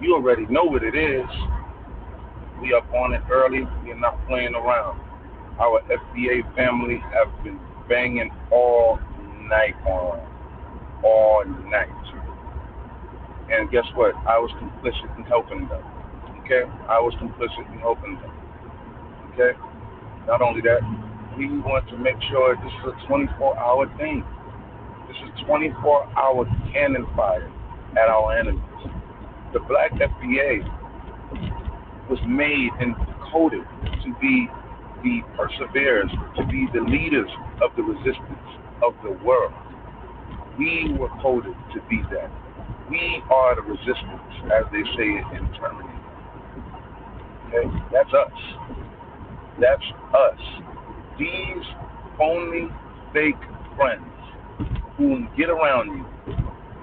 You already know what it is. We up on it early. We're not playing around. Our FBA family have been banging all night on, all night. And guess what? I was complicit in helping them. Okay? I was complicit in helping them. Okay? Not only that, we want to make sure this is a 24-hour thing. This is 24-hour cannon fire at our enemies. The black FBA was made and coded to be the perseverers, to be the leaders of the resistance of the world. We were coded to be that. We are the resistance, as they say it in Terminator. Okay? That's us. That's us. These phony, fake friends who get around you,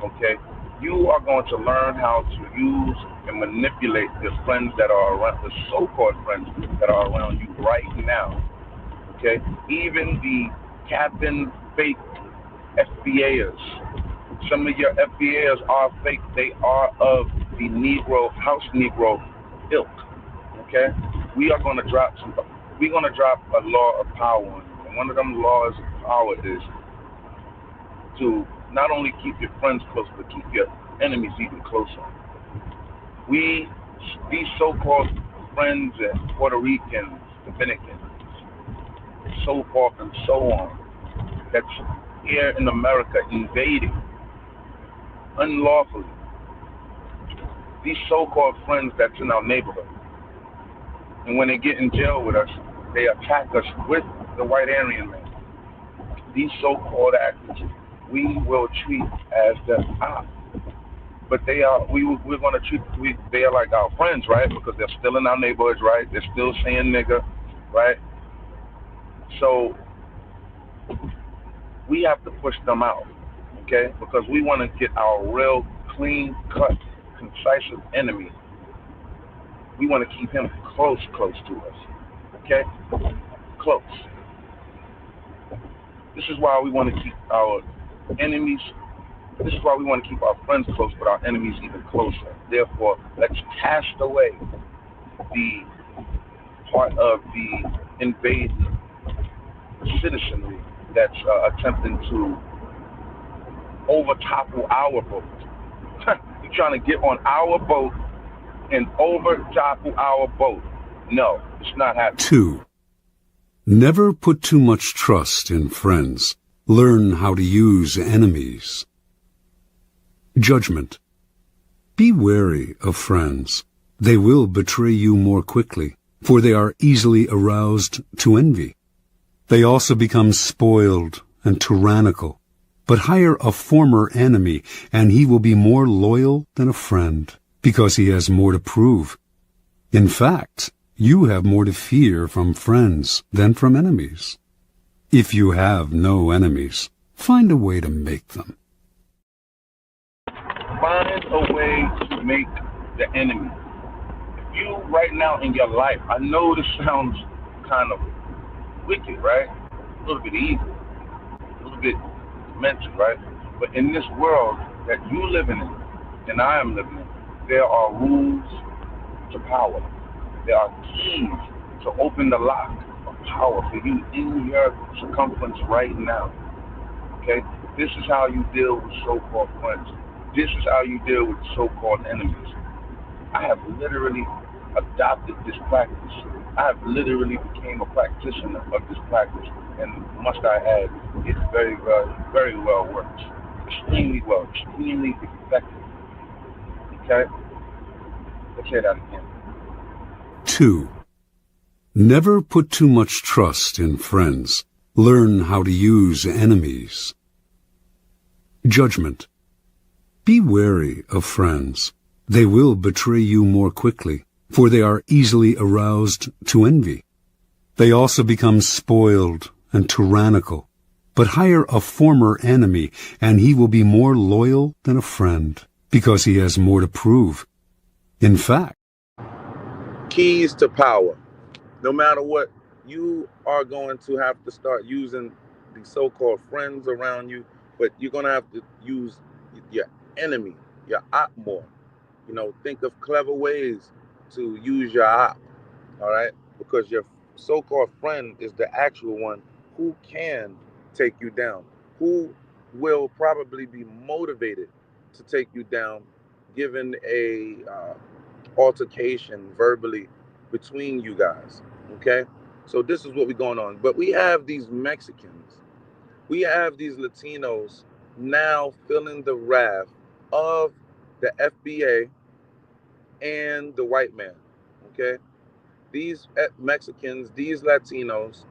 okay, you are going to learn how to use and manipulate the friends that are around, the so-called friends that are around you right now, okay? Even the captain fake FBAers. Some of your FBAers are fake. They are of the Negro, house Negro ilk, okay? We are going to drop some, we're going to drop a law of power on you. And one of them laws of power is to not only keep your friends close, but keep your enemies even closer. We, these so-called friends and Puerto Ricans, Dominicans, so forth and so on, that's here in America invading unlawfully. These so-called friends that's in our neighborhood. And when they get in jail with us, they attack us with the white Aryan man. These so-called actors, we will treat as the op. But they are, we're going to treat, they are like our friends, right? Because they're still in our neighborhoods, right? They're still saying nigga, right? So we have to push them out, okay? Because we want to get our real clean cut, concise enemy. We want to keep him close to us, okay? Close. This is why we want to keep our enemies, this is why we want to keep our friends close, but our enemies even closer. Therefore, let's cast away the part of the invading citizenry that's attempting to over-topple our boat. You're trying to get on our boat and over-topple our boat. No, it's not happening. 2. Never put too much trust in friends. Learn how to use enemies. Judgment. Be wary of friends. They will betray you more quickly, for they are easily aroused to envy. They also become spoiled and tyrannical. But hire a former enemy, and he will be more loyal than a friend, because he has more to prove. In fact, you have more to fear from friends than from enemies. If you have no enemies, find a way to make them. Find a way to make the enemy. If you, right now in your life, I know this sounds kind of wicked, right? A little bit evil, a little bit demented, right? But in this world that you living in, and I am living in, there are rules to power. There are keys to open the lock of power for you in your circumference right now. Okay? This is how you deal with so-called friends. This is how you deal with so-called enemies. I have literally adopted this practice. I have literally became a practitioner of this practice, and must I add, it very well works. Extremely well, extremely effective. Okay? Let's say that again. 2. Never put too much trust in friends. Learn how to use enemies. Judgment. Be wary of friends. They will betray you more quickly, for they are easily aroused to envy. They also become spoiled and tyrannical. But hire a former enemy, and he will be more loyal than a friend, because he has more to prove. In fact, Keys to power. No matter what, you are going to have to start using the so-called friends around you, but you're going to have to use your enemy, your op more. You know, think of clever ways to use your op, all right? Because your so-called friend is the actual one who can take you down, who will probably be motivated to take you down, given a altercation verbally between you guys. Okay, so this is what we're going on. But we have these Mexicans, we have these Latinos now feeling the wrath of the FBA and the white man. Okay, these Mexicans, these Latinos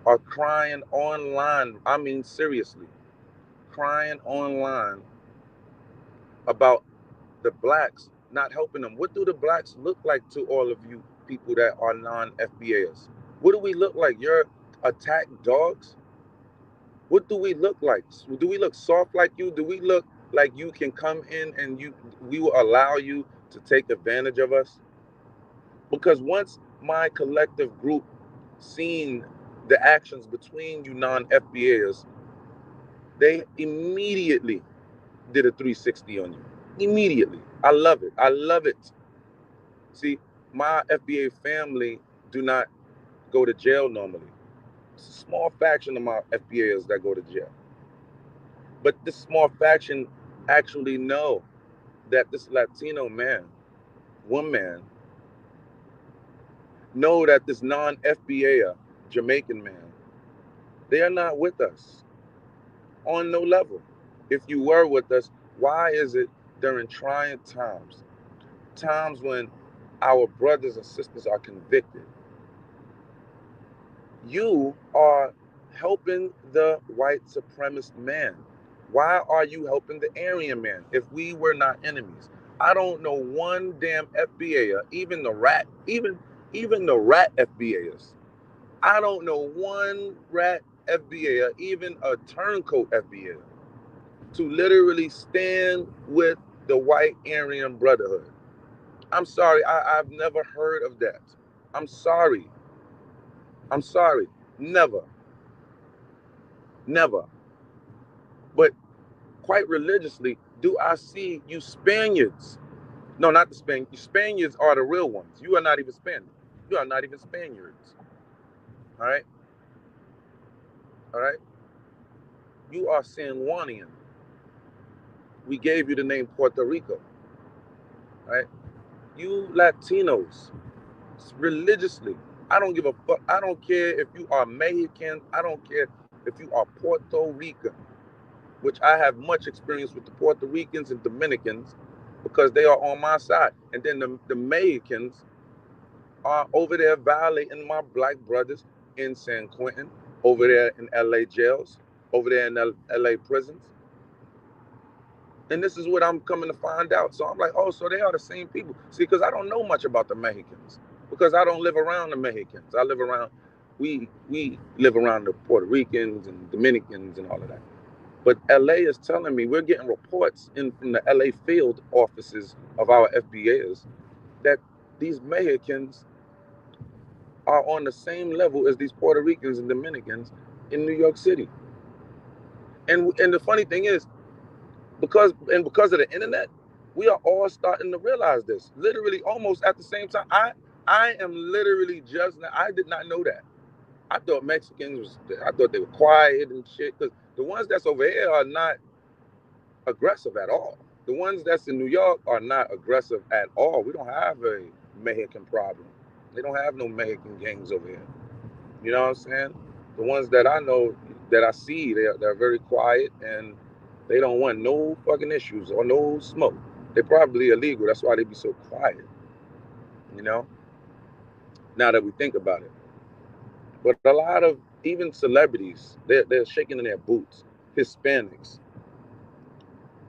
are crying online. I mean, seriously, crying online about the blacks not helping them. What do the blacks look like to all of you people that are non-FBAs? What do we look like? You're attack dogs? What do we look like? Do we look soft like you? Do we look like you can come in and we will allow you to take advantage of us? Because once my collective group seen the actions between you non-FBAs, they immediately did a 360 on you. Immediately. I love it. I love it. See, my FBA family do not go to jail normally. It's a small faction of my FBAs that go to jail. But this small faction actually know that this Latino man, woman, know that this non-FBA Jamaican man, they are not with us on no level. If you were with us, why is it during trying times when our brothers and sisters are convicted, you are helping the white supremacist man? Why are you helping the Aryan man if we were not enemies? I don't know one damn FBA, even the rat FBAs. I don't know one rat FBA, even a turncoat FBA, to literally stand with the white Aryan Brotherhood. I'm sorry, I've never heard of that. I'm sorry. I'm sorry. Never. Never. But quite religiously, do I see you Spaniards? No, not the Spaniards. You Spaniards are the real ones. You are not even Spaniards. You are not even Spaniards. All right? All right? You are San Juanian. We gave you the name Puerto Rico. All right? You Latinos, religiously, I don't give a fuck. I don't care if you are Mexican. I don't care if you are Puerto Rican, which I have much experience with the Puerto Ricans and Dominicans because they are on my side. And then the Mexicans are over there violating my black brothers in San Quentin, over there in LA jails, over there in LA prisons. And this is what I'm coming to find out. So I'm like, oh, so they are the same people. See, because I don't know much about the Mexicans, because I don't live around the Mexicans. We live around the Puerto Ricans and Dominicans and all of that. But LA is telling me, we're getting reports in from the LA field offices of our FBAs that these Mexicans are on the same level as these Puerto Ricans and Dominicans in New York City. And the funny thing is, because of the internet, we are all starting to realize this. Literally, almost at the same time. I am literally I did not know that. I thought I thought they were quiet and shit. Because the ones that's over here are not aggressive at all. The ones that's in New York are not aggressive at all. We don't have a Mexican problem. They don't have no Mexican gangs over here. You know what I'm saying? The ones that I know, that I see, they're very quiet and they don't want no fucking issues or no smoke. They're probably illegal. That's why they be so quiet. You know? Now that we think about it. But a lot of even celebrities, they're shaking in their boots. Hispanics.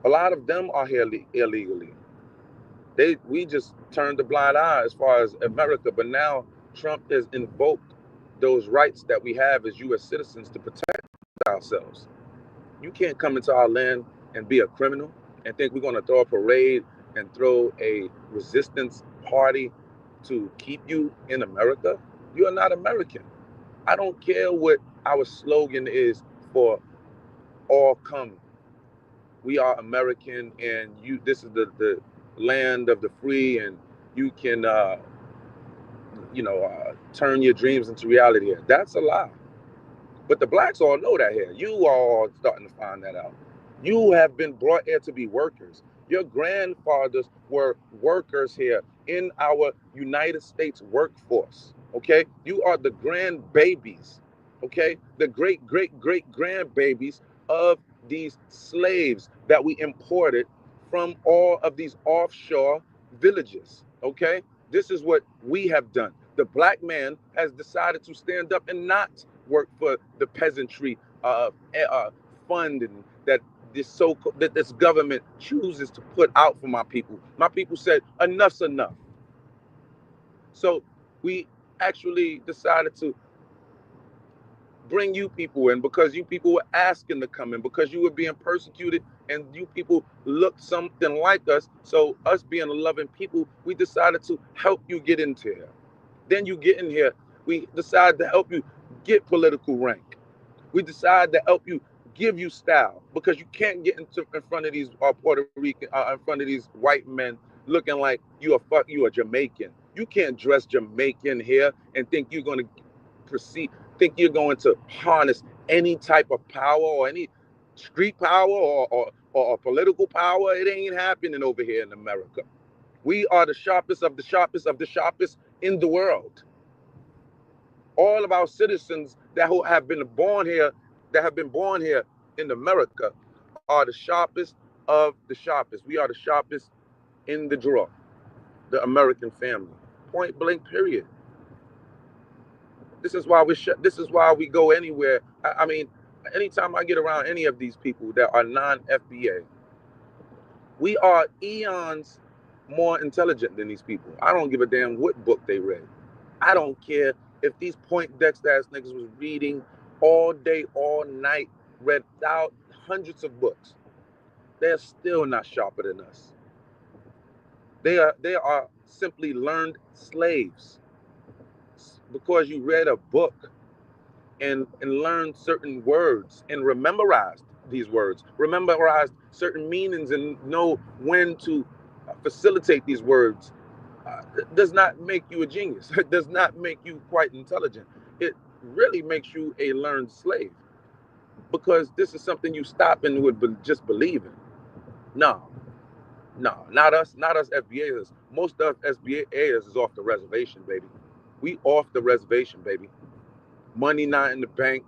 A lot of them are here illegally. We just turned a blind eye as far as America, but now Trump has invoked those rights that we have as U.S. citizens to protect ourselves. You can't come into our land and be a criminal and think we're going to throw a parade and throw a resistance party to keep you in America. You are not American. I don't care what our slogan is for all come. We are American, and this is the land of the free, and you can, turn your dreams into reality here. That's a lie. But the blacks all know that here. You are starting to find that out. You have been brought here to be workers. Your grandfathers were workers here in our United States workforce. Okay? You are the grandbabies. Okay? The great, great, great grandbabies of these slaves that we imported from all of these offshore villages. Okay? This is what we have done. The black man has decided to stand up and not work for the peasantry funding that this government chooses to put out for my people. My people said enough's enough. So we actually decided to bring you people in because you people were asking to come in, because you were being persecuted and you people looked something like us. So us being a loving people, we decided to help you get into here. Then you get in here, we decided to help you get political rank. We decided to help you, give you style, because you can't get in front of these Puerto Rican, in front of these white men looking like you a Jamaican. You can't dress Jamaican here and think you're going to think you're going to harness any type of power or any street power or political power. It ain't happening over here in America. We are the sharpest of the sharpest of the sharpest in the world. All of our citizens that have been born here in America are the sharpest of the sharpest. We are the sharpest in the draw, the American family. Point blank, period. This is why we go anywhere. I mean, anytime I get around any of these people that are non-FBA, we are eons more intelligent than these people. I don't give a damn what book they read. I don't care if these Poindexter ass niggas was reading all day, all night, read out hundreds of books. They're still not sharper than us. They are simply learned slaves. Because you read a book and learned certain words and memorized these words, memorized certain meanings and know when to facilitate these words, does not make you a genius. It does not make you quite intelligent. It really makes you a learned slave, because this is something you stop and would just believe in. No, not us FBAers. Most of FBAers is off the reservation, baby. We off the reservation, baby. Money not in the bank.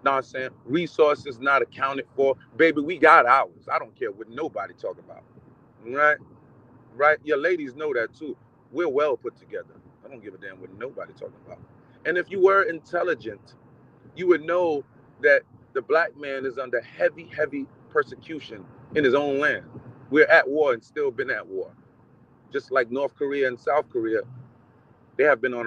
Know what I'm saying? Resources not accounted for. Baby, we got ours. I don't care what nobody talk about. Right? Your ladies know that too. We're well put together. I don't give a damn what nobody talking about. And if you were intelligent, you would know that the black man is under heavy, heavy persecution in his own land. We're at war and still been at war. Just like North Korea and South Korea, they have been in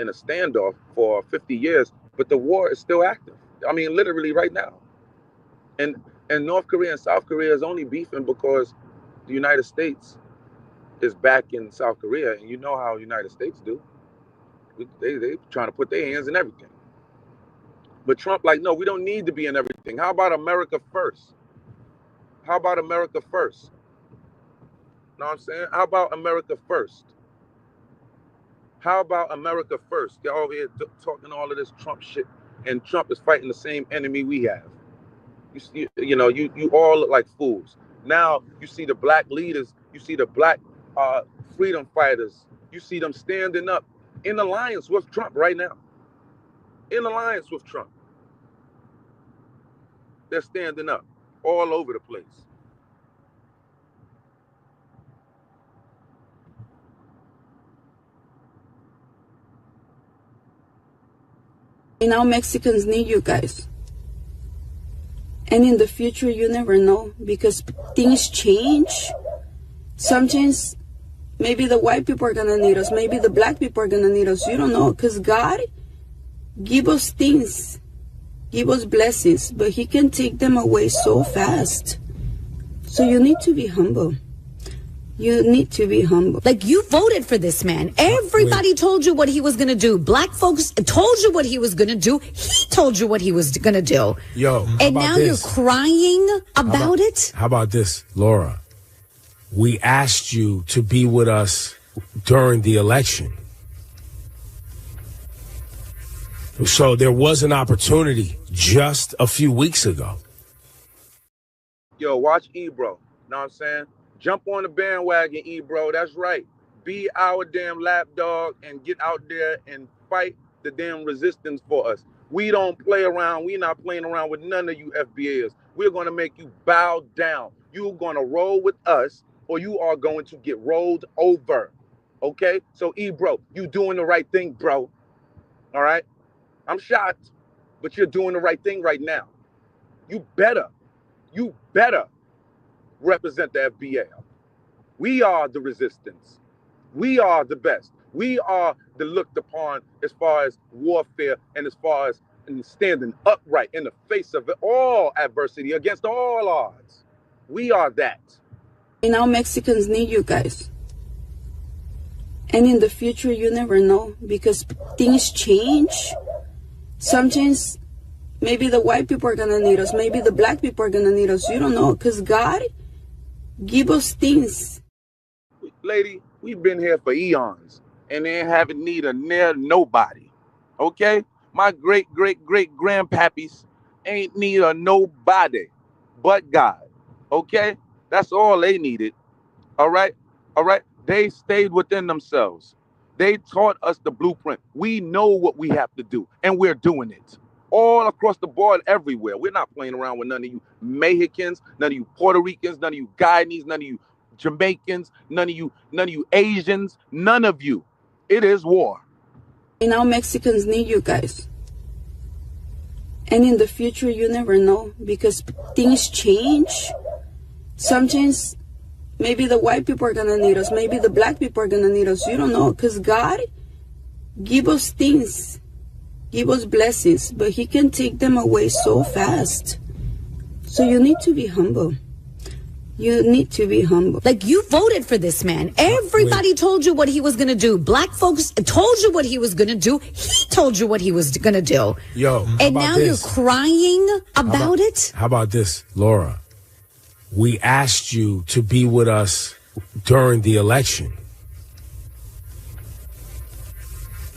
a standoff for 50 years, but the war is still active. I mean, literally right now. And North Korea and South Korea is only beefing because the United States is back in South Korea, and you know how the United States do. They trying to put their hands in everything. But Trump like, no, we don't need to be in everything. How about America first? How about America first? Know what I'm saying? How about America first? How about America first? They're over here talking all of this Trump shit, and Trump is fighting the same enemy we have. You all look like fools. Now you see the black leaders, you see the black freedom fighters, you see them standing up in alliance with Trump right now. In alliance with Trump. They're standing up all over the place. Now Mexicans need you guys. And in the future, you never know, because things change. Sometimes maybe the white people are going to need us. Maybe the black people are going to need us. You don't know, because God give us things, give us blessings, but he can take them away so fast. So you need to be humble. You need to be humble. Like, you voted for this man. Everybody told you what he was going to do. Black folks told you what he was going to do. He told you what he was going to do. Yo, and now you're crying about it? How about this, Laura? we asked you to be with us during the election. So there was an opportunity just a few weeks ago. Yo, watch Ebro. Know what I'm saying? Jump on the bandwagon, Ebro. That's right. Be our damn lapdog and get out there and fight the damn resistance for us. We don't play around. We're not playing around with none of you FBAs. We're going to make you bow down. You're going to roll with us or you are going to get rolled over. Okay? So, Ebro, you doing the right thing, bro. All right? I'm shocked, but you're doing the right thing right now. You better represent the FBA. We are the resistance. We are the best. We are the looked upon as far as warfare and as far as standing upright in the face of all adversity against all odds. We are that. Now Mexicans need you guys. And in the future, you never know because things change. Sometimes maybe the white people are going to need us. Maybe the black people are going to need us. You don't know because God give us things. Lady, we've been here for eons and they haven't need of near nobody. Okay? My great-great-great-grandpappies ain't need of nobody but God. Okay? That's all they needed. All right? All right? They stayed within themselves. They taught us the blueprint. We know what we have to do, and we're doing it. All across the board, everywhere. We're not playing around with none of you Mexicans, none of you Puerto Ricans, none of you Guyanese, none of you Jamaicans, none of you Asians, none of you. It is war. Now Mexicans need you guys. And in the future, you never know because things change. Sometimes maybe the white people are going to need us. Maybe the black people are going to need us. You don't know because God give us things, give us blessings, but he can take them away so fast. So you need to be humble. You need to be humble. Like, you voted for this man. Everybody told you what he was going to do. Black folks told you what he was going to do. He told you what he was going to do. Yo, and now you're crying about it? How about this, Laura? We asked you to be with us during the election.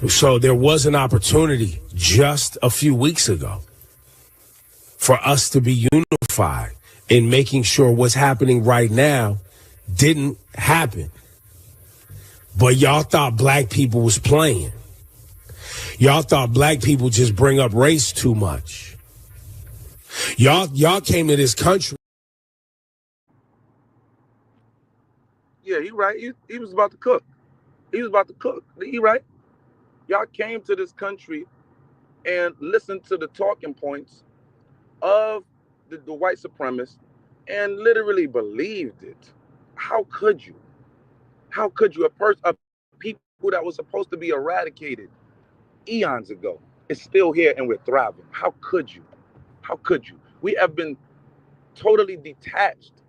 So there was an opportunity just a few weeks ago for us to be unified in making sure what's happening right now didn't happen. But y'all thought black people was playing. Y'all thought black people just bring up race too much. Y'all came to this country. Yeah, he right. He was about to cook. He was about to cook. He right. Y'all came to this country and listened to the talking points of the white supremacists and literally believed it. How could you? How could you? A people that was supposed to be eradicated eons ago is still here and we're thriving. How could you? How could you? We have been totally detached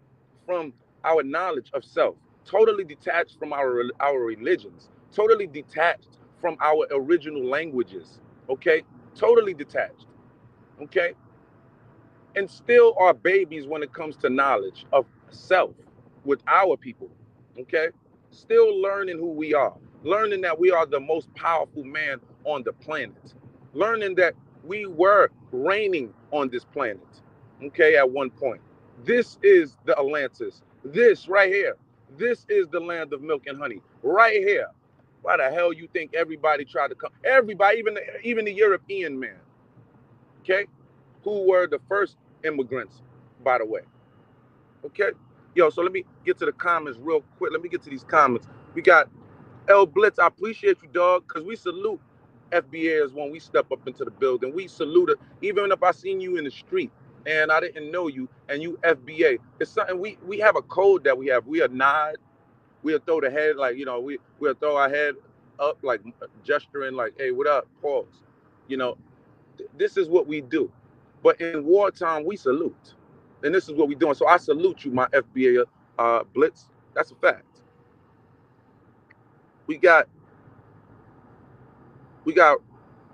from our knowledge of self, totally detached from our religions, totally detached from our original languages, okay? Totally detached, okay? And still are babies when it comes to knowledge of self with our people, okay? Still learning who we are, learning that we are the most powerful man on the planet, learning that we were reigning on this planet, okay, at one point. This is the Atlantis. This right here. This is the land of milk and honey. Right here. Why the hell you think everybody tried to come? Everybody, even the European man, okay, who were the first immigrants, by the way. Okay? Yo, so let me get to the comments real quick. Let me get to these comments. We got L Blitz. I appreciate you, dog, because we salute FBAs when we step up into the building. We salute it, even if I seen you in the street and I didn't know you and you FBA. It's something we have a code that we have. We'll nod. We'll throw the head like, we'll throw our head up like gesturing like, hey, what up? Pause. This is what we do. But in wartime, we salute. And this is what we're doing. So I salute you, my FBA Blitz. That's a fact. We got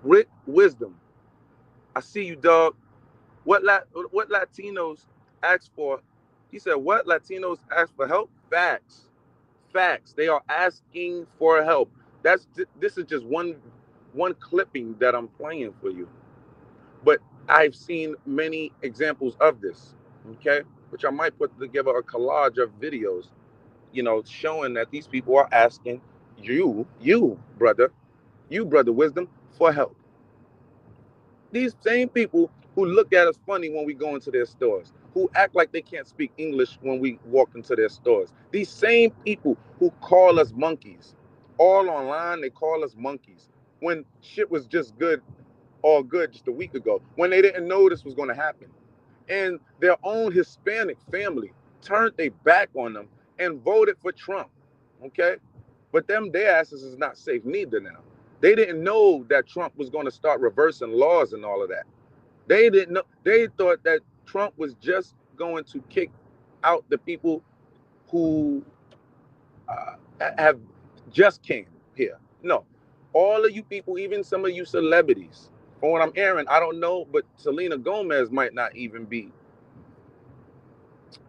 Rick Wisdom. I see you, dog. What Latinos ask for? He said, what Latinos ask for help Facts. Facts. They are asking for help. This is just one clipping that I'm playing for you. But I've seen many examples of this, okay? Which I might put together a collage of videos, showing that these people are asking you, brother wisdom, for help. These same people who look at us funny when we go into their stores, who act like they can't speak English when we walk into their stores. These same people who call us monkeys. All online, they call us monkeys. When shit was just good, all good just a week ago, when they didn't know this was going to happen. And their own Hispanic family turned their back on them and voted for Trump, okay? But their asses is not safe neither now. They didn't know that Trump was going to start reversing laws and all of that. They didn't know. They thought that Trump was just going to kick out the people who have just came here. No, all of you people, even some of you celebrities, from what I'm hearing, I don't know, but Selena Gomez might not even be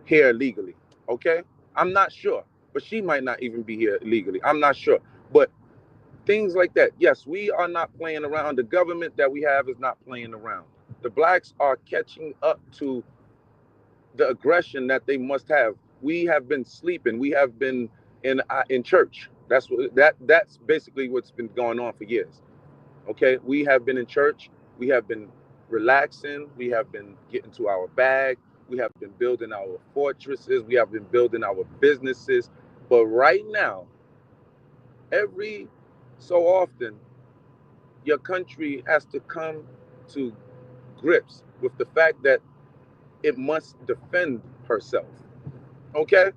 here legally, okay? I'm not sure, but she might not even be here legally. I'm not sure, but things like that. Yes, we are not playing around. The government that we have is not playing around. The blacks are catching up to the aggression that they must have. We have been sleeping. We have been in church. That's basically what's been going on for years. Okay, we have been in church. We have been relaxing. We have been getting to our bag. We have been building our fortresses. We have been building our businesses. But right now, every so often, your country has to come to grips with the fact that it must defend herself. Okay?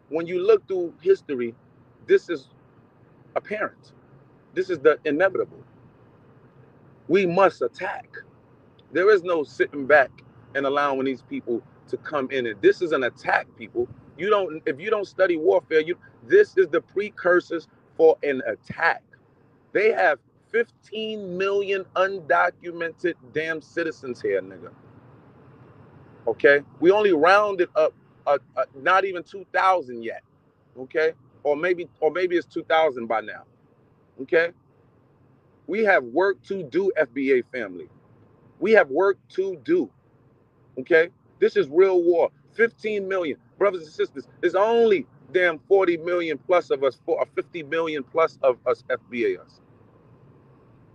When you look through history, this is apparent. This is the inevitable. We must attack. There is no sitting back and allowing these people to come in. And this is an attack, people. If you don't study warfare, this is the precursors for an attack. They have 15 million undocumented damn citizens here, nigga. Okay? We only rounded up not even 2,000 yet. Okay? Or maybe it's 2,000 by now. Okay? We have work to do, FBA family. We have work to do. Okay? This is real war. 15 million brothers and sisters. There's only damn 40 million plus of us, 50 million plus of us FBAs.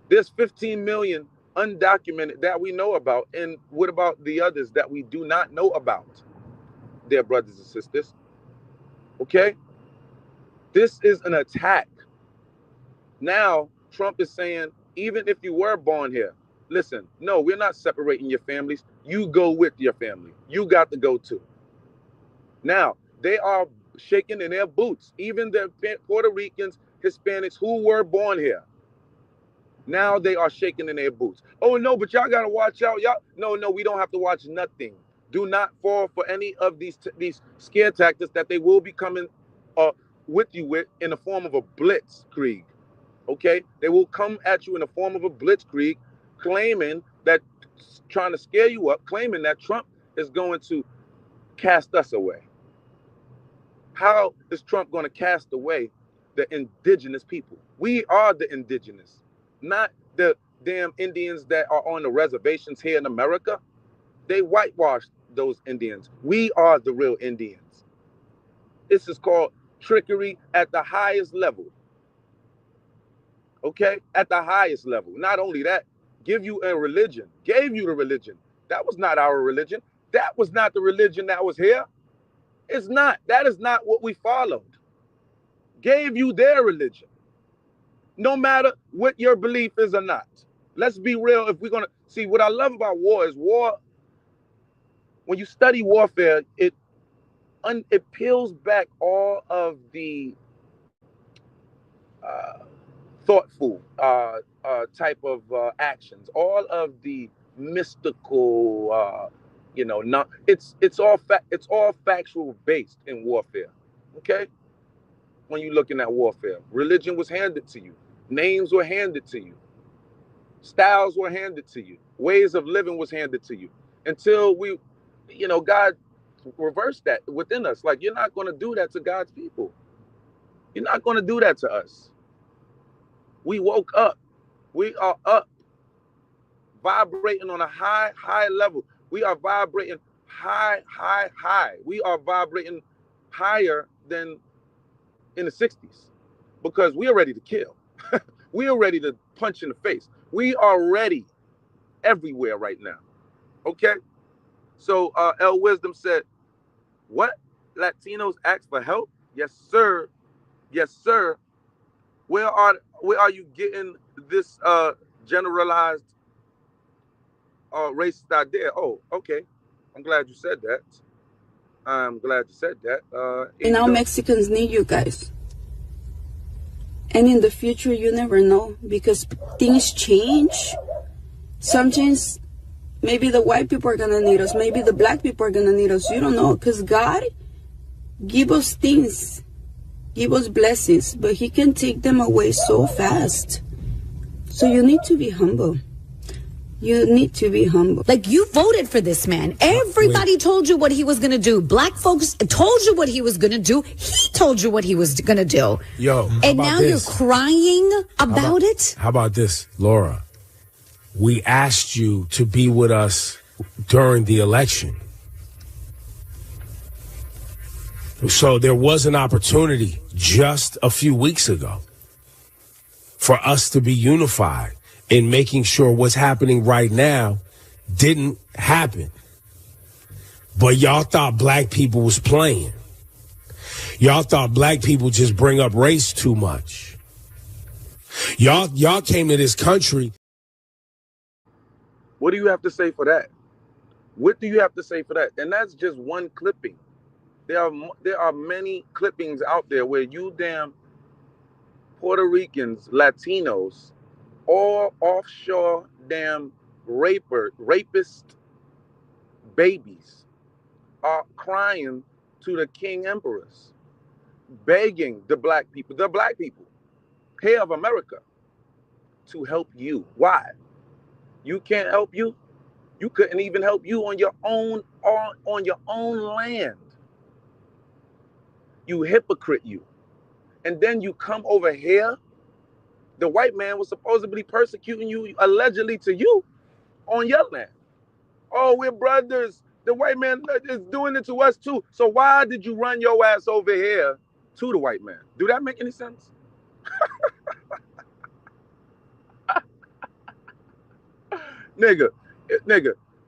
There's 15 million undocumented that we know about. And what about the others that we do not know about? Dear brothers and sisters. Okay? This is an attack. Now, Trump is saying, even if you were born here, listen, no, we're not separating your families. You go with your family. You got to go too. Now, they are shaking in their boots. Even the Puerto Ricans, Hispanics who were born here. Now they are shaking in their boots. Oh, no, but y'all got to watch out. No, we don't have to watch nothing. Do not fall for any of these scare tactics that they will be coming with you with in the form of a blitzkrieg. Okay? They will come at you in the form of a blitzkrieg, claiming that, trying to scare you up, claiming that Trump is going to cast us away. How is Trump going to cast away the indigenous people? We are the indigenous, not the damn Indians that are on the reservations here in America. They whitewashed those Indians. We are the real Indians. This is called trickery at the highest level. Okay? At the highest level. Not only that, gave you the religion. That was not our religion. That was not the religion that was here. It's not. That is not what we followed. Gave you their religion. No matter what your belief is or not. Let's be real. If we're going to see, what I love about war is war, when you study warfare, it peels back all of the thoughtful type of actions, all of the mystical, not it's all factual based in warfare. Okay, when you're looking at warfare, religion was handed to you, names were handed to you, styles were handed to you, ways of living was handed to you, until God reverse that within us. Like, you're not going to do that to God's people. You're not going to do that to us. We woke up. We are up, vibrating on a high, high level. We are vibrating high, high, high. We are vibrating higher than in the 60s because we are ready to kill. We are ready to punch in the face. We are ready everywhere right now. Okay? So L Wisdom said, what? Latinos ask for help? Yes, sir. Yes, sir. Where are you getting this generalized racist idea? Oh, okay. I'm glad you said that. I'm glad you said that. Now Mexicans need you guys. And in the future, you never know because things change. Sometimes maybe the white people are going to need us. Maybe the black people are going to need us. You don't know because God give us things, give us blessings, but he can take them away so fast. So you need to be humble. You need to be humble. Like, you voted for this man. Everybody told you what he was going to do. Black folks told you what he was going to do. He told you what he was going to do. Yo, and now you're crying about it? How about this, Laura? We asked you to be with us during the election. So there was an opportunity just a few weeks ago for us to be unified in making sure what's happening right now didn't happen. But y'all thought black people was playing. Y'all thought black people just bring up race too much. Y'all came to this country. What do you have to say for that? What do you have to say for that? And that's just one clipping. There are many clippings out there where you damn Puerto Ricans, Latinos, all offshore damn rapist babies are crying to the king emperors, begging the black people, hair of America, to help you. Why? You can't help you? You couldn't even help you on your own land. You hypocrite, you. And then you come over here. The white man was supposedly persecuting you, allegedly to you, on your land. Oh, we're brothers. The white man is doing it to us too. So why did you run your ass over here to the white man? Do that make any sense? Nigga,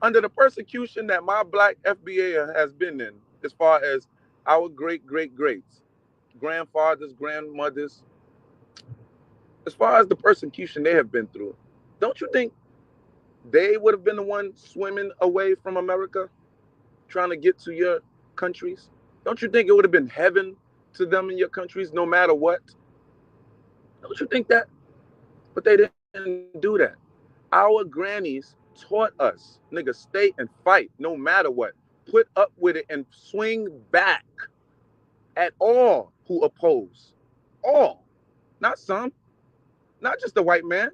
under the persecution that my black FBA has been in, as far as our greats, grandfathers, grandmothers, as far as the persecution they have been through, don't you think they would have been the one swimming away from America, trying to get to your countries? Don't you think it would have been heaven to them in your countries, no matter what? Don't you think that? But they didn't do that. Our grannies taught us, nigga, stay and fight no matter what. Put up with it and swing back at all who oppose. All. Not some. Not just the white man.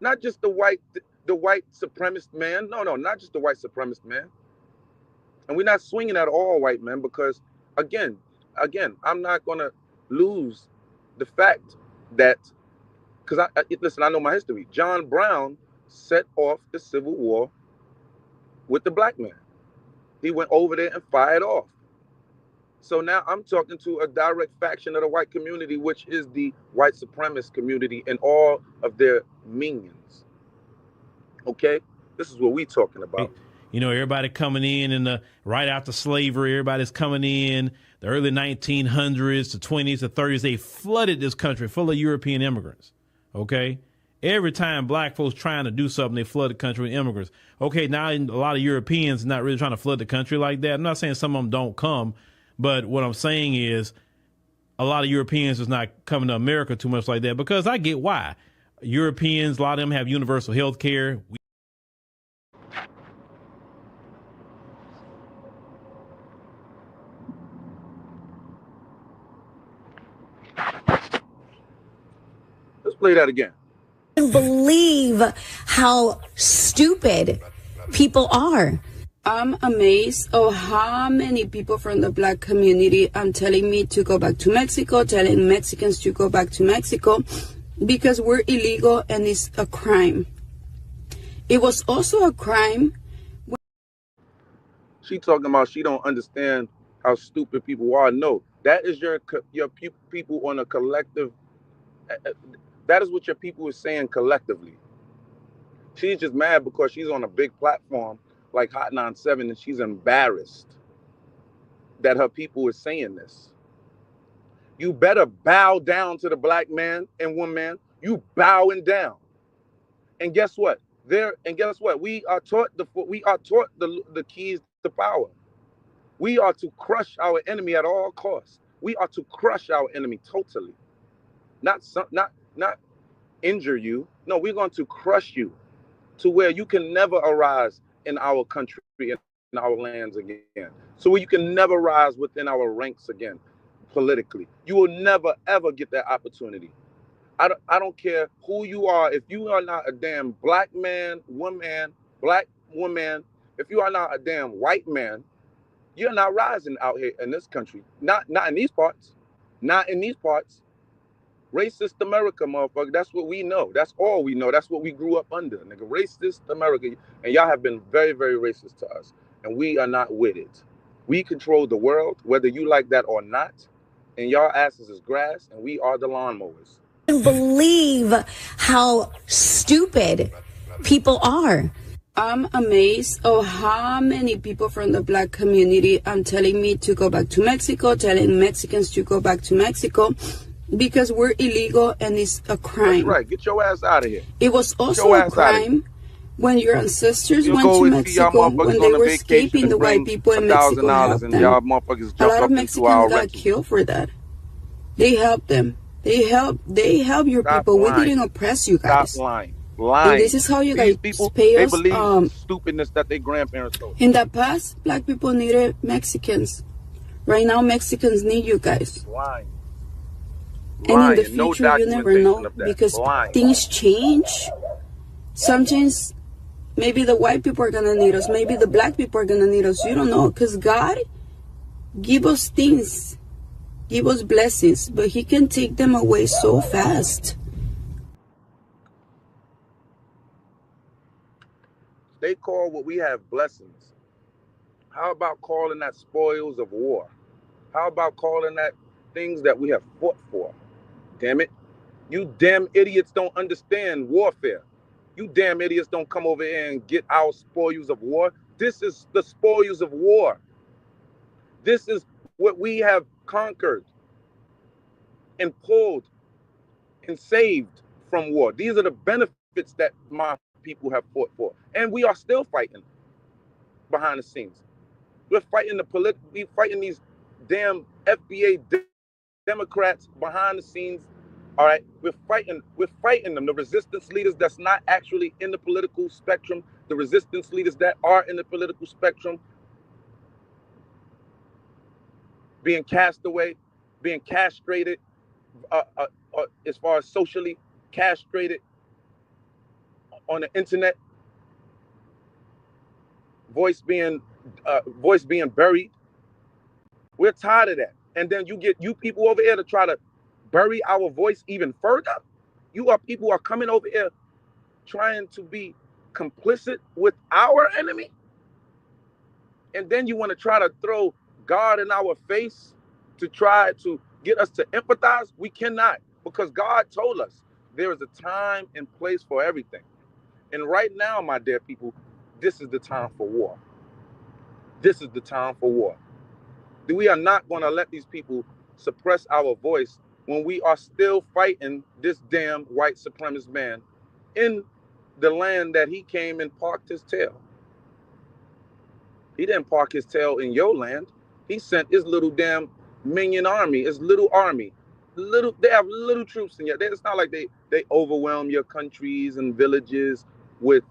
Not just the white supremacist man. No, not just the white supremacist man. And we're not swinging at all white men because, again, I'm not going to lose the fact that, because listen, I know my history. John Brown set off the Civil War with the black man. He went over there and fired off. So now I'm talking to a direct faction of the white community, which is the white supremacist community and all of their minions. Okay? This is what we talking about. You know, everybody coming in right after slavery, everybody's coming in the early 1900s, the 20s, the 30s. They flooded this country full of European immigrants. Okay? Every time black folks trying to do something, they flood the country with immigrants. Okay, now a lot of Europeans not really trying to flood the country like that. I'm not saying some of them don't come, but what I'm saying is a lot of Europeans is not coming to America too much like that, because I get why. Europeans, a lot of them have universal health care. Let's play that again. Believe how stupid people are. I'm amazed of how many people from the black community are telling me to go back to Mexico, telling Mexicans to go back to Mexico because we're illegal and it's a crime. It was also a crime. She talking about she don't understand how stupid people are. No, that is your people on a collective. That is what your people is saying collectively. She's just mad because she's on a big platform like Hot 97 and she's embarrassed that her people is saying this. You better bow down to the black man and woman. You bowing down. And guess what? We are taught the keys to power. We are to crush our enemy at all costs. We are to crush our enemy totally. Not injure you. No, we're going to crush you to where you can never arise in our country, in our lands again. So where you can never rise within our ranks again politically. You will never, ever get that opportunity. I don't care who you are. If you are not a damn black man, black woman, if you are not a damn white man, you're not rising out here in this country. Not in these parts. Not in these parts. Racist America, motherfucker. That's what we know. That's all we know. That's what we grew up under, nigga. Racist America. And y'all have been very, very racist to us. And we are not with it. We control the world, whether you like that or not. And y'all asses is grass, and we are the lawnmowers. I can't believe how stupid people are. I'm amazed of how many people from the black community are telling me to go back to Mexico, telling Mexicans to go back to Mexico because we're illegal and it's a crime. That's right. Get your ass out of here. It was also a crime when your ancestors went to Mexico, when they were escaping the white people in Mexico helped them. A lot of Mexicans got killed for that. They helped them. They help your people. We didn't oppress you guys. Stop lying. And this is how you guys pay us. They believe stupidness that their grandparents told. In the past, black people needed Mexicans. Right now, Mexicans need you guys. Lying. And in the future, you never know because things change. Sometimes, maybe the white people are gonna need us. Maybe the black people are gonna need us. You don't know, because God give us things. Give us blessings, but he can take them away so fast. They call what we have blessings. How about calling that spoils of war? How about calling that things that we have fought for? Damn it. You damn idiots don't understand warfare. You damn idiots don't come over here and get our spoils of war. This is the spoils of war. This is what we have conquered and pulled and saved from war. These are the benefits that my people have fought for. And we are still fighting behind the scenes. We're fighting we're fighting these damn FBA Democrats behind the scenes. All right, we're fighting them. The resistance leaders that's not actually in the political spectrum, the resistance leaders that are in the political spectrum, being cast away, being castrated, as far as socially castrated on the internet, voice being buried. We're tired of that. And then you get you people over here to try to bury our voice even further. People are coming over here trying to be complicit with our enemy. And then you want to try to throw God in our face to try to get us to empathize. We cannot, because God told us there is a time and place for everything. And right now, my dear people, this is the time for war. This is the time for war. We are not going to let these people suppress our voice when we are still fighting this damn white supremacist man in the land that he came and parked his tail. He didn't park his tail in your land. He sent his little damn minion army, his little army. They have little troops in here. It's not like they overwhelm your countries and villages with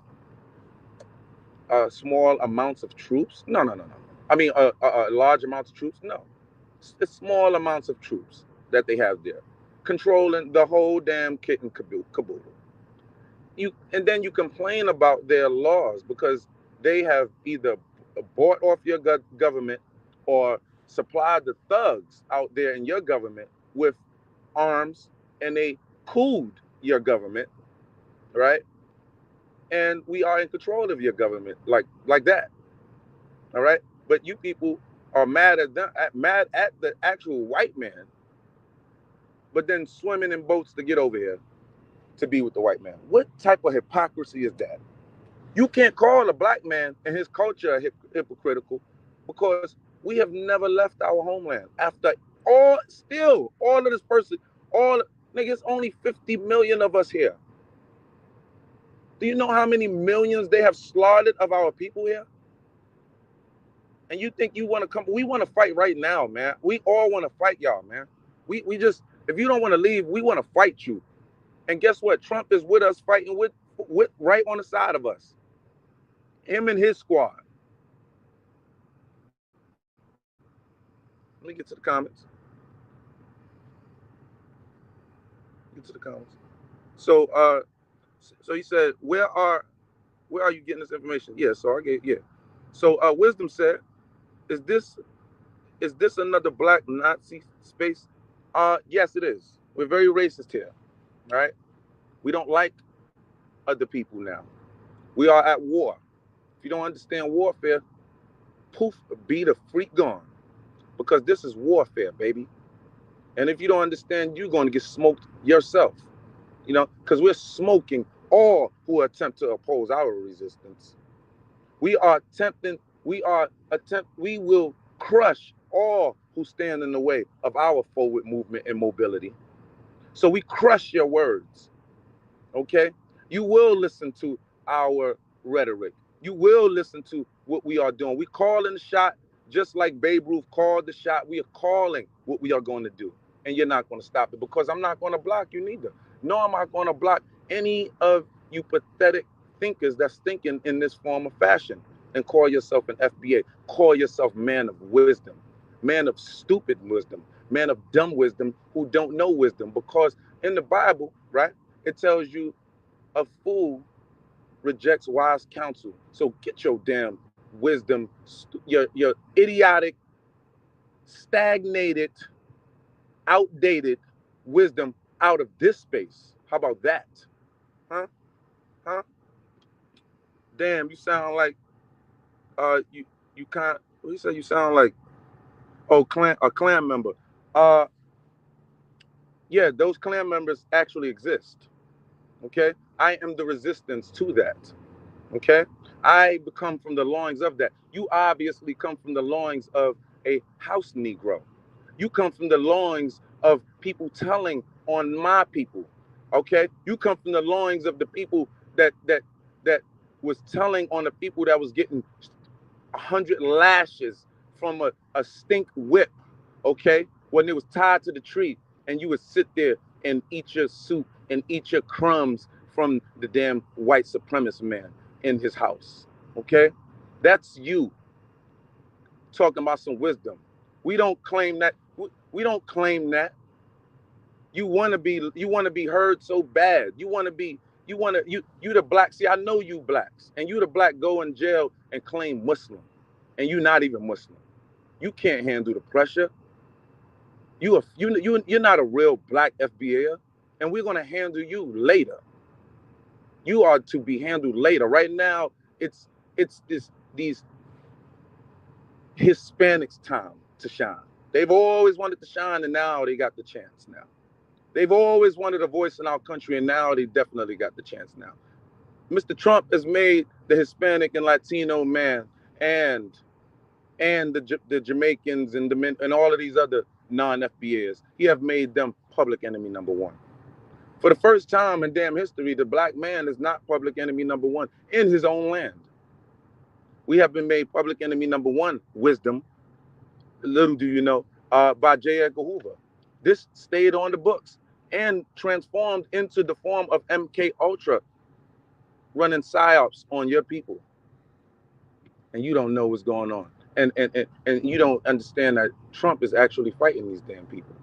small amounts of troops. No. I mean, large amounts of troops. No, it's small amounts of troops that they have there, controlling the whole damn kit and caboodle. And then you complain about their laws because they have either bought off your government or supplied the thugs out there in your government with arms, and they cooled your government, right? And we are in control of your government like that, all right? But you people are mad at them, mad at the actual white man, but then swimming in boats to get over here to be with the white man. What type of hypocrisy is that? You can't call a black man and his culture hypocritical, because we have never left our homeland. After all of this person, niggas, only 50 million of us here. Do you know how many millions they have slaughtered of our people here? And you think you want to come? We want to fight right now, man. We all want to fight y'all, man. We just, if you don't want to leave, we want to fight you. And guess what? Trump is with us, fighting with right on the side of us. Him and his squad. Let me get to the comments. So he said, where are you getting this information? Yeah, so I gave, yeah. So Wisdom said, is this another black Nazi space? Yes, it is. We're very racist here, right? We don't like other people now. We are at war. If you don't understand warfare, poof, be the freak gone. Because this is warfare, baby. And if you don't understand, you're going to get smoked yourself. You know, because we're smoking all who attempt to oppose our resistance. We will crush all who stand in the way of our forward movement and mobility. So we crush your words, okay? You will listen to our rhetoric. You will listen to what we are doing. We calling the shot just like Babe Ruth called the shot. We are calling what we are going to do. And you're not going to stop it, because I'm not going to block you neither. No, I'm not going to block any of you pathetic thinkers that's thinking in this form of fashion and call yourself an FBA. Call yourself man of wisdom, man of stupid wisdom, man of dumb wisdom who don't know wisdom. Because in the Bible, right, it tells you a fool rejects wise counsel. So get your damn wisdom, your idiotic, stagnated, outdated wisdom out of this space. How about that? Huh? Damn, you sound like you can't. What you say? You sound like a clan member. Yeah, those clan members actually exist. Okay, I am the resistance to that. Okay, I come from the loins of that. You obviously come from the loins of a house Negro. You come from the loins of people telling on my people. Okay, you come from the loins of the people that was telling on the people that was getting 100 lashes from a stink whip. Okay, when it was tied to the tree, and you would sit there and eat your soup and eat your crumbs from the damn white supremacist man in his house. Okay, that's you talking about some wisdom. We don't claim that. We don't claim that. You want to be heard so bad. You the black. See, I know you blacks, and you the black go in jail and claim Muslim, and you not even Muslim. You can't handle the pressure. You're not a real black FBA, and we're gonna handle you later. You are to be handled later. Right now, it's these Hispanics' time to shine. They've always wanted to shine, and now they got the chance now. They've always wanted a voice in our country, and now they definitely got the chance now. Mr. Trump has made the Hispanic and Latino man and the Jamaicans and all of these other non-FBAs, he have made them public enemy number one. For the first time in damn history, the black man is not public enemy number one in his own land. We have been made public enemy number one, wisdom, little do you know, by J. Edgar Hoover. This stayed on the books and transformed into the form of MK Ultra running psyops on your people. And you don't know what's going on. And you don't understand that Trump is actually fighting these damn people.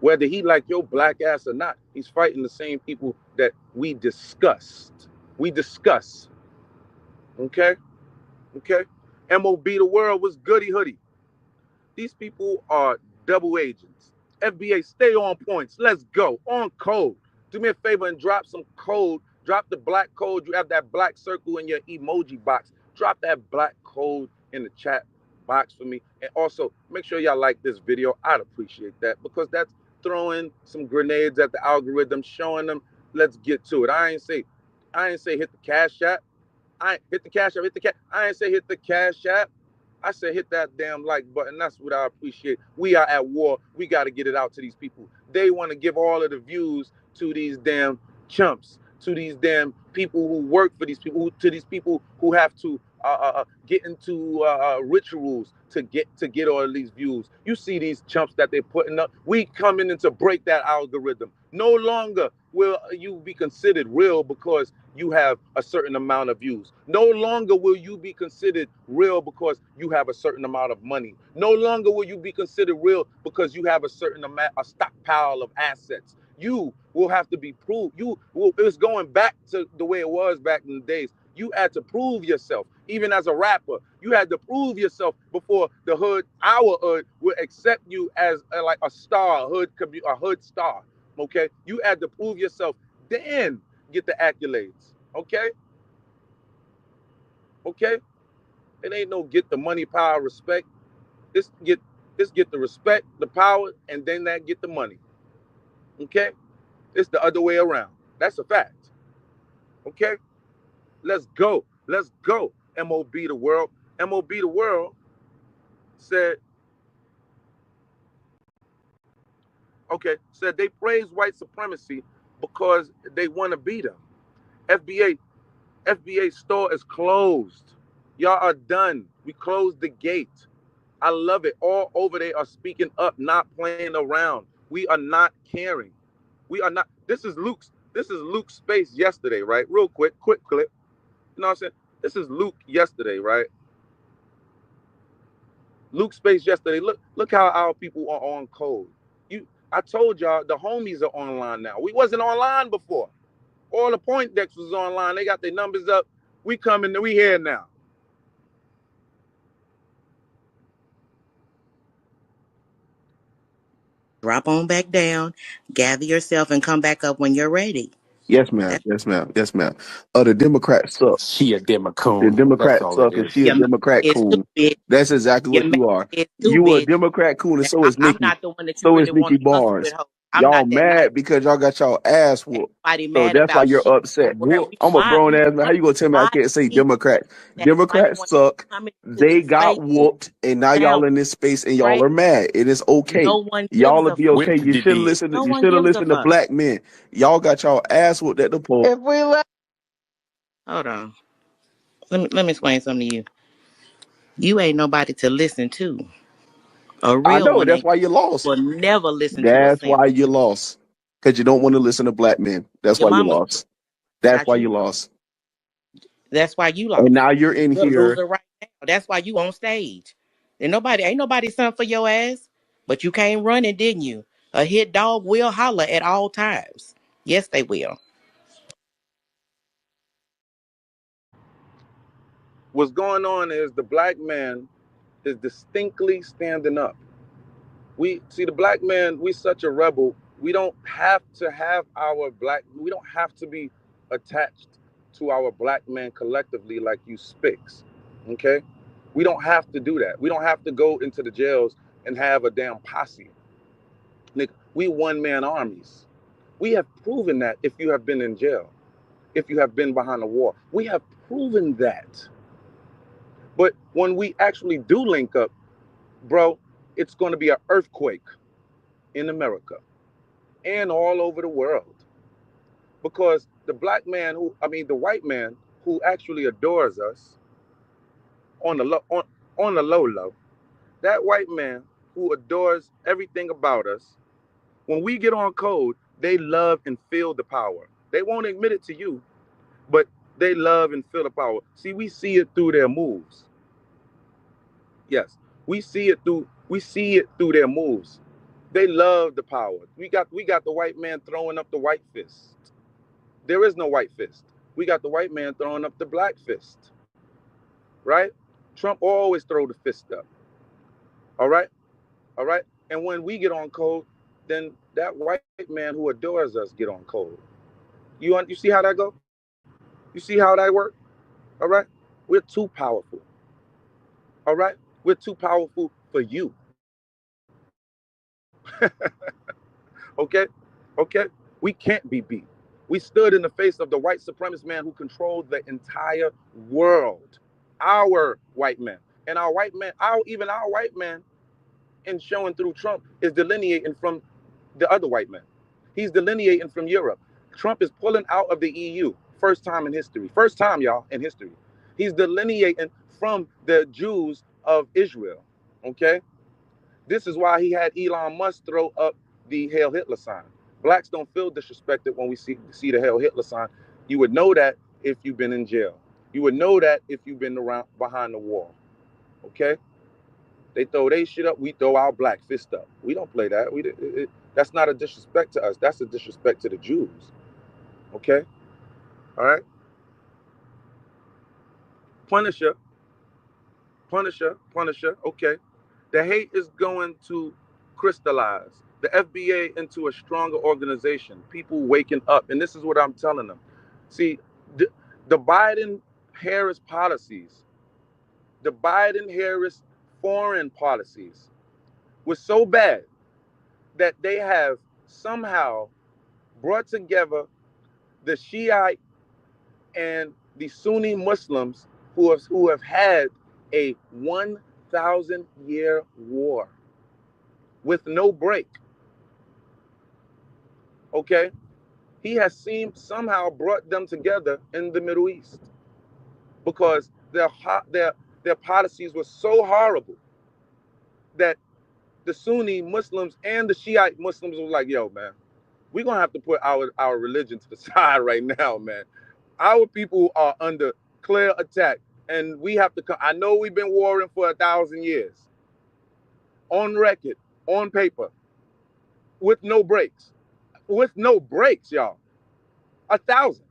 Whether he like your black ass or not, he's fighting the same people that we discussed. We discuss. Okay? MOB the world was goody hoodie. These people are double agents. FBA, stay on points. Let's go. On code. Do me a favor and drop some code. Drop the black code. You have that black circle in your emoji box. Drop that black code in the chat box for me. And also, make sure y'all like this video. I'd appreciate that, because that's throwing some grenades at the algorithm, showing them, let's get to it. I ain't say hit the cash app. I ain't hit the cash app, I ain't say hit the cash app. I said hit that damn like button. That's what I appreciate. We are at war. We got to get it out to these people. They want to give all of the views to these damn chumps, to these damn people who work for these people, to these people who have to get into rituals to get all of these views. You see these chumps that they're putting up. We coming in to break that algorithm. No longer will you be considered real because you have a certain amount of views. No longer will you be considered real because you have a certain amount of money. No longer will you be considered real because you have a certain amount, a stockpile of assets. You will have to be proved. It's going back to the way it was back in the days. You had to prove yourself. Even as a rapper, you had to prove yourself before the hood, our hood, would accept you as like a star, a hood star. Okay, you had to prove yourself, then get the accolades. Okay, it ain't no get the money, power, respect. It's get the respect, the power, and then that get the money. Okay, it's the other way around. That's a fact. Okay, let's go. MOB the world. MOB the world said they praise white supremacy because they want to beat them. FBA store is closed. Y'all are done. We closed the gate. I love it. All over they are speaking up, not playing around. We are not caring. We are not. This is Luke's space yesterday, right? Real quick clip. You know what I'm saying? This is Luke yesterday, right? Luke's space yesterday. Look how our people are on code. I told y'all the homies are online now. We wasn't online before. All the point decks was online. They got their numbers up. We coming. We here now. Drop on back down, gather yourself, and come back up when you're ready. Yes, ma'am. Yes, ma'am. Yes, ma'am. The Democrats suck. She a Democrat. The That's Democrats all it suck, and is. she a Democrat coon. That's exactly what you are. You a Democrat coon, and so is I'm Nikki. not the one that you So really is Nikki want to tussle with. Barnes. I'm Y'all not that mad nice. because y'all got y'all ass whooped. Everybody So mad that's why about you're shit. upset. I'm a Why grown we ass man. How you gonna tell me I can't say Democrats? Democrats suck. They got whooped, and now y'all in this space, and y'all are mad. It is okay. No one gives Y'all will a be fuck. okay. You should have listened. No You one should have gives a listened to fuck. black men. Y'all got y'all ass whooped at the polls. If we let Hold on. Let me explain something to you. You ain't nobody to listen to. A I real know. one That's ain't why you lost. will never listen to a That's sample. why you lost. Because you don't want to listen to black men. That's Your why you mama, lost. That's not why you. you lost. That's why you And lost. now you're in You're a here. loser right now. That's why you on stage. And ain't nobody son for your ass. But you came running, didn't you? A hit dog will holler at all times. Yes, they will. What's going on is the black man is distinctly standing up. We see the black man, we such a rebel. We don't have to have we don't have to be attached to our black man collectively like you spics. Okay? We don't have to do that. We don't have to go into the jails and have a damn posse. Nick, we one-man armies. We have proven that if you have been in jail, if you have been behind a wall. We have proven that. But when we actually do link up, bro, it's going to be an earthquake in America and all over the world. Because the the white man who actually adores us on the low, that white man who adores everything about us, when we get on code, they love and feel the power. They won't admit it to you, but they love and feel the power. See, we see it through their moves. Yes, we see it through their moves. They love the power. We got the white man throwing up the white fist. There is no white fist. We got the white man throwing up the black fist. Right? Trump always throw the fist up. All right? All right? And when we get on code, then that white man who adores us get on code. You see how that go? You see how that work? All right? We're too powerful. All right? We're too powerful for you. Okay? Okay? We can't be beat. We stood in the face of the white supremacist man who controlled the entire world. Our white man. And our white man, even our white man, in showing through Trump, is delineating from the other white man. He's delineating from Europe. Trump is pulling out of the EU. First time in history. First time, y'all, in history. He's delineating from the Jews of Israel. Okay? This is why he had Elon Musk throw up the Hail Hitler sign. Blacks don't feel disrespected when we see the Hail Hitler sign. You would know that if you've been in jail. You would know that if you've been around behind the wall. Okay? They throw their shit up, we throw our black fist up. We don't play that. That's not a disrespect to us. That's a disrespect to the Jews. Okay? All right? Punisher. Okay. The hate is going to crystallize the FBA into a stronger organization. People waking up. And this is what I'm telling them. See, the Biden-Harris policies, the Biden-Harris foreign policies were so bad that they have somehow brought together the Shiite and the Sunni Muslims who have had a 1,000-year war with no break. Okay? He has somehow brought them together in the Middle East because their policies were so horrible that the Sunni Muslims and the Shiite Muslims were like, yo, man, we're going to have to put our religion to the side right now, man. Our people are under clear attack, and we have to come. I know we've been warring for 1,000 years. On record, on paper, with no breaks. With no breaks, y'all. 1,000.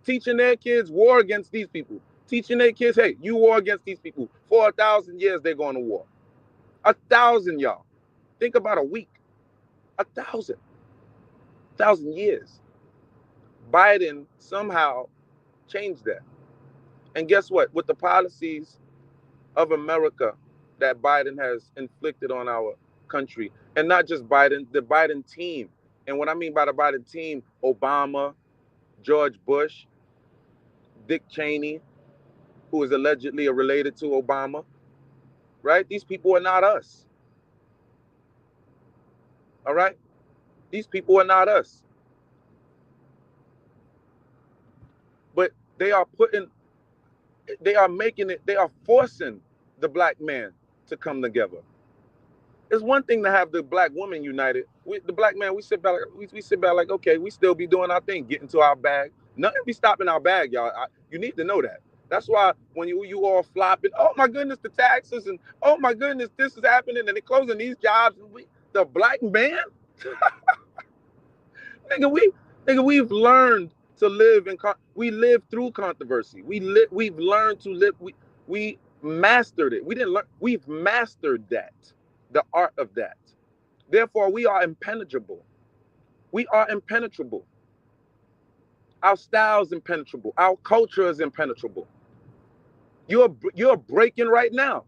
Teaching their kids war against these people. Teaching their kids, hey, you war against these people. For 1,000 years, they're going to war. 1,000, y'all. Think about a week. 1,000. 1,000 years. Biden somehow changed that. And guess what? With the policies of America that Biden has inflicted on our country, and not just Biden, the Biden team. And what I mean by the Biden team, Obama, George Bush, Dick Cheney, who is allegedly related to Obama, right? These people are not us. All right? These people are not us. But they are forcing the black man to come together. It's one thing to have the black woman united. The black man, we sit back like, okay, we still be doing our thing, getting to our bag. Nothing be stopping our bag, y'all. You need to know that. That's why when you all flopping, oh my goodness, the taxes, and oh my goodness, this is happening, and they're closing these jobs. And the black man, we've learned to live we live through controversy. We've learned to live. We mastered it. We didn't learn. We've mastered that, the art of that. Therefore, we are impenetrable. We are impenetrable. Our style is impenetrable. Our culture is impenetrable. You're breaking right now.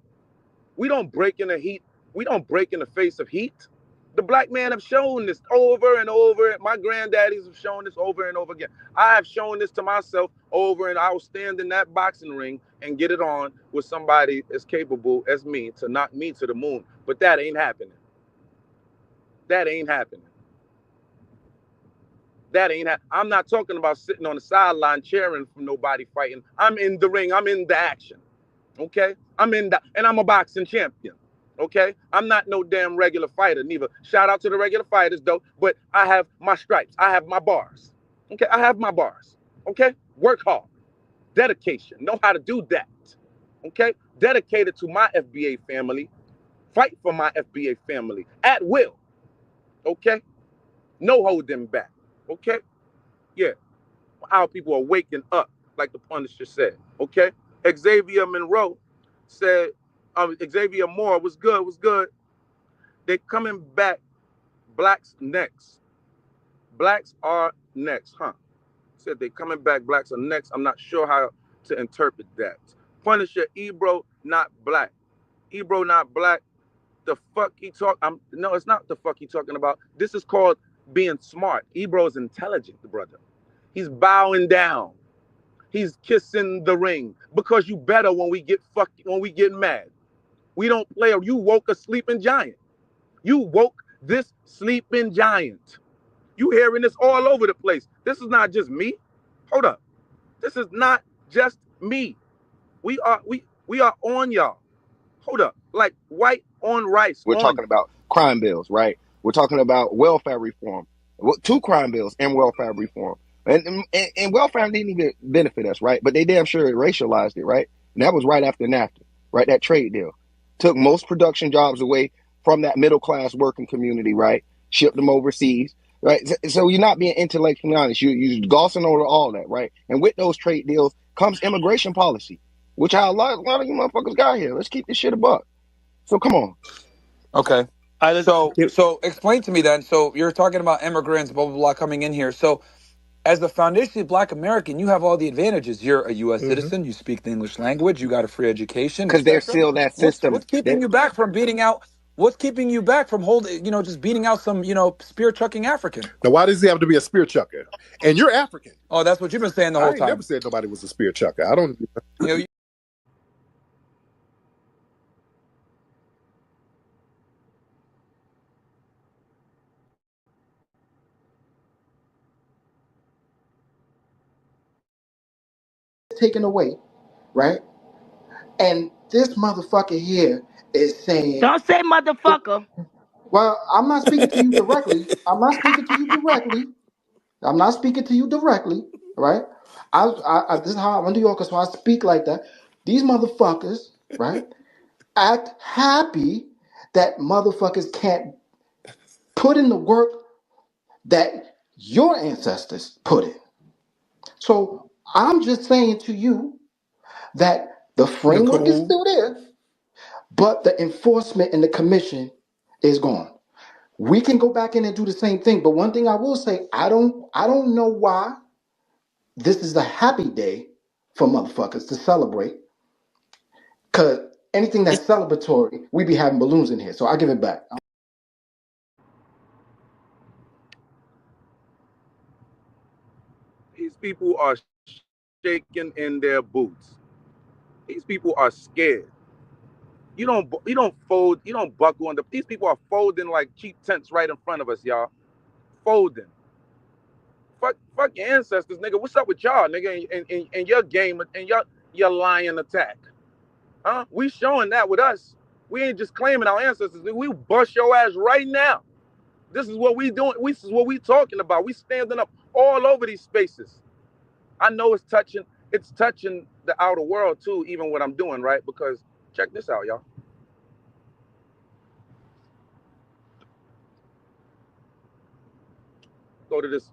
We don't break in the heat. We don't break in the face of heat. The black man have shown this over and over. My granddaddies have shown this over and over again. I have shown this to myself over, and I will stand in that boxing ring and get it on with somebody as capable as me to knock me to the moon. But that ain't happening. That ain't happening. I'm not talking about sitting on the sideline cheering for nobody fighting. I'm in the ring. I'm in the action. Okay? And I'm a boxing champion. Okay? I'm not no damn regular fighter neither. Shout out to the regular fighters though, but I have my stripes. I have my bars. Okay? I have my bars. Okay? Work hard. Dedication. Know how to do that. Okay? Dedicated to my FBA family. Fight for my FBA family at will. Okay? No holding back. Okay? Yeah. Our people are waking up, like the Punisher said. Okay? Xavier Monroe said, Xavier Moore was good. They coming back. Blacks next. Blacks are next, huh? Said they coming back. Blacks are next. I'm not sure how to interpret that. Punisher, Ebro, not black. Ebro, not black. The fuck he talk? No, it's not the fuck he talking about. This is called being smart. Ebro is intelligent, brother. He's bowing down. He's kissing the ring because you better when we get mad. We don't play. You woke a sleeping giant. You woke this sleeping giant. You hearing this all over the place. This is not just me. Hold up. This is not just me. We are on y'all. Hold up. Like white on rice. We're talking about crime bills, right? We're talking about welfare reform. 2 crime bills and welfare reform. And welfare didn't even benefit us, right? But they damn sure racialized it, right? And that was right after NAFTA, right? That trade deal. Took most production jobs away from that middle class working community, right? Shipped them overseas, right? So you're not being intellectually honest. You're glossing over all that, right? And with those trade deals comes immigration policy, which how a lot of you motherfuckers got here. Let's keep this shit a buck. So come on. Okay. So explain to me then. So you're talking about immigrants, blah, blah, blah, coming in here. So as the foundationally Black American, you have all the advantages. You're a U.S. citizen. You speak the English language. You got a free education. Because they're still that system. What's keeping you back from beating out? What's keeping you back from holding, just beating out some, spear chucking African? Now, why does he have to be a spear chucker? And you're African. Oh, that's what you've been saying the whole time. I never said nobody was a spear chucker. I don't. Taken away, right? And this motherfucker here is saying, don't say motherfucker. Well, I'm not speaking to you directly. Right? This is how I'm a New Yorker, so I speak like that. These motherfuckers, right, act happy that motherfuckers can't put in the work that your ancestors put in. So I'm just saying to you that the framework is still there, but the enforcement and the commission is gone. We can go back in and do the same thing, but one thing I will say, I don't know why this is a happy day for motherfuckers to celebrate, because anything that's celebratory, we be having balloons in here. So I give it back. These people are shaking in their boots. These people are scared. You don't fold. You don't buckle under. These people are folding like cheap tents right in front of us, y'all. Folding. Fuck your ancestors, nigga. What's up with y'all, nigga? And your game and your lying attack, huh? We showing that with us. We ain't just claiming our ancestors. We bust your ass right now. This is what we doing. This is what we talking about. We standing up all over these spaces. I know it's touching the outer world too, even what I'm doing, right? Because check this out, y'all. Go to this.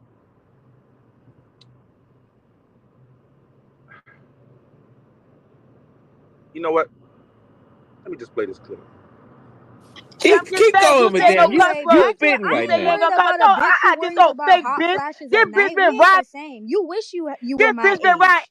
You know what? Let me just play this clip. Keep going, madam. You spitting right now. This old fake bitch. This bitch been right. You wish you this were my bitch been right.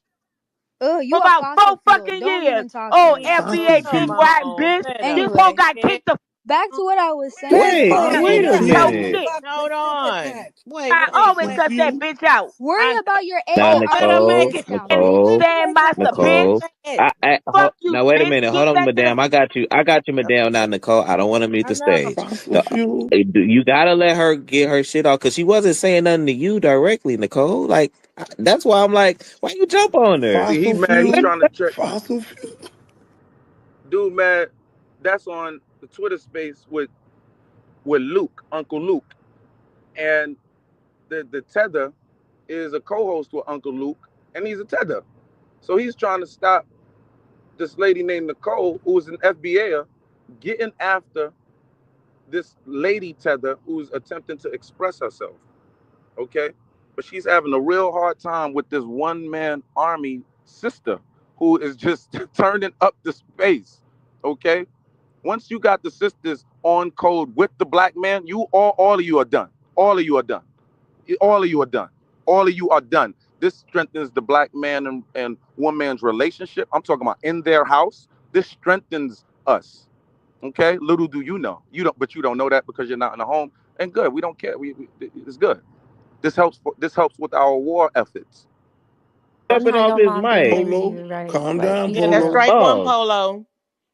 You for about 4 fucking years. Oh, FBA big white bitch. Anyway, this whole got kicked the back to what I was saying. Wait a minute. Hold on. I always cut that bitch out. Worry about your age. Now, Nicole. Stand by some bitch. Fuck you, now, wait a bitch. minute. Hold on, madam. I got you, madam. Now, Nicole, I don't want to mute the stage. You gotta let her get her shit off, because she wasn't saying nothing to you directly, Nicole. Like, that's why I'm like, why you jump on her? See, he mad. He's trying to check. Dude, man, that's on the Twitter space with Luke, Uncle Luke. And the tether is a co-host with Uncle Luke, and he's a tether. So he's trying to stop this lady named Nicole, who's an FBA, getting after this lady tether who's attempting to express herself. Okay? But she's having a real hard time with this one-man army sister who is just turning up the space. Okay, once you got the sisters on code with the black man, you all of you are done. All of you are done. All of you are done. All of you are done. This strengthens the black man and woman's relationship. I'm talking about in their house. This strengthens us. Okay, little do you know. You don't, but you don't know that because you're not in the home. And good, we don't care. It's good. This helps. This helps with our war efforts. Stepping off his mic. Polo, calm down, Yeah, that's Polo. straight one, Pause. Polo.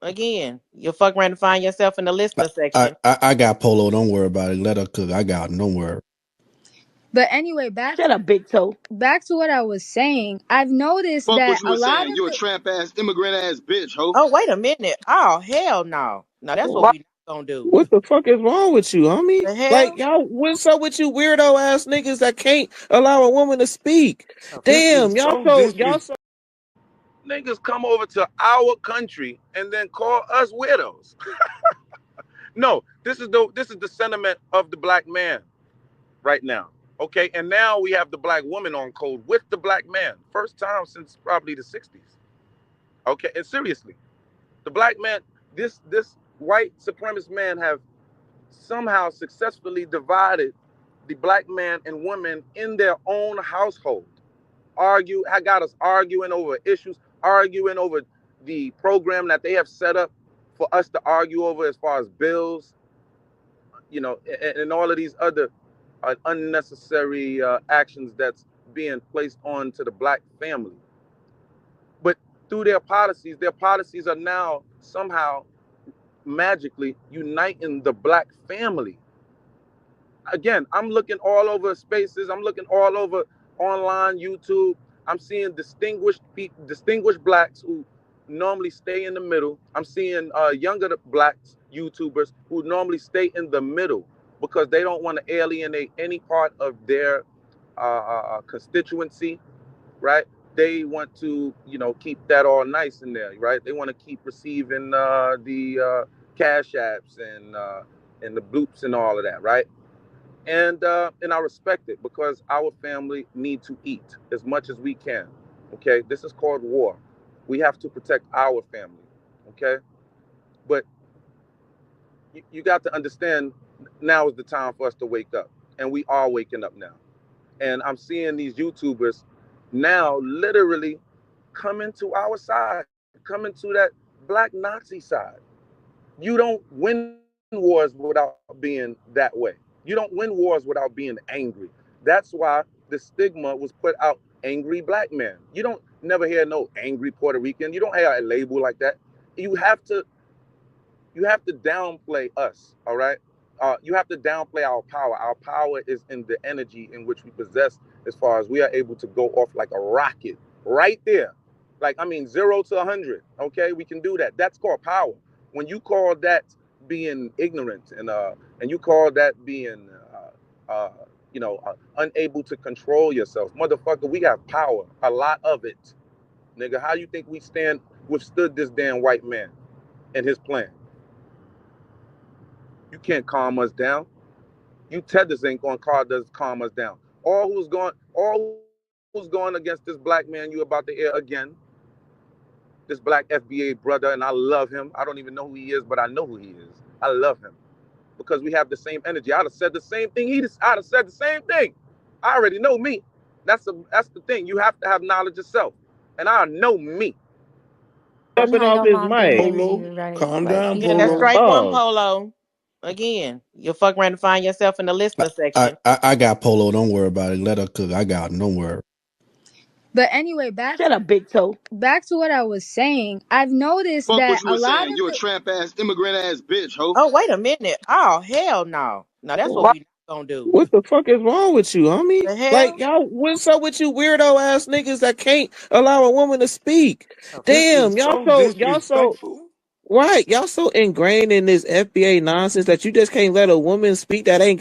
Again, you fuck around and find yourself in the listener section. I got Polo. Don't worry about it. Let her cook. I got him. Don't worry. But anyway, back to what I was saying. I've noticed Fuck that what you a were lot saying. of You a the tramp ass, immigrant ass bitch, ho. Oh, wait a minute. Oh, hell no. No, that's what Why? we not gonna do. What the fuck is wrong with you, homie? The Like, hell? y'all, what's up with you weirdo ass niggas that can't allow a woman to speak? This is Damn, y'all so so, y'all disrespectful. so. Niggas come over to our country and then call us widows. No, this is the sentiment of the black man right now. Okay, and now we have the black woman on code with the black man. First time since probably the 60s. Okay, and seriously, the black man, this white supremacist man have somehow successfully divided the black man and woman in their own household. I got us arguing over issues, arguing over the program that they have set up for us to argue over as far as bills, and all of these other unnecessary actions that's being placed on to the black family. But through their policies are now somehow magically uniting the black family. Again, I'm looking all over spaces. I'm looking all over online, YouTube. I'm seeing distinguished blacks who normally stay in the middle. I'm seeing younger blacks YouTubers who normally stay in the middle because they don't want to alienate any part of their constituency, right? They want to, keep that all nice in there, right? They want to keep receiving the cash apps and the bloops and all of that, right? And I respect it because our family need to eat as much as we can. Okay, this is called war. We have to protect our family. Okay, but you got to understand now is the time for us to wake up, and we are waking up now. And I'm seeing these YouTubers now literally coming to our side, coming to that black Nazi side. You don't win wars without being that way. You don't win wars without being angry. That's why the stigma was put out, angry black man. You don't never hear no angry Puerto Rican. You don't hear a label like that. You have to downplay us, all right? You have to downplay our power. Our power is in the energy in which we possess, as far as we are able to go off like a rocket right there. Like, I mean, 0 to 100, okay? We can do that. That's called power. When you call that being ignorant and you call that being, unable to control yourself, motherfucker, we have power, a lot of it. Nigga, how you think we withstood this damn white man and his plan? You can't calm us down. You tethers ain't gonna calm us down. All who's going against this black man you about to hear again, this black FBA brother, and I love him. I don't even know who he is, but I know who he is. I love him because we have the same energy. I'd have said the same thing. I'd have said the same thing. I already know me. That's the thing. You have to have knowledge of self, and I know me. Stepping off his mic. Polo, calm down, Yeah, that's Polo. straight one, Pause. Polo. Again, you fuck around and find yourself in the listener section. I got Polo. Don't worry about it. Let her cook. I got him. Don't worry. But anyway, back to what I was saying. I've noticed Fuck that what you a were lot saying. of You a the tramp ass, immigrant ass bitch, ho. Oh, wait a minute. Oh, hell no. No, that's what Why? we not gonna do. What the fuck is wrong with you, homie? The Like, hell? y'all, what's up with you weirdo ass niggas that can't allow a woman to speak? This is Damn, so disrespectful. right. Y'all so ingrained in this FBA nonsense that you just can't let a woman speak that ain't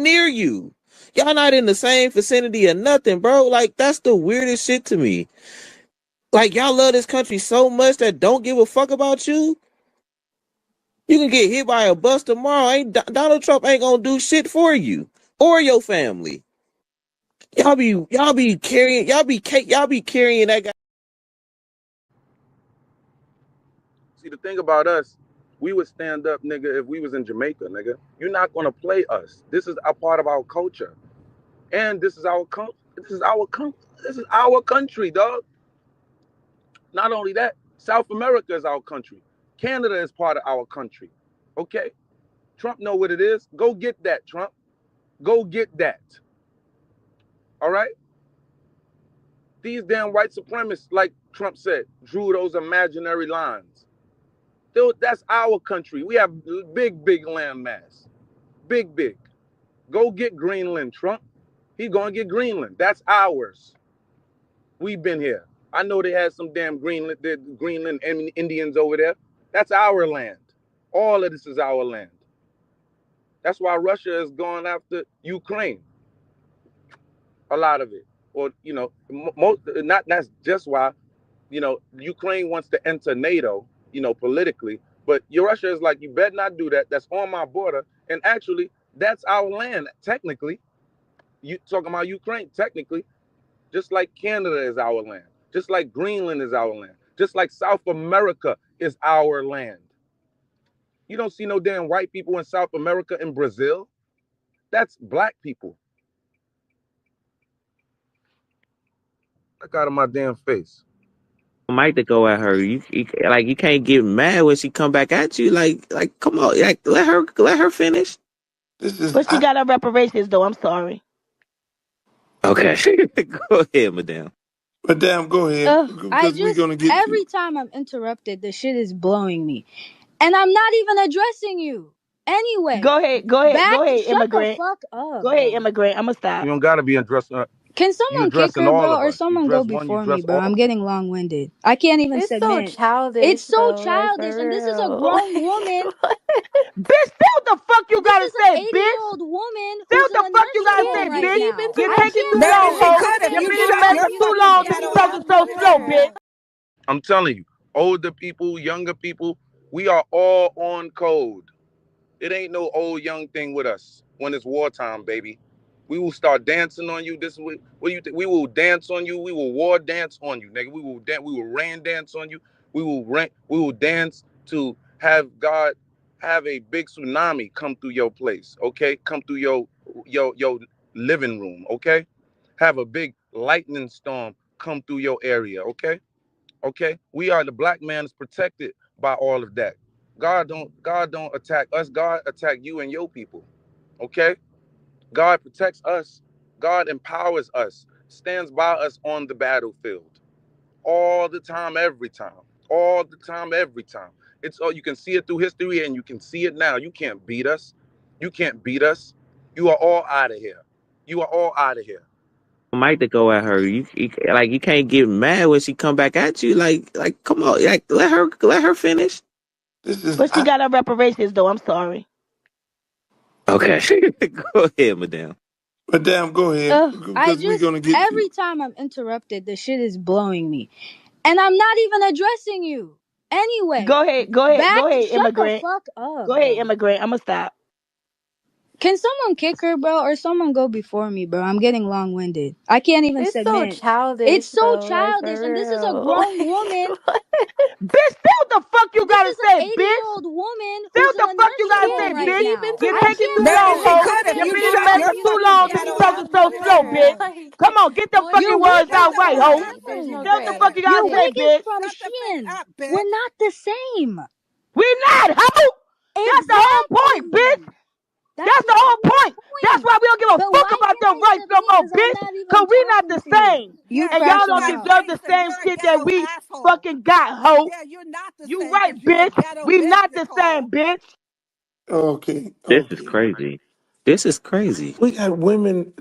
near you. Y'all not in the same vicinity or nothing, bro. Like, that's the weirdest shit to me. Like, y'all love this country so much that don't give a fuck about you. You can get hit by a bus tomorrow. Donald Trump ain't gonna do shit for you or your family. Y'all be carrying that guy. See, the thing about us, we would stand up, nigga, if we was in Jamaica, nigga. You're not gonna play us. This is a part of our culture, and this is our this is our country, dog. Not only that, South America is our country. Canada is part of our country. Okay? Trump know what it is. Go get that, Trump. Go get that. All right? These damn white supremacists, like Trump said, drew those imaginary lines. That's our country. We have big land mass. Big. Go get Greenland, Trump. He gonna get Greenland. That's ours. We've been here. I know they had some damn Greenland Indians over there. That's our land. All of this is our land. That's why Russia is going after Ukraine. A lot of it. Or, you know, that's just why, you know, Ukraine wants to enter NATO, you know, politically. But Russia is like, you better not do that. That's on my border. And actually, that's our land, technically. You talking about Ukraine, technically. Just like Canada is our land. Just like Greenland is our land. Just like South America is our land. You don't see no damn white people in South America and Brazil. That's black people. Back out of my damn face. Mike to go at her. You can't get mad when she come back at you. Like come on, like let her finish. But she got her reparations though. I'm sorry. Okay, go ahead, madam. Madam, go ahead. Every time I'm interrupted, the shit is blowing me, and I'm not even addressing you. Anyway, go ahead, immigrant. Shut the fuck up. Go ahead, immigrant. I'm gonna stop. You don't gotta be addressing. Can someone kick her, bro, or someone go before me, bro? I'm getting long-winded. I can't even submit. So childish. It's so though, childish, like, and this is a real. grown woman. Bitch, say what the fuck you gotta say, bitch. 80-year-old woman. Say what the fuck you gotta say, bitch. You're taking too long, ho. You're being too long to be talking so slow, bitch. I'm telling you, older people, younger people, we are all on code. It ain't no old young thing with us when it's wartime, baby. We will start dancing on you. This is what do you think? We will dance on you. We will war dance on you, nigga. We will rain dance on you. We will dance to have God have a big tsunami come through your place, okay? Come through your living room, okay? Have a big lightning storm come through your area, okay? Okay? The black man is protected by all of that. God don't attack us. God attack you and your people. Okay? God protects us. God empowers us. Stands by us on the battlefield. All the time, every time. All the time, every time. It's all you can see it through history and you can see it now. You can't beat us. You can't beat us. You are all out of here. You are all out of here. Mike to go at her. You can't get mad when she come back at you. Like come on, like let her finish. But she got her reparations though. I'm sorry. Okay, go ahead, madam. Madam, go ahead. Every time I'm interrupted, the shit is blowing me, and I'm not even addressing you. Anyway, go ahead, immigrant. Shut the fuck up. Go ahead, immigrant. I'm gonna stop. Can someone kick her, bro, or someone go before me, bro? I'm getting long-winded. I can't even submit. So childish. It's so though, childish, like, and this is a grown woman. Bitch, say what the fuck you gotta say, bitch. 80-year-old woman. Say what the fuck you gotta say, bitch. You're taking too long, ho. You're being too long to be talking so slow, bitch. Come on, get the fucking words out right, ho. Say what the fuck you gotta say, bitch. From Shein. We're not the same. We're not, ho. That's the whole point, bitch. That's the whole point. That's why we don't give a fuck about them rights no more, bitch. Cause we not the same. And y'all don't deserve the same shit that we fucking got, ho. Yeah, you're not the you same. right, bitch. We not the same, bitch. Okay. This is crazy. This is crazy. We got women.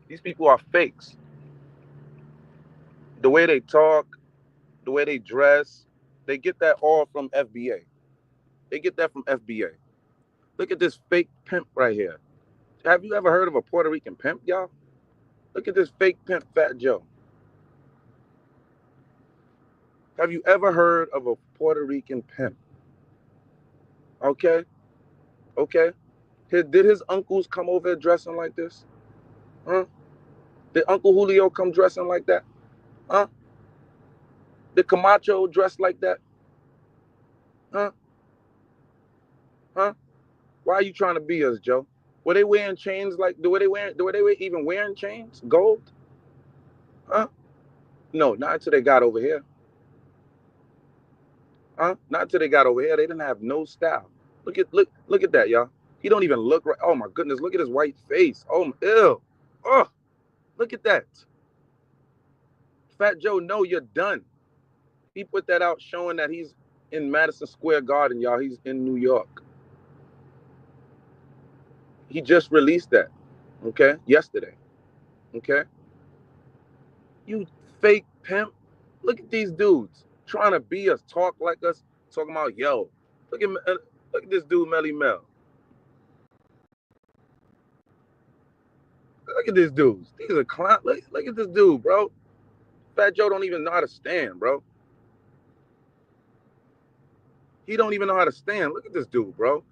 These people are fakes. The way they talk, the way they dress, they get that all from FBA. They get that from FBA. Look at this fake pimp right here. Have you ever heard of a Puerto Rican pimp, y'all? Look at this fake pimp, Fat Joe. Have you ever heard of a Puerto Rican pimp? Okay. Did his uncles come over dressing like this? Huh? Did Uncle Julio come dressing like that? Huh? Did Camacho dress like that? Huh? Huh? Why are you trying to be us, Joe? Were they wearing chains like? Were they even wearing chains? Gold? Huh? No, not until they got over here. Huh? Not until they got over here. They didn't have no style. Look at that, y'all. He don't even look right. Oh my goodness, look at his white face. Oh, ew. Oh, look at that. Fat Joe, no, you're done. He put that out showing that he's in Madison Square Garden, y'all. He's in New York. He just released that, okay, yesterday, okay? You fake pimp. Look at these dudes trying to be us, talk like us, talking about, yo, look at this dude, Melly Mel. Look at this dude. These are clowns. Look at this dude, bro. Fat Joe don't even know how to stand, bro. He don't even know how to stand. Look at this dude, bro.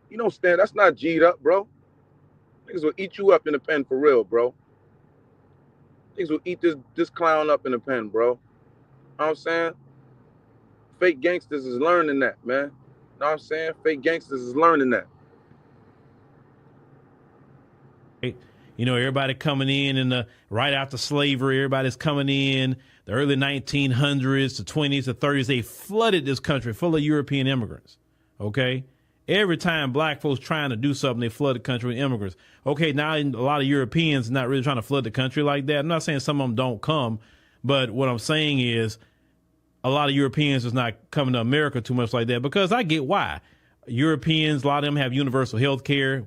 You don't stand. That's not G'd up, bro. Niggas will eat you up in the pen for real, bro. Niggas will eat this clown up in the pen, bro. Know what I'm saying? Fake gangsters is learning that, man. Know what I'm saying? Fake gangsters is learning that. You know, everybody coming in right after slavery, everybody's coming in the early 1900s to 20s to 30s. They flooded this country full of European immigrants. Okay. Every time black folks trying to do something, they flood the country with immigrants. Okay. Now a lot of Europeans are not really trying to flood the country like that. I'm not saying some of them don't come, but what I'm saying is a lot of Europeans is not coming to America too much like that, because I get why. Europeans, a lot of them have universal health care.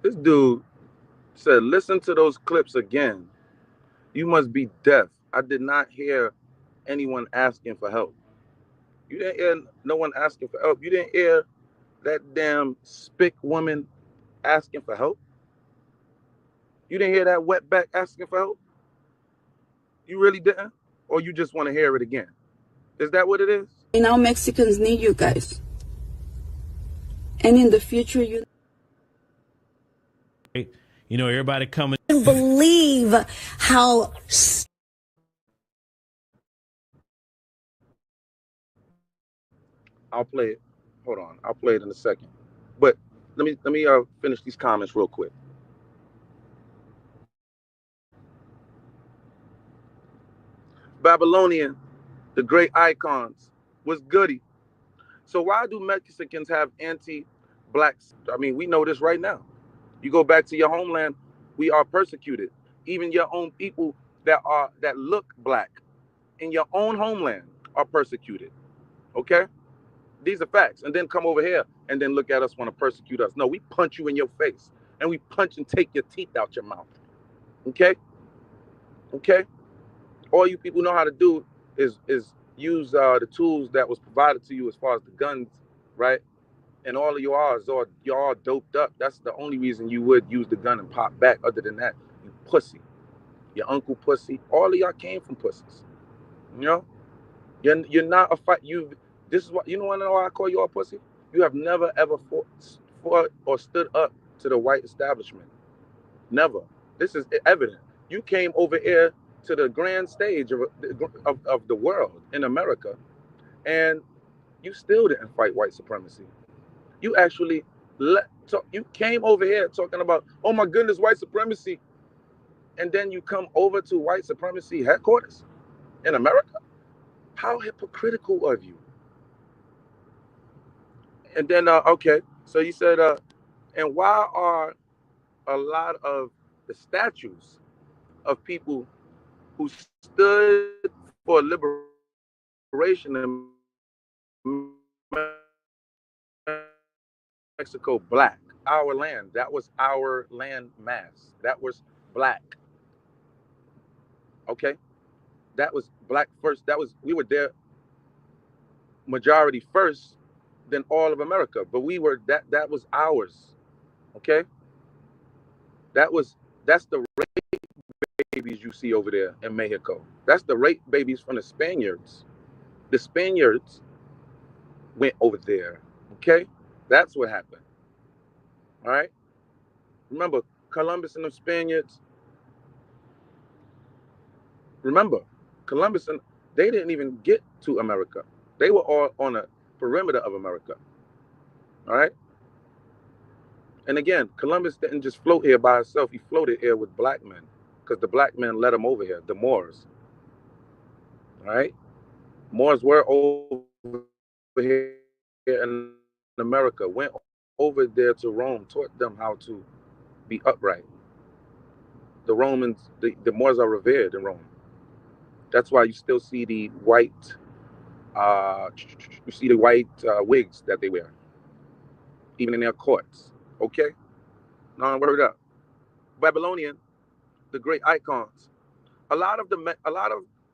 This dude said, listen to those clips again. You must be deaf. I did not hear anyone asking for help. You didn't hear no one asking for help. You didn't hear that damn spick woman asking for help. You didn't hear that wetback asking for help. You really didn't? Or you just want to hear it again? Is that what it is? Now Mexicans need you guys. And in the future, you know, everybody coming. I can't believe how. I'll play it. Hold on. I'll play it in a second. But let me finish these comments real quick. Babylonian, the great icons, was goody. So why do Mexicans have anti-blacks? I mean, we know this right now. You go back to your homeland, we are persecuted. Even your own people that look black in your own homeland are persecuted. Okay? These are facts. And then come over here and then look at us, want to persecute us. No, we punch you in your face and we punch and take your teeth out your mouth. Okay? Okay? All you people know how to do is use the tools that was provided to you as far as the guns, right? And all of y'all doped up. That's the only reason you would use the gun and pop back. Other than that, you pussy. Your uncle pussy. All of y'all came from pussies. You know? You're not a fight. This is what you know. Why I call you a pussy? You have never ever fought or stood up to the white establishment. Never. This is evident. You came over here to the grand stage of the world in America, and you still didn't fight white supremacy. You actually you came over here talking about, oh my goodness, white supremacy, and then you come over to white supremacy headquarters in America. How hypocritical of you. And then okay, so you said and why are a lot of the statues of people who stood for liberation in Mexico black? Our land. That was our land mass. That was black. Okay? That was black first. We were there majority first than all of America. But that was ours. Okay? That's the rape babies you see over there in Mexico. That's the rape babies from the Spaniards. The Spaniards went over there. Okay? That's what happened. All right? Remember, Columbus and the Spaniards, remember, Columbus and they didn't even get to America. They were all on a perimeter of America. All right? And again, Columbus didn't just float here by himself. He floated here with black men because the black men led him over here, the Moors. All right? Moors were over here in America, went over there to Rome, taught them how to be upright. The Romans, the Moors are revered in Rome. That's why you still see the white, wigs that they wear, even in their courts. Okay? Now, word up. Babylonian, the great icons. A lot of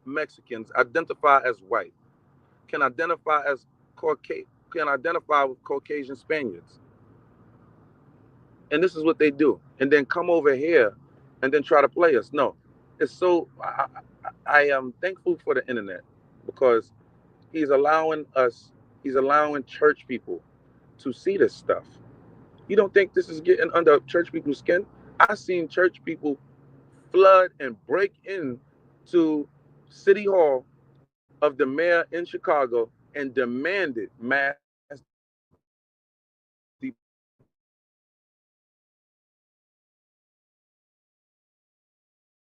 Mexicans identify as white, can identify as can identify with Caucasian Spaniards, and this is what they do, and then come over here, and then try to play us. No, it's so. I am thankful for the internet because he's allowing church people to see this stuff. You don't think this is getting under church people's skin? I've seen church people flood and break in to City Hall of the mayor in Chicago and demanded mass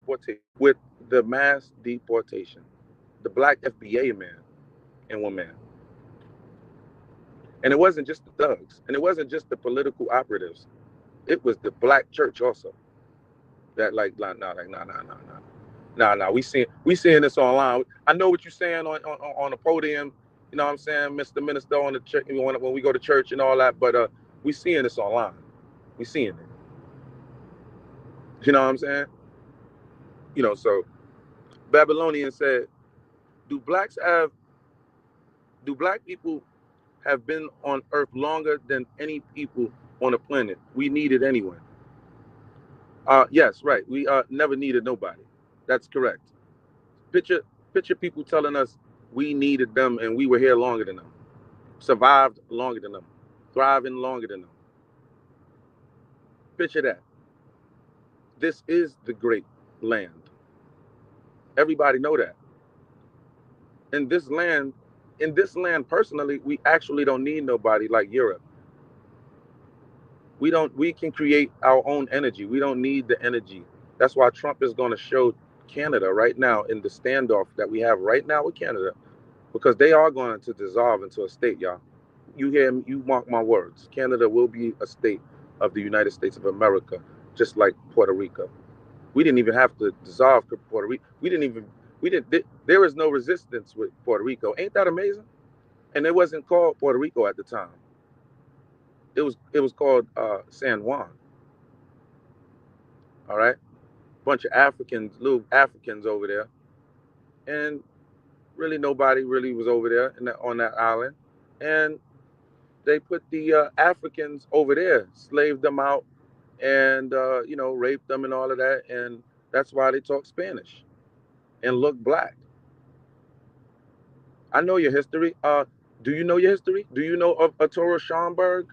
deportation with the mass deportation. The black FBA man and woman. And it wasn't just the thugs, and it wasn't just the political operatives. It was the black church also. That nah. We seeing this online. I know what you're saying on the podium. You know what I'm saying, Mr. Minister, on the church when we go to church and all that. But we seeing this online. We seeing it. You know what I'm saying? You know, so Babylonian said, do black people have been on Earth longer than any people on the planet? We need it anyway. Yes, right. We never needed nobody. That's correct. Picture people telling us we needed them and we were here longer than them, survived longer than them, thriving longer than them. Picture that. This is the great land. Everybody know that. In this land personally, we actually don't need nobody like Europe. We can create our own energy. We don't need the energy. That's why Trump is going to show Canada right now in the standoff that we have right now with Canada, because they are going to dissolve into a state, y'all. You hear me? You mark my words. Canada will be a state of the United States of America, just like Puerto Rico. We didn't even have to dissolve Puerto Rico. There was no resistance with Puerto Rico. Ain't that amazing? And it wasn't called Puerto Rico at the time. It was called San Juan. All right, bunch of little Africans over there, and really nobody really was over there on that island, and they put the Africans over there, slaved them out, and raped them and all of that, and that's why they talk Spanish and look black. I know your history. Do you know your history? Do you know of Arturo Schomburg?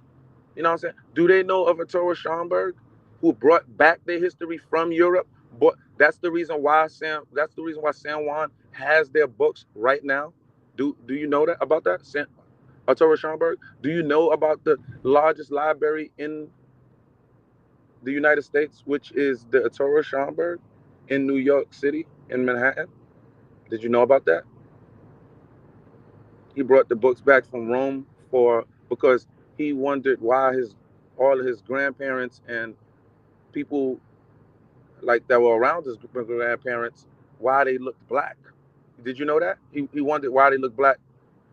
You know what I'm saying? Do they know of Arturo Schomburg, who brought back their history from Europe? But that's the reason why San Juan has their books right now. Do you know that about that? Arturo Schomburg? Do you know about the largest library in the United States, which is the Arturo Schomburg in New York City, in Manhattan? Did you know about that? He brought the books back from Rome because he wondered why all of his grandparents and people like that were around his grandparents, why they looked black. Did you know that? He wondered why they looked black.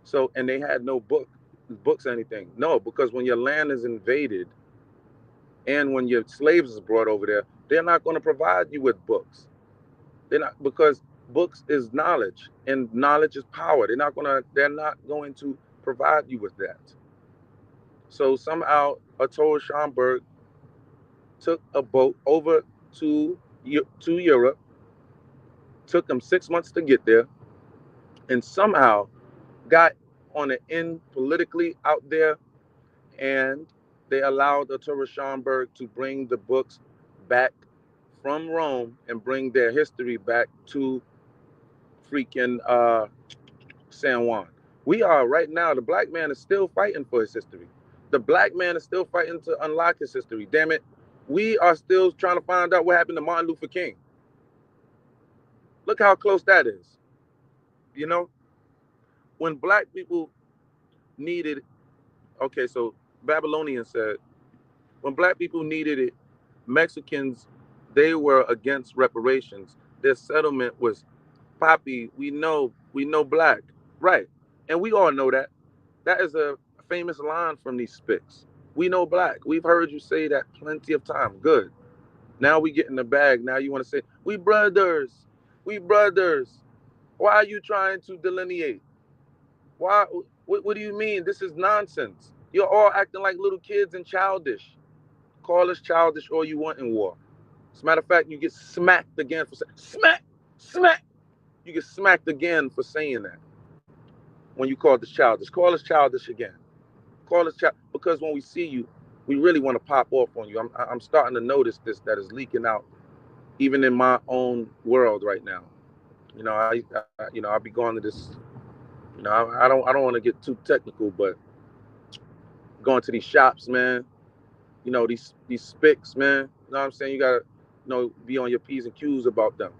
So, and they had no books or anything. No, because when your land is invaded and when your slaves is brought over there, they're not going to provide you with books. They're not, because books is knowledge and knowledge is power. They're not going to provide you with that. So somehow Arturo Schomburg took a boat over to Europe, took him 6 months to get there, and somehow got on the end politically out there, and they allowed the Torah Schomburg to bring the books back from Rome and bring their history back to freaking San Juan. We are right now, the black man is still fighting for his history. The black man is still fighting to unlock his history. Damn it. We are still trying to find out what happened to Martin Luther King. Look how close that is. You know, when black people needed, okay, so Babylonian said, when black people needed it, Mexicans, they were against reparations. Their settlement was, Poppy, we know black. Right. And we all know that. That is a famous line from these spics. We know black. We've heard you say that plenty of time. Good. Now we get in the bag. Now you want to say, we brothers. We brothers. Why are you trying to delineate? Why? What do you mean? This is nonsense. You're all acting like little kids and childish. Call us childish all you want in war. As a matter of fact, you get smacked again for saying, smack. You get smacked again for saying that. When you call us childish, call us childish again. Call us child, because when we see you, we really want to pop off on you. I'm starting to notice this that is leaking out, even in my own world right now. You know, I'll be going to this. You know, I don't want to get too technical, but going to these shops, man. You know, these spics, man. You know what I'm saying? You gotta, be on your P's and Q's about them.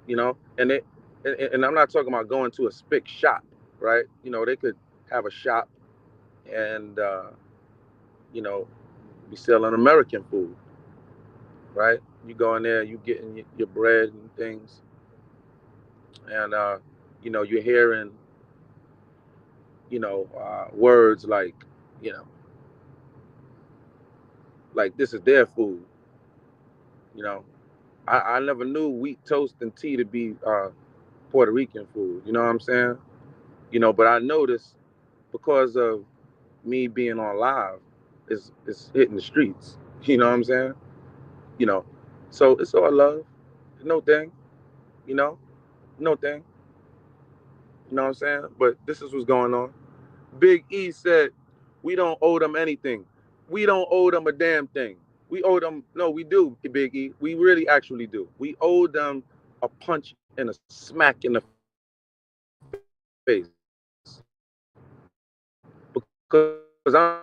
You know, and I'm not talking about going to a spic shop, right? You know, they could have a shop and you know, be selling American food, right? You go in there, you getting your bread and things, and you're hearing, words like, you know, like this is their food. You know, I never knew wheat toast and tea to be Puerto Rican food. You know what I'm saying? You know, but I noticed because of me being on live, it's hitting the streets. You know what I'm saying? You know, so it's all love, no thing. You know, no thing. You know what I'm saying? But this is what's going on. Big E said, we don't owe them anything. We don't owe them a damn thing. We owe them, no, we do, Big E. We really actually do. We owe them a punch and a smack in the face. Because I'm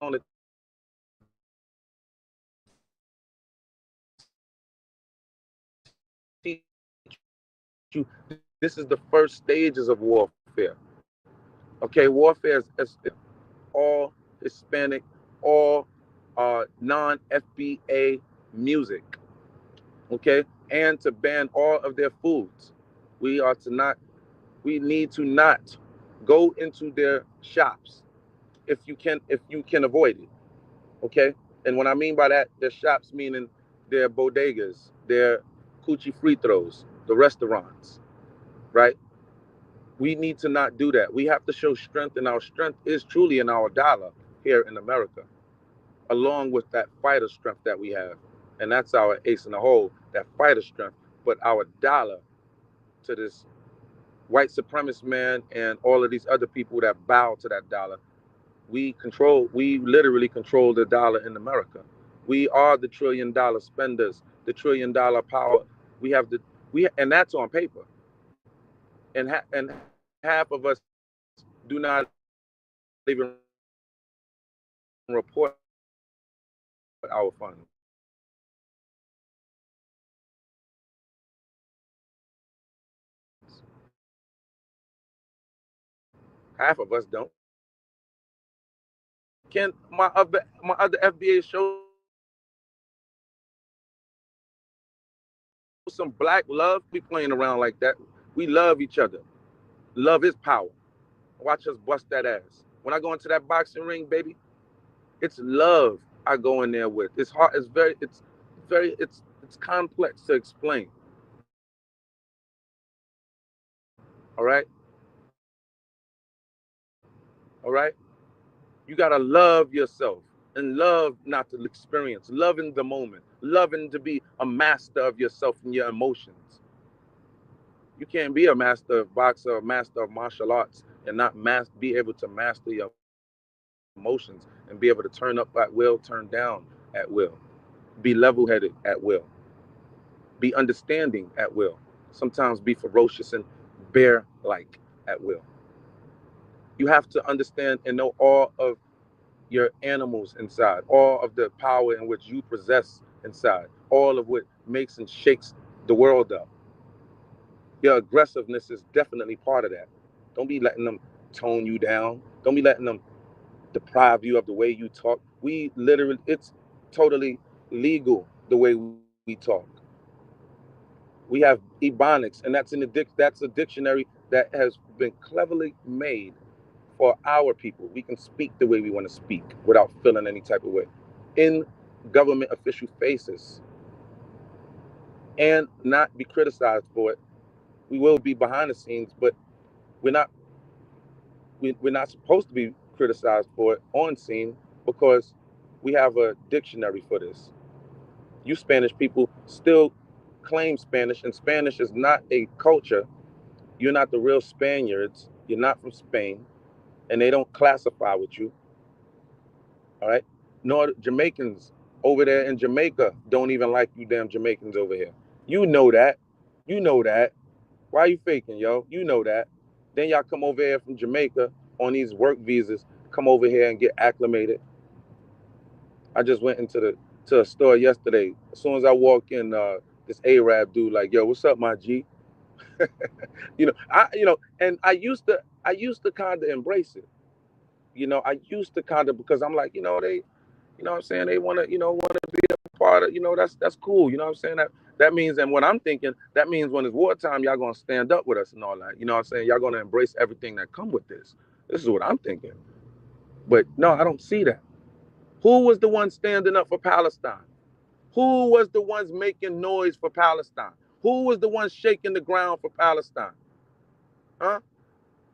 on the teach you, this is the first stages of warfare. Okay, warfare is all Hispanic, all non-FBA music, okay, and to ban all of their foods. We need to not go into their shops if you can avoid it, okay. And what I mean by that, their shops meaning their bodegas, their cuchi fritos, the restaurants, right? We need to not do that. We have to show strength, and our strength is truly in our dollar here in America, along with that fighter strength that we have. And that's our ace in the hole, that fighter strength. But our dollar to this white supremacist man and all of these other people that bow to that dollar, we literally control the dollar in America. We are the $1 trillion spenders, the $1 trillion power. We have and that's on paper. And half of us do not even report our funds. Half of us don't. Can my other FBA show some black love? We playing around like that. We love each other. Love is power. Watch us bust that ass. When I go into that boxing ring, baby, it's love I go in there with. It's hard. It's complex to explain. All right. All right. You gotta love yourself. and love not to experience, love in the moment, loving to be a master of yourself and your emotions. You can't be a master of boxer or master of martial arts and not be able to master your emotions and be able to turn up at will, turn down at will, be level-headed at will, be understanding at will, sometimes be ferocious and bear-like at will. You have to understand and know all of your animals inside, all of the power in which you possess inside, all of what makes and shakes the world up. Your aggressiveness is definitely part of that. Don't be letting them tone you down. Don't be letting them deprive you of the way you talk. We literally, it's totally legal the way we talk. We have ebonics, and that's a dictionary that has been cleverly made for our people. We can speak the way we want to speak without feeling any type of way in government official faces and not be criticized for it. We will be behind the scenes, but we're not we're not supposed to be criticized for it on scene because we have a dictionary for this. You Spanish people still claim Spanish, and Spanish is not a culture. You're not the real Spaniards. You're not from Spain, and they don't classify with you. All right? Nor Jamaicans over there in Jamaica don't even like you damn Jamaicans over here. You know that. You know that. Why are you faking, yo? You know that. Then y'all come over here from Jamaica on these work visas, come over here and get acclimated. I just went to a store yesterday. As soon as I walk in, this Arab dude like, yo, what's up, my G? And I used to kind of embrace it. I used to kind of, because I'm like, they, what I'm saying, they want to be a part of, that's cool. You know what I'm saying? That means, and what I'm thinking, that means when it's wartime, y'all gonna stand up with us and all that. You know what I'm saying? Y'all gonna embrace everything that come with this. This is what I'm thinking. But no, I don't see that. Who was the one standing up for Palestine? Who was the ones making noise for Palestine? Who was the one shaking the ground for Palestine? Huh?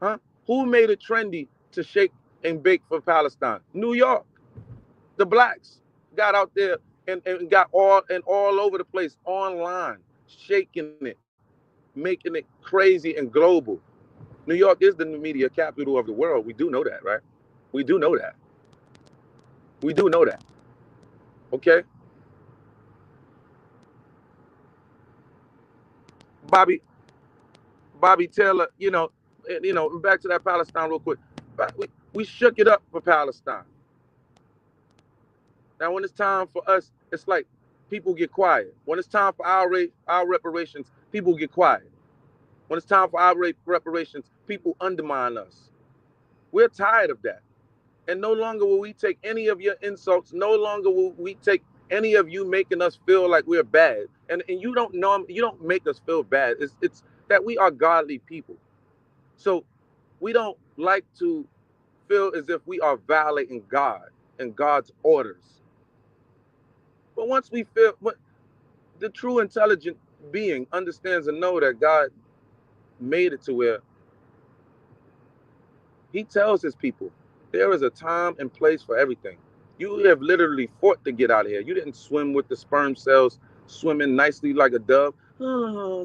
Huh? Who made it trendy to shake and bake for Palestine? New York. The blacks got out there and got all over the place online, shaking it, making it crazy and global. New York is the media capital of the world. We do know that, right? We do know that. We do know that. Okay? Bobby Taylor, back to that Palestine real quick. We shook it up for Palestine. Now, when it's time for us, it's like people get quiet. When it's time for our reparations, people get quiet. When it's time for our reparations, people undermine us. We're tired of that. And no longer will we take any of your insults. No longer will we take any of you making us feel like we're bad. And you don't know, you don't make us feel bad. It's that we are godly people. So we don't like to feel as if we are violating God and God's orders. But once we feel, the true intelligent being understands and know that God made it to where he tells his people, there is a time and place for everything. You have literally fought to get out of here. You didn't swim with the sperm cells, swimming nicely like a dove,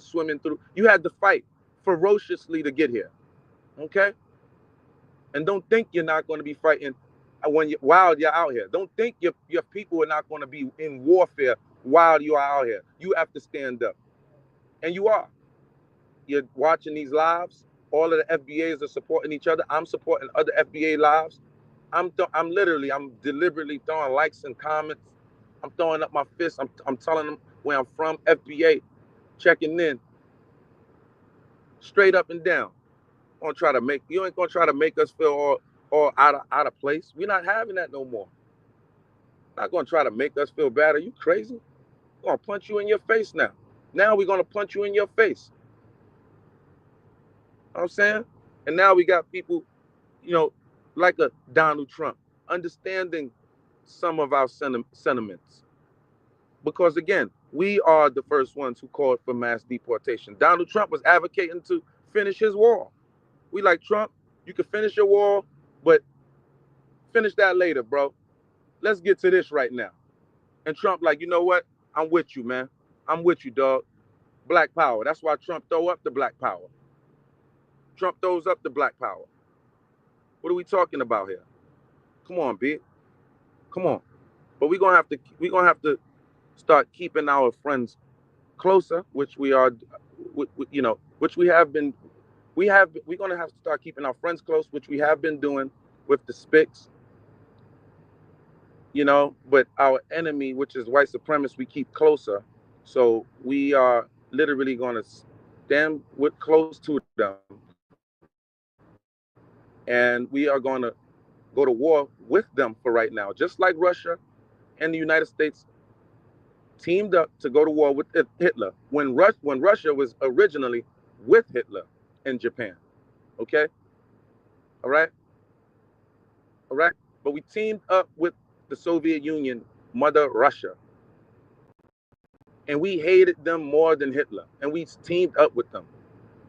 swimming through. You had to fight ferociously to get here. Okay? And don't think you're not going to be fighting while you're out here. Don't think your people are not going to be in warfare while you are out here. You have to stand up. And you are. You're watching these lives. All of the FBAs are supporting each other. I'm supporting other FBA lives. I'm deliberately throwing likes and comments. I'm throwing up my fists. I'm telling them where I'm from. FBA, checking in, straight up and down. You ain't gonna try to make us feel all out of place. We're not having that no more. Not gonna try to make us feel bad. Are you crazy? We're gonna punch you in your face now. Now we're gonna punch you in your face. You know what I'm saying? And now we got people, like a Donald Trump, understanding some of our sentiments. Because again, we are the first ones who called for mass deportation. Donald Trump was advocating to finish his wall. We like, Trump, you can finish your wall, but finish that later, bro. let's get to this right now. And Trump, like, you know what? I'm with you, man. I'm with you, dog. Black power. That's why Trump throw up the black power. Trump throws up the black power. What are we talking about here? Come on, B. Come on. But we're gonna have to start keeping our friends closer, which we are, which we have been. We're gonna have to start keeping our friends close, which we have been doing with the Spics, But our enemy, which is white supremacists, we keep closer. So we are literally gonna stand close to them, and we are gonna go to war with them for right now, just like Russia and the United States teamed up to go to war with Hitler when Russia was originally with Hitler in Japan. Okay, all right, all right. But we teamed up with the Soviet Union, Mother Russia, and we hated them more than Hitler, and we teamed up with them.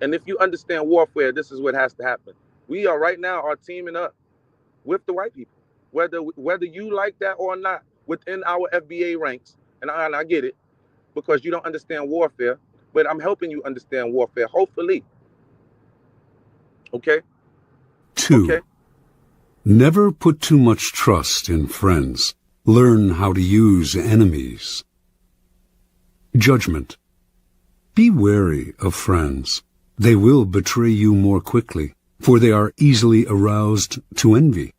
And if you understand warfare, this is what has to happen. We are right now are teaming up with the white people, whether you like that or not, within our FBA ranks. And I get it, because you don't understand warfare, but I'm helping you understand warfare, hopefully. Okay? 2. Okay? Never put too much trust in friends. Learn how to use enemies. Judgment. Be wary of friends. They will betray you more quickly, for they are easily aroused to envy.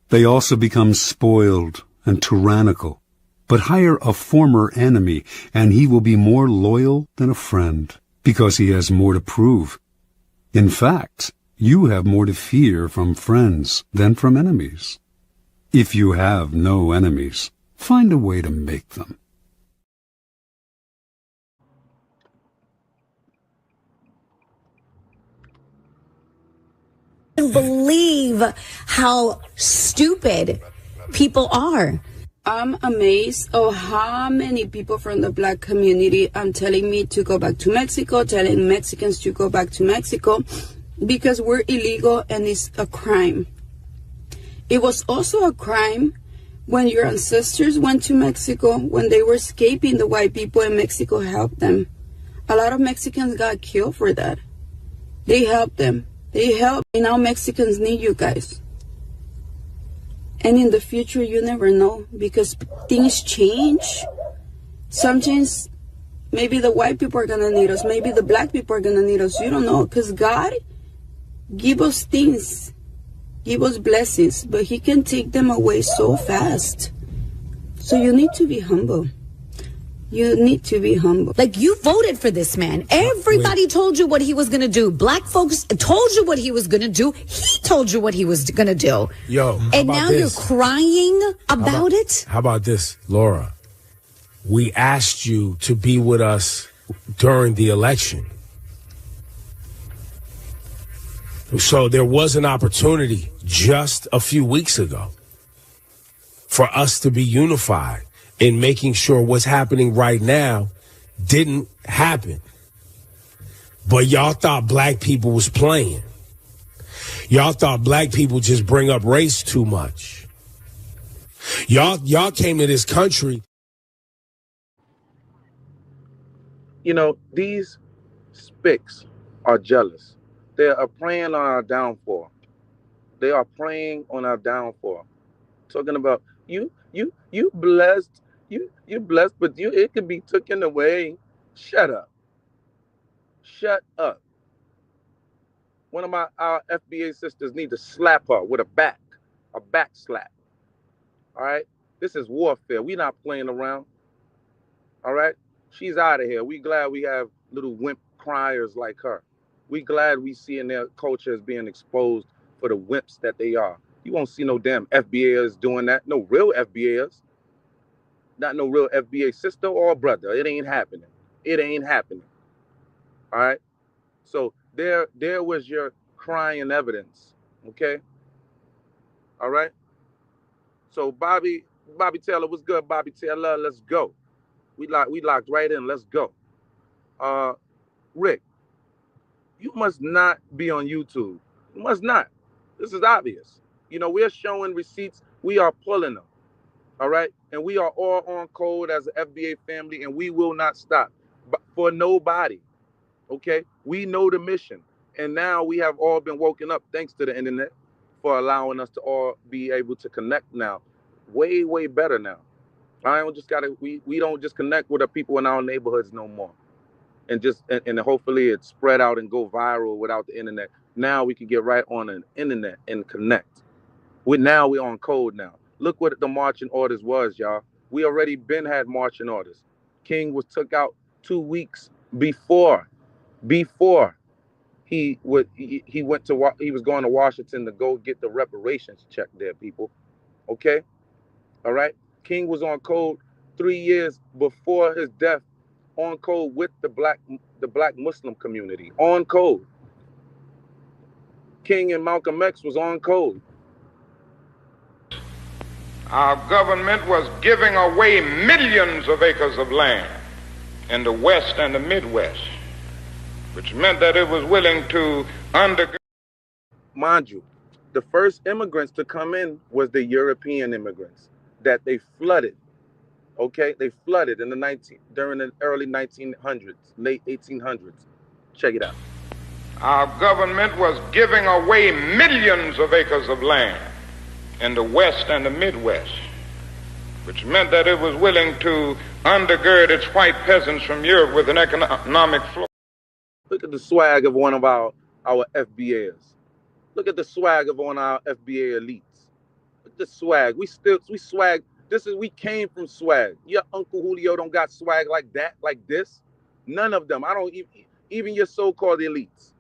They also become spoiled and tyrannical. But hire a former enemy, and he will be more loyal than a friend, because he has more to prove. In fact, you have more to fear from friends than from enemies. If you have no enemies, find a way to make them. I can't believe how stupid people are. I'm amazed of how many people from the black community are telling me to go back to Mexico, telling Mexicans to go back to Mexico, because we're illegal and it's a crime. It was also a crime when your ancestors went to Mexico, when they were escaping the white people and Mexico helped them. A lot of Mexicans got killed for that. They helped them. They helped. And now Mexicans need you guys. And in the future, you never know, because things change. Sometimes maybe the white people are going to need us. Maybe the black people are going to need us. You don't know, because God give us things, give us blessings, but he can take them away so fast. So you need to be humble. You need to be humble. Like, you voted for this man. Everybody told you what he was going to do. Black folks told you what he was going to do. He told you what he was going to do. Yo, and now you're crying about it? How about this, Laura? We asked you to be with us during the election. So there was an opportunity just a few weeks ago for us to be unified in making sure what's happening right now didn't happen. But y'all thought black people was playing. Y'all thought black people just bring up race too much. Y'all came to this country. These spics are jealous. They are preying on our downfall. They are preying on our downfall. Talking about you blessed. You blessed, but it could be taken away. Shut up. Shut up. One of our FBA sisters need to slap her with a back slap. All right? This is warfare. We're not playing around. All right? She's out of here. We glad we have little wimp criers like her. We glad we see in their culture as being exposed for the wimps that they are. You won't see no damn FBAers doing that. No real FBAers. Not no real FBA sister or brother. It ain't happening. It ain't happening. All right? So there was your crying evidence. Okay? All right? So Bobby Taylor, what's good, Bobby Taylor? Let's go. We locked right in. Let's go. Rick, you must not be on YouTube. You must not. This is obvious. We're showing receipts. We are pulling them. All right, and we are all on code as an FBA family, and we will not stop for nobody. Okay, we know the mission, and now we have all been woken up thanks to the internet for allowing us to all be able to connect now, way better now. I don't just gotta we don't just connect with the people in our neighborhoods no more, and hopefully it spread out and go viral without the internet. Now we can get right on the internet and connect. We're on code now. Look what the marching orders was, y'all. We already had marching orders. King was took out 2 weeks before he was going to Washington to go get the reparations check there, people. Okay? All right? King was on code 3 years before his death, on code with the black Muslim community, on code. King and Malcolm X was on code. Our government was giving away millions of acres of land in the West and the Midwest, which meant that it was willing to undergo. Mind you, the first immigrants to come in was the European immigrants that they flooded. Okay, they flooded during the early 1900s, late 1800s. Check it out. Our government was giving away millions of acres of land in the West and the Midwest, which meant that it was willing to undergird its white peasants from Europe with an economic flow. Look at the swag of one of our FBAs. Look at the swag of one of our FBA elites. Look at the swag. We swag. We came from swag. Your Uncle Julio don't got swag like that, like this. None of them. I don't even your so-called elites.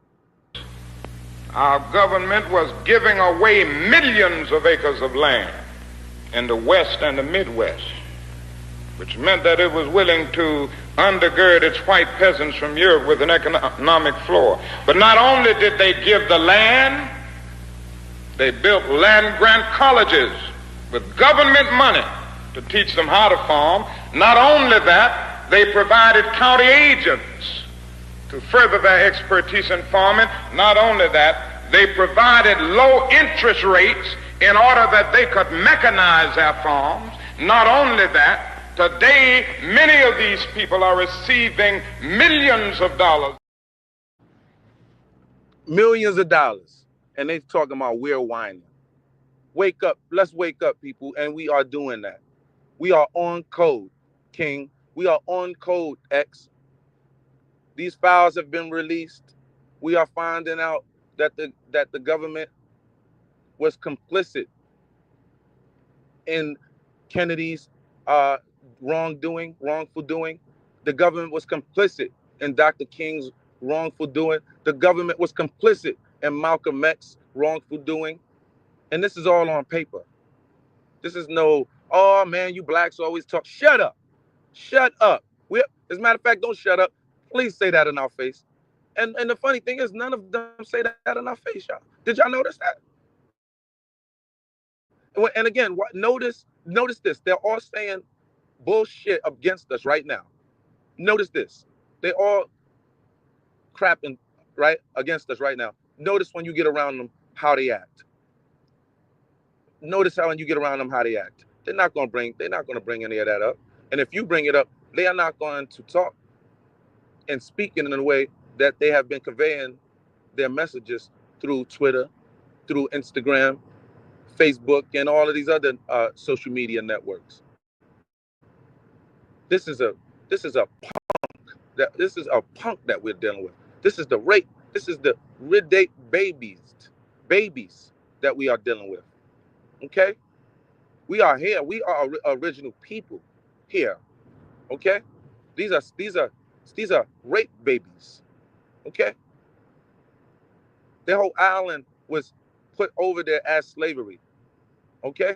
Our government was giving away millions of acres of land in the West and the Midwest, which meant that it was willing to undergird its white peasants from Europe with an economic floor. But not only did they give the land, they built land-grant colleges with government money to teach them how to farm. Not only that, they provided county agents to further their expertise in farming. Not only that, they provided low interest rates in order that they could mechanize their farms. Not only that, today many of these people are receiving millions of dollars. Millions of dollars. And they talking about we're whining. Wake up. Let's wake up, people. And we are doing that. We are on code, King. We are on code, X. These files have been released. We are finding out that the government was complicit in Kennedy's wrongful doing. The government was complicit in Dr. King's wrongful doing. The government was complicit in Malcolm X's wrongful doing. And this is all on paper. This is no, oh man, you blacks always talk. Shut up. Shut up. As a matter of fact, don't shut up. Please say that in our face. And the funny thing is, none of them say that in our face, y'all. Did y'all notice that? And again, notice this. They're all saying bullshit against us right now. Notice this. They all crapping right against us right now. Notice when you get around them how they act. Notice how when you get around them how they act. They're not going to bring any of that up. And if you bring it up, they are not going to talk and speak in a way that they have been conveying their messages through Twitter, through Instagram, Facebook, and all of these other social media networks. This is a punk that we're dealing with. This is the rape. This is the rid-date babies that we are dealing with. Okay, we are here. We are original people here. Okay, these are rape babies. Okay, their whole island was put over there as slavery. Okay,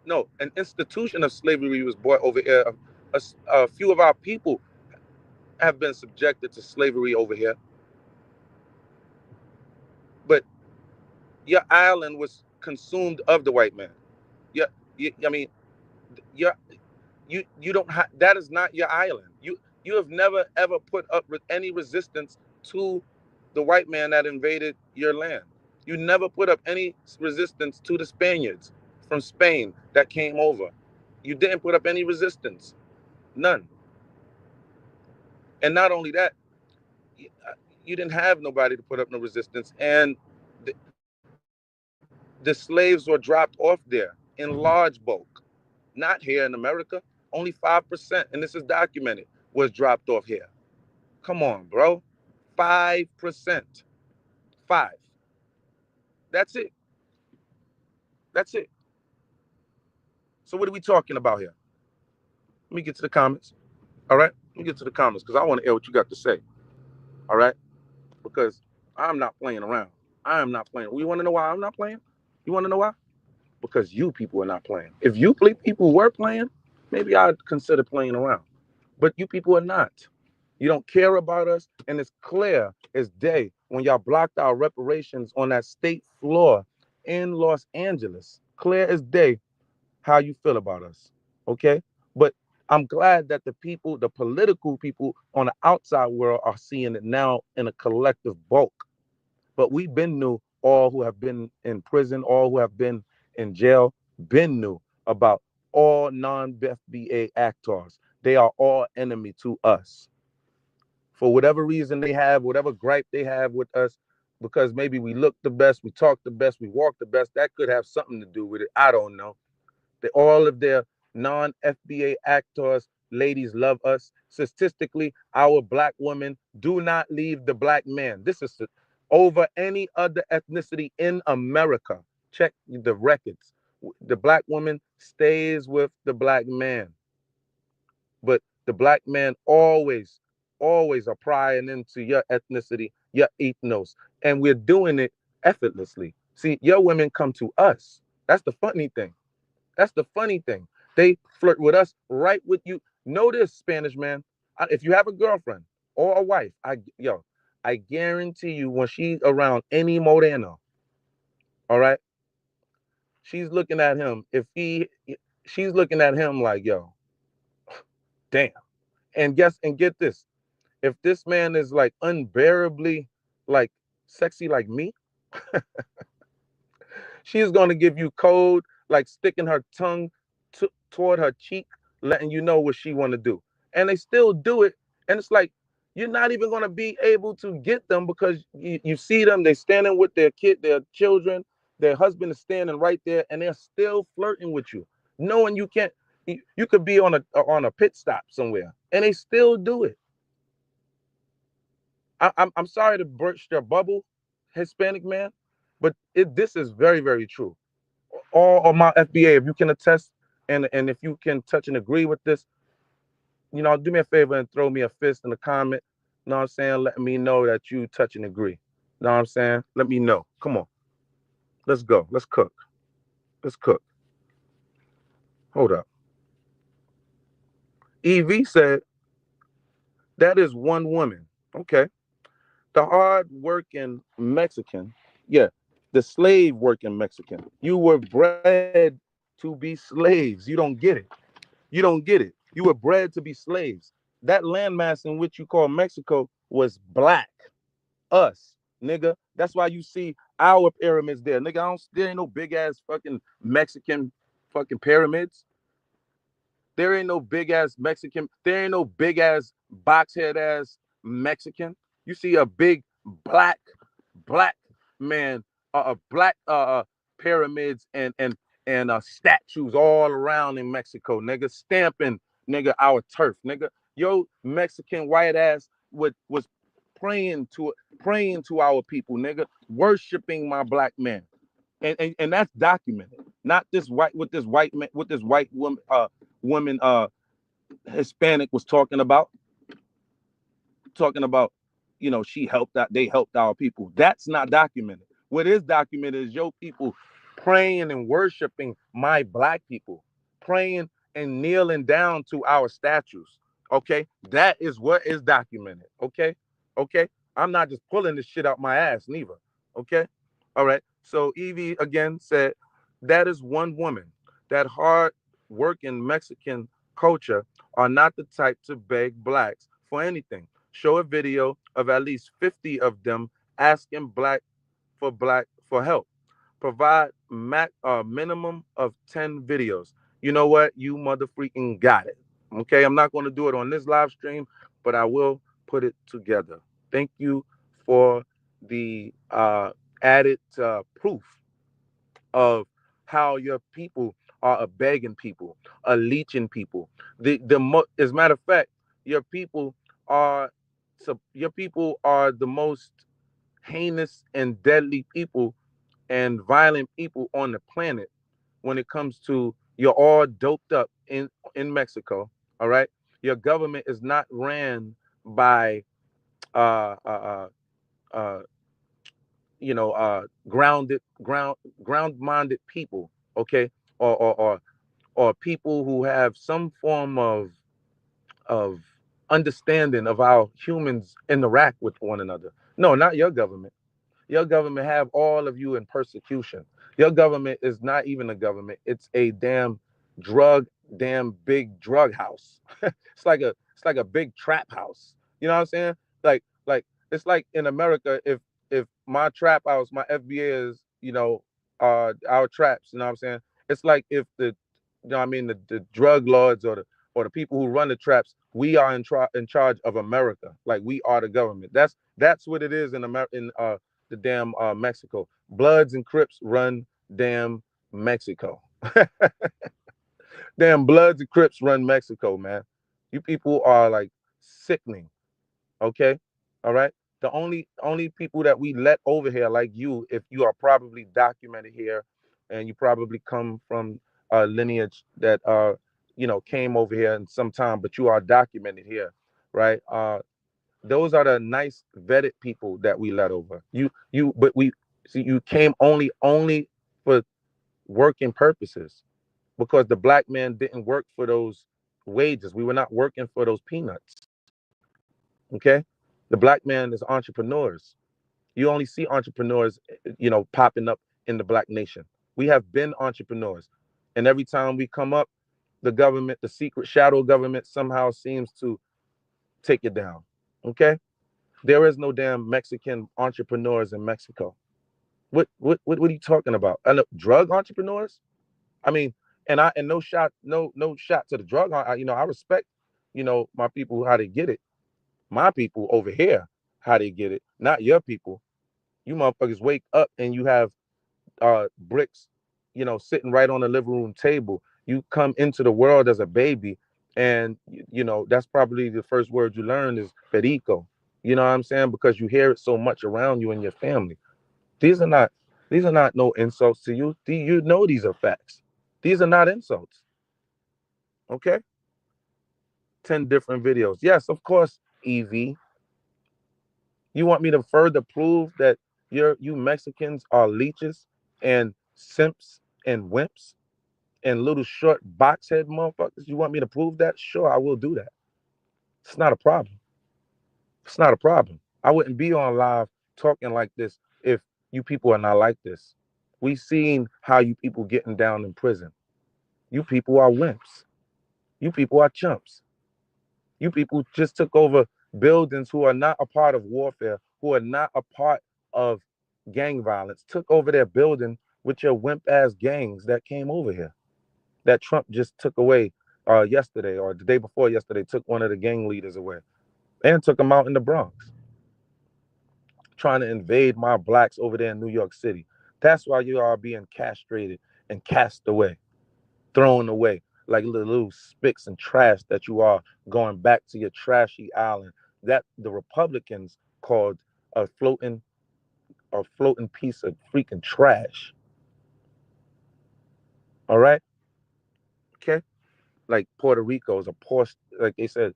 no, an institution of slavery was brought over here. A few of our people have been subjected to slavery over here, but your island was consumed of the white man. Yeah, I mean, you don't have, that is not your island. You have never ever put up with any resistance to the white man that invaded your land. You never put up any resistance to the Spaniards from Spain that came over. You didn't put up any resistance. None. And not only that, you didn't have nobody to put up no resistance. And the slaves were dropped off there in large bulk. Not here in America. Only 5%, and this is documented, was dropped off here. Come on, bro. 5%. 5. That's it. That's it. So what are we talking about here? Let me get to the comments. All right? Let me get to the comments because I want to hear what you got to say. All right? Because I'm not playing around. I am not playing. You want to know why I'm not playing? You want to know why? Because you people are not playing. If you people were playing, maybe I'd consider playing around. But you people are not. You don't care about us, and it's clear as day when y'all blocked our reparations on that state floor in Los Angeles. Clear as day how you feel about us, okay? But I'm glad that the people, the political people on the outside world are seeing it now in a collective bulk. But we've been new, all who have been in prison, all who have been in jail, been new about all non-FBA actors. They are all enemy to us. For whatever reason they have, whatever gripe they have with us, because maybe we look the best, we talk the best, we walk the best, that could have something to do with it. I don't know. All of their non-FBA actors, ladies love us. Statistically, our black women do not leave the black man. This is over any other ethnicity in America. Check the records. The black woman stays with the black man. But the black man always are prying into your ethnicity, your ethnos. And we're doing it effortlessly. See, your women come to us. That's the funny thing. That's the funny thing. They flirt with us right with you. Know this, Spanish man. If you have a girlfriend or a wife, I guarantee you when she's around any Moreno, all right, she's looking at him. She's looking at him like, yo, damn. And get this. If this man is like unbearably like sexy like me, she's gonna give you code, like sticking her tongue toward her cheek, letting you know what she want to do. And they still do it. And it's like, you're not even going to be able to get them because you see them, they're standing with their children, their husband is standing right there, and they're still flirting with you, knowing you can't, you could be on a pit stop somewhere, and they still do it. I'm sorry to burst your bubble, Hispanic man, but this is very, very true. All of my FBA, if you can attest, and if you can touch and agree with this, do me a favor and throw me a fist in the comment. Know what I'm saying? Let me know that you touch and agree. Know what I'm saying? Let me know. Come on. Let's go. Let's cook. Let's cook. Hold up. EV said, that is one woman. Okay. The hard-working Mexican. Yeah. The slave-working Mexican. You were bred to be slaves. You don't get it. You don't get it. You were bred to be slaves. That landmass in which you call Mexico was black. Us, nigga. That's why you see our pyramids there. Nigga, there ain't no big ass fucking Mexican fucking pyramids. There ain't no big ass Mexican. There ain't no big ass box head ass Mexican. You see a big black man, black pyramids and statues all around in Mexico, nigga, stamping, nigga, our turf, nigga. Yo, Mexican white ass was praying to our people, nigga, worshiping my black man, and that's documented. Not this white woman Hispanic was talking about, she helped out, they helped our people. That's not documented. What is documented is your people praying and worshiping my black people, praying and kneeling down to our statues. Okay, that is what is documented. Okay, I'm not just pulling this shit out my ass neither. Okay, all right. So Evie again said, that is one woman. That hard working Mexican culture are not the type to beg blacks for anything. Show a video of at least 50 of them asking black for help. Provide minimum of 10 videos. You know what? You mother freaking got it. Okay, I'm not going to do it on this live stream, but I will put it together. Thank you for the added proof of how your people are a begging people, a leeching people. As a matter of fact, your people are your people are the most heinous and deadly people and violent people on the planet when it comes to you're all doped up in Mexico. All right, your government is not ran by uh uh uh, uh ground minded people, okay, or people who have some form of understanding of how humans interact with one another. No, not your government. Your government have all of you in persecution. Your government is not even a government. It's a damn big drug house. It's like a big trap house. You know what I'm saying? Like it's like in America, if my trap house, my FBA is, our traps, you know what I'm saying? It's like if the drug lords or the people who run the traps, we are in charge of America. Like we are the government. That's what it is in America, in the damn Mexico. Bloods and Crips run damn Mexico. Damn Bloods and Crips run Mexico, man. You people are like sickening. Okay, all right. The only people that we let over here, like you, if you are probably documented here, and you probably come from a lineage that came over here in some time, but you are documented here, right? Those are the nice vetted people that we let over. But we see you came only for working purposes, because the black man didn't work for those wages. We were not working for those peanuts. Okay, the black man is entrepreneurs. You only see entrepreneurs, popping up in the black nation. We have been entrepreneurs, and every time we come up, the government, the secret shadow government, somehow seems to take it down. Okay, there is no damn Mexican entrepreneurs in Mexico. What are you talking about? Drug entrepreneurs? I mean, and no shot to the drug. I respect, my people, how they get it. My people over here, how they get it, not your people. You motherfuckers wake up and you have bricks, sitting right on the living room table. You come into the world as a baby, and that's probably the first word you learn is perico. You know what I'm saying? Because you hear it so much around you and your family. These are not these are not no insults to you. You know these are facts. These are not insults. Okay? 10 different videos. Yes, of course, EV. You want me to further prove that you Mexicans are leeches and simps and wimps and little short box head motherfuckers? You want me to prove that? Sure, I will do that. It's not a problem. It's not a problem. I wouldn't be on live talking like this if you people are not like this. We seen how you people getting down in prison. You people are wimps. You people are chumps. You people just took over buildings who are not a part of warfare, who are not a part of gang violence, took over their building with your wimp ass gangs that came over here. That Trump just took away yesterday or the day before yesterday, took one of the gang leaders away and took them out in the Bronx, trying to invade my blacks over there in New York City. That's why you are being castrated and cast away, thrown away like little spicks and trash that you are, going back to your trashy island that the Republicans called a floating piece of freaking trash. All right, okay, like Puerto Rico is a poor, like they said,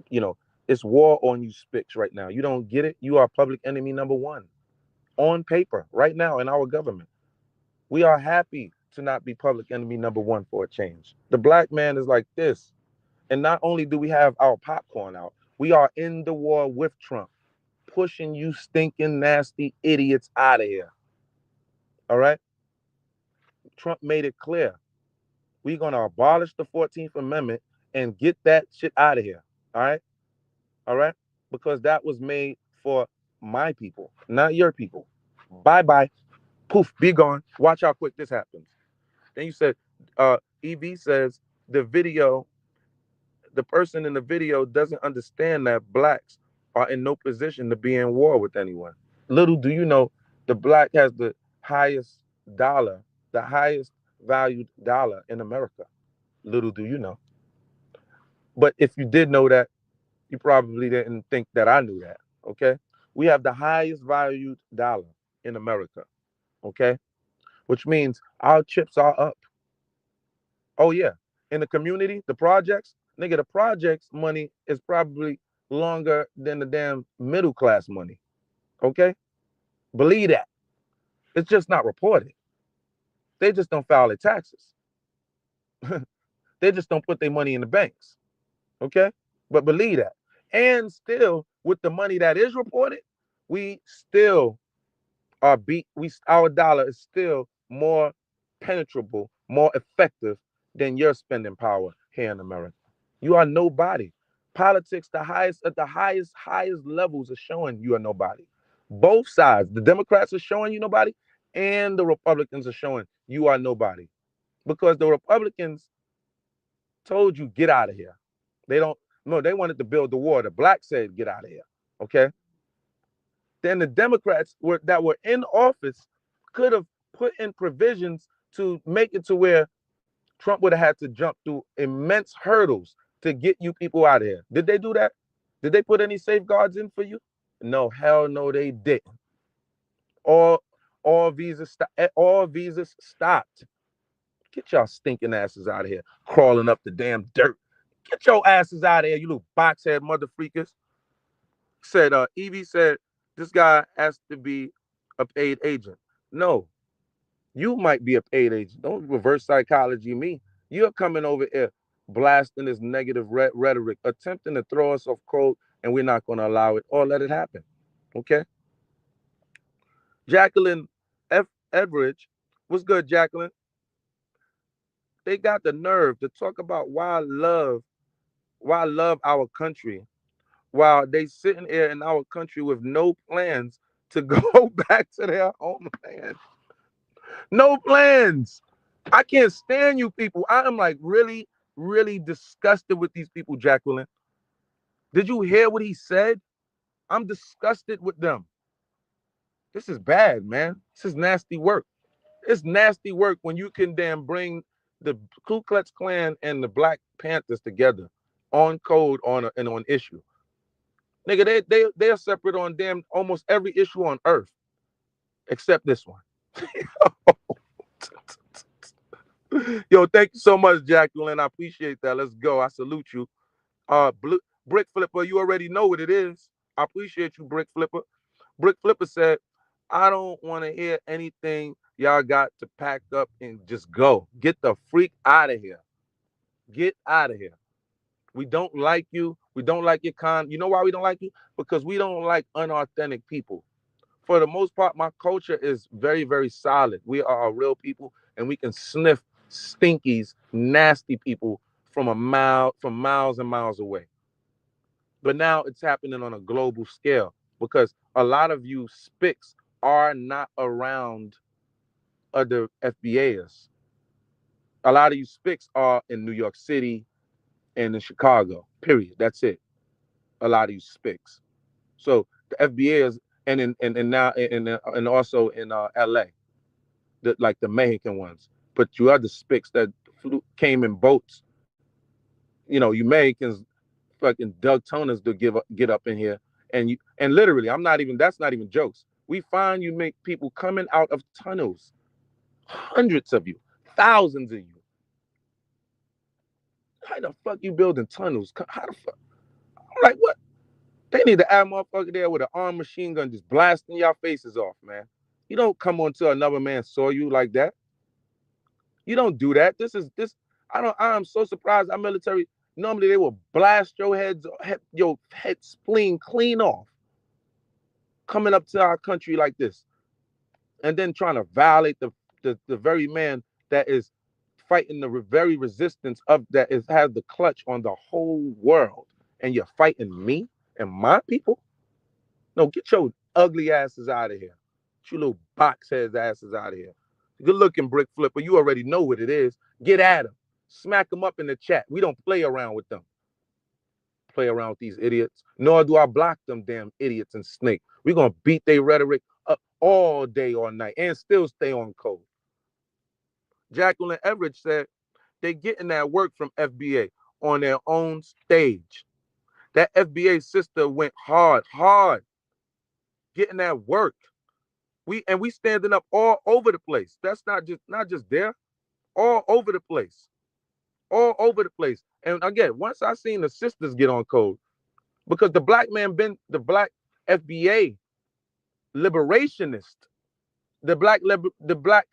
you know, it's war on you spicks right now. You don't get it. You are public enemy number one on paper right now in our government. We are happy to not be public enemy number one for a change. The black man is like this. And not only do we have our popcorn out, we are in the war with Trump, pushing you stinking, nasty idiots out of here. All right? Trump made it clear. We're going to abolish the 14th Amendment and get that shit out of here. All right? All right? Because that was made for my people, not your people. Bye-bye. Poof, be gone. Watch how quick this happens. Then you said, EV says the person in the video doesn't understand that blacks are in no position to be in war with anyone. Little do you know, the black has the highest dollar, the highest valued dollar in America. Little do you know. But if you did know that, you probably didn't think that I knew that. Okay. We have the highest valued dollar in America. Okay. Which means our chips are up. Oh, yeah. In the community, the projects, nigga, the projects money is probably longer than the damn middle class money. Okay. Believe that. It's just not reported. They just don't file their taxes. They just don't put their money in the banks. Okay. But believe that. And still, with the money that is reported, we still are our dollar is still more penetrable, more effective than your spending power here in America. You are nobody. Politics, at the highest levels are showing you are nobody. Both sides, the Democrats are showing you nobody, and the Republicans are showing you are nobody. Because the Republicans told you get out of here. They wanted to build the wall. The blacks said get out of here. Okay. Then the Democrats that were in office could have put in provisions to make it to where Trump would have had to jump through immense hurdles to get you people out of here. Did they do that? Did they put any safeguards in for you? No, hell no, they didn't. All visas stopped. Get y'all stinking asses out of here, crawling up the damn dirt. Get your asses out of here, you little boxhead mother freakers. Said Evie said this guy has to be a paid agent. No, you might be a paid agent. Don't reverse psychology me. You're coming over here blasting this negative rhetoric, attempting to throw us off cold, and we're not going to allow it or let it happen. Okay? Jacqueline F. Everidge, what's good, Jacqueline? They got the nerve to talk about why I love our country, while they sitting here in our country with no plans to go back to their homeland. No plans. I can't stand you people. I am like really, really disgusted with these people, Jacqueline. Did you hear what he said? I'm disgusted with them. This is bad, man. This is nasty work. It's nasty work when you can damn bring the Ku Klux Klan and the Black Panthers together on code on issue. Nigga, they're separate on damn almost every issue on earth except this one. Yo, thank you so much, Jacqueline. I appreciate that. Let's go. I salute you. Brick Flipper, you already know what it is. I appreciate you, Brick Flipper. Brick Flipper said, I don't want to hear anything. Y'all got to pack up and just go. Get the freak out of here. Get out of here. We don't like you. We don't like your You know why we don't like you? Because we don't like unauthentic people. For the most part, my culture is very, very solid. We are a real people, and we can sniff stinkies, nasty people from miles and miles away. But now it's happening on a global scale because a lot of you spics are not around other FBAs. A lot of you spics are in New York City and in Chicago, period. That's it. A lot of you spics. So the FBA is and also in LA, like the Mexican ones. But you other spics that came in boats. You know, you Mexicans, fucking Doug Toners to get up in here, and literally, that's not even jokes. We find you make people coming out of tunnels, hundreds of you, thousands of you. How the fuck you building tunnels? How the fuck? I'm like, what? They need to add a motherfucker there with an armed machine gun just blasting y'all faces off, man. You don't come onto another man's soil you like that. You don't do that. I'm so surprised our military, normally they will blast your head spleen clean off. Coming up to our country like this. And then trying to violate the very man that is fighting the very resistance of that has the clutch on the whole world. And you're fighting me and my people? No, get your ugly asses out of here. You little box heads asses out of here. Good looking brick flipper. You already know what it is. Get at them. Smack them up in the chat. We don't play around with them. Play around with these idiots. Nor do I block them damn idiots and snake. We're going to beat their rhetoric up all day, all night, and still stay on code. Jacqueline Everett said they getting that work from FBA on their own stage. That FBA sister went hard, getting that work. We standing up all over the place. That's not just there, all over the place. All over the place. And again, once I seen the sisters get on code, because the black man been the black FBA liberationist, the black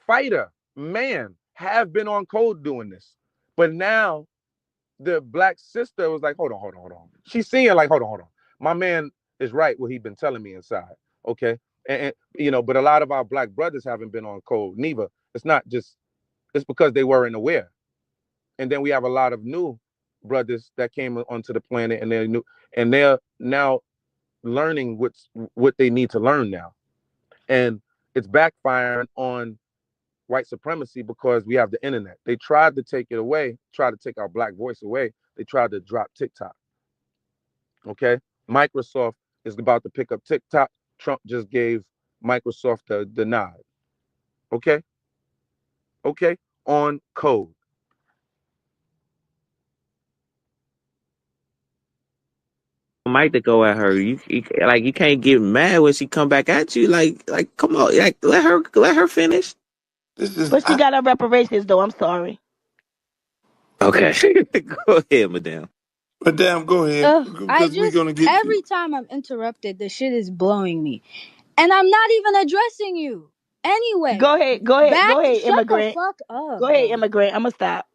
fighter man have been on code doing this. But now the black sister was like, hold on. She's seeing like, hold on. My man is right what he been telling me inside. Okay. And but a lot of our black brothers haven't been on code neither. It's because they weren't aware. And then we have a lot of new brothers that came onto the planet and they're now learning what they need to learn now. And it's backfiring on white supremacy because we have the internet. They tried to take it away, tried to take our black voice away. They tried to drop TikTok. Okay. Microsoft is about to pick up TikTok. Trump just gave Microsoft the nod. Okay. On code. Mic to go at her. You can't get mad when she come back at you. Like come on, like let her finish. But she got her reparations though. I'm sorry. Okay, go ahead, madame. Madame, go ahead. Every time I'm interrupted, the shit is blowing me, and I'm not even addressing you. Anyway, go ahead, immigrant. Shut the fuck up. Go ahead, immigrant. I'ma stop.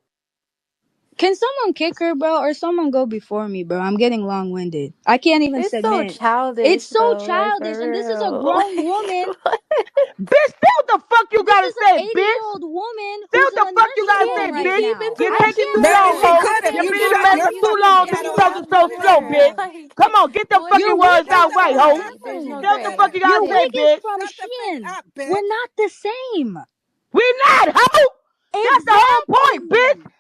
Can someone kick her, bro, or someone go before me, bro? I'm getting long-winded. I can't even submit. So childish. It's so though, childish, and this is a grown woman. Bitch, say what the fuck you gotta say, bitch. 80-year-old woman. Say what the fuck you gotta say, bitch. You're taking too long, ho. You've been in America too long to be talking so slow, bitch. Come on, get the fucking words out right, ho. Say what the fuck you gotta say, bitch. From Shin. We're not the same. We're not, ho. That's the whole point, bitch.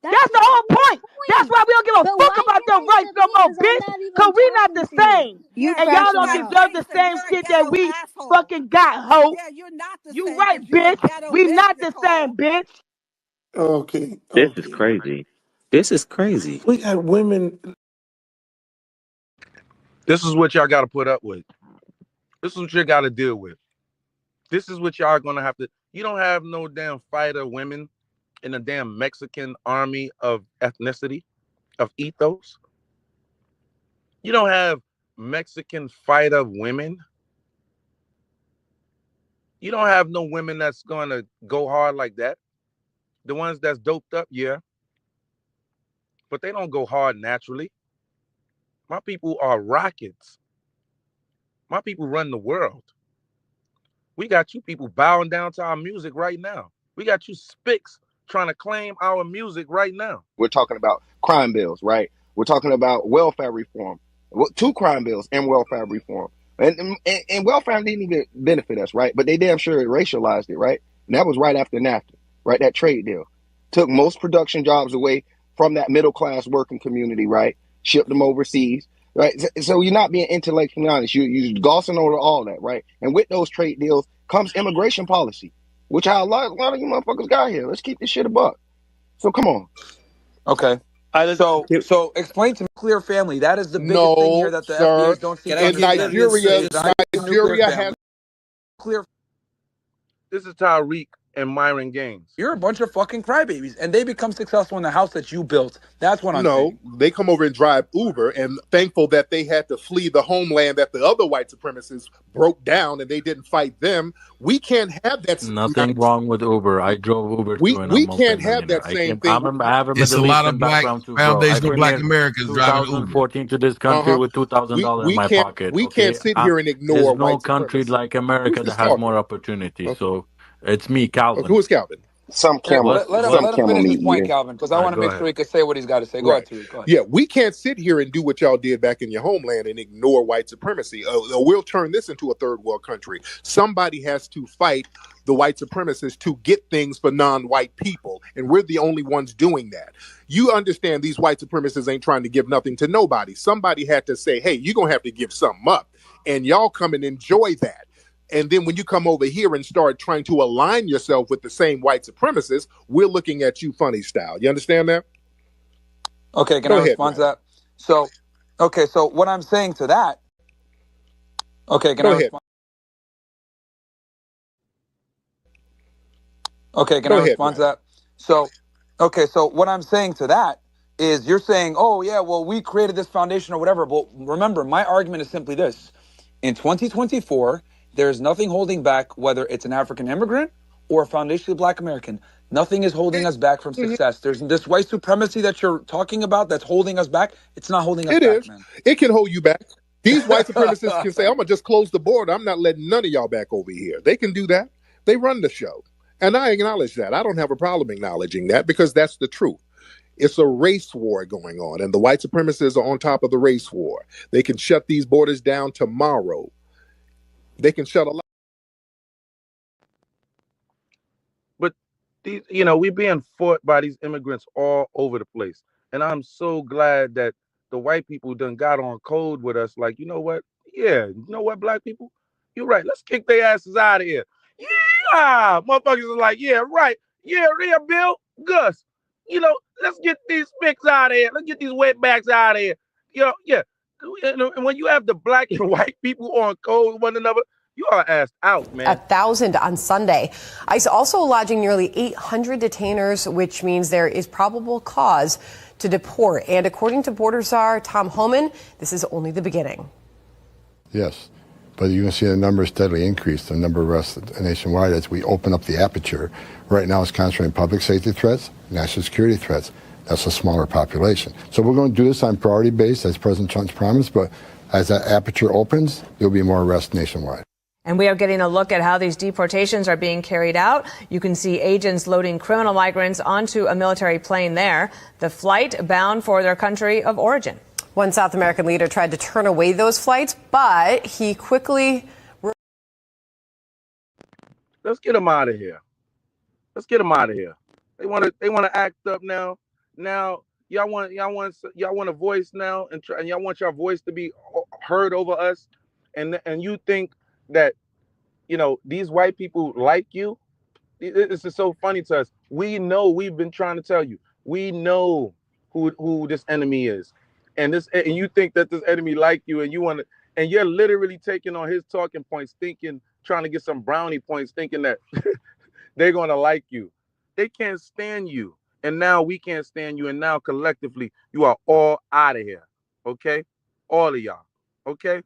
That's the whole point. That's why we don't give a fuck about them rights no more, bitch. Cause we not the same. And y'all don't deserve the same shit that we fucking got, ho. Yeah, you're not the same. You right, bitch. We not the same, bitch. Okay. This is crazy. This is crazy. We got women. This is what y'all got to put up with. This is what you got to deal with. This is what y'all gonna have to. You don't have no damn fighter women in a damn Mexican army of ethnicity, of ethos. You don't have Mexican fighter women. You don't have no women that's gonna go hard like that. The ones that's doped up, yeah. But they don't go hard naturally. My people are rockets. My people run the world. We got you people bowing down to our music right now. We got you spics trying to claim our music right now. We're talking about crime bills, right? We're talking about welfare reform. 2 crime bills and welfare reform. And welfare didn't even benefit us, right? But they damn sure racialized it, right? And that was right after NAFTA, right? That trade deal. Took most production jobs away from that middle class working community, right? Shipped them overseas, right? So you're not being intellectually honest. You're glossing over all that, right? And with those trade deals comes immigration policy, which a lot of you motherfuckers got here. Let's keep this shit a buck. So come on. Okay. So explain to me, nuclear family. That is the biggest thing here that the FBAs don't see. In Nigeria has clear. This is Tyreek and Myron Gaines. You're a bunch of fucking crybabies, and they become successful in the house that you built. That's what I'm saying. No, they come over and drive Uber, and thankful that they had to flee the homeland that the other white supremacists broke down, and they didn't fight them. We can't have that. Nothing wrong with Uber. I drove Uber. We can't have that same thing. I have a It's a lot of black foundational black Americans driving Uber. 2014 to this country with $2,000 in my pocket. We can't sit here and ignore. There's no country like America that has more opportunity. So it's me, Calvin. Who is Calvin? Some Here, camel, let some him camel finish his meat point, eating. Calvin, because I want to go make ahead. sure he can say what he's got to say. Go Right. ahead, Tariq. Go ahead. Yeah, we can't sit here and do what y'all did back in your homeland and ignore white supremacy. We'll turn this into a third world country. Somebody has to fight the white supremacists to get things for non-white people, and we're the only ones doing that. You understand these white supremacists ain't trying to give nothing to nobody. Somebody had to say, hey, you're going to have to give something up, and y'all come and enjoy that. And then when you come over here and start trying to align yourself with the same white supremacists, we're looking at you funny style. You understand that? Okay, can I respond to that? So what I'm saying to that, okay, can I respond? Okay, can I respond to that? So what I'm saying to that is you're saying, oh, yeah, well, we created this foundation or whatever. But remember, my argument is simply this. In 2024, there's nothing holding back, whether it's an African immigrant or a foundationally Black American. Nothing is holding us back from success. There's this white supremacy that you're talking about that's holding us back. It's not holding us back, man. It can hold you back. These white supremacists can say, I'm going to just close the border. I'm not letting none of y'all back over here. They can do that. They run the show. And I acknowledge that. I don't have a problem acknowledging that because that's the truth. It's a race war going on, and the white supremacists are on top of the race war. They can shut these borders down tomorrow. They can shut a lot. But these, we're being fought by these immigrants all over the place. And I'm so glad that the white people done got on code with us. Like, you know what? Yeah, you know what, Black people? You're right. Let's kick their asses out of here. Yeah, motherfuckers are like, yeah, right. Yeah, Bill, Gus. Let's get these spicks out of here. Let's get these wetbacks out of here. Yeah. And when you have the Black and white people on code with one another, you are asked out, man. 1,000 on Sunday. ICE also lodging nearly 800 detainers, which means there is probable cause to deport. And according to Border Czar Tom Homan, this is only the beginning. Yes, but you can see the numbers steadily increase, the number of arrests nationwide as we open up the aperture. Right now it's concentrating public safety threats, national security threats. That's a smaller population. So we're going to do this on priority base, as President Trump's promised, but as that aperture opens, there'll be more arrests nationwide. And we are getting a look at how these deportations are being carried out. You can see agents loading criminal migrants onto a military plane there, the flight bound for their country of origin. One South American leader tried to turn away those flights, but he quickly... Let's get them out of here. They want to act up now. Now y'all want a voice now, and y'all want your voice to be heard over us, and you think that these white people like you. This is so funny to us. We know, we've been trying to tell you, we know who this enemy is, and you think that this enemy like you, and you're literally taking on his talking points, trying to get some brownie points, thinking that they're going to like you. They can't stand you, and now we can't stand you, and now collectively you are all out of here. Okay, all of y'all. Okay,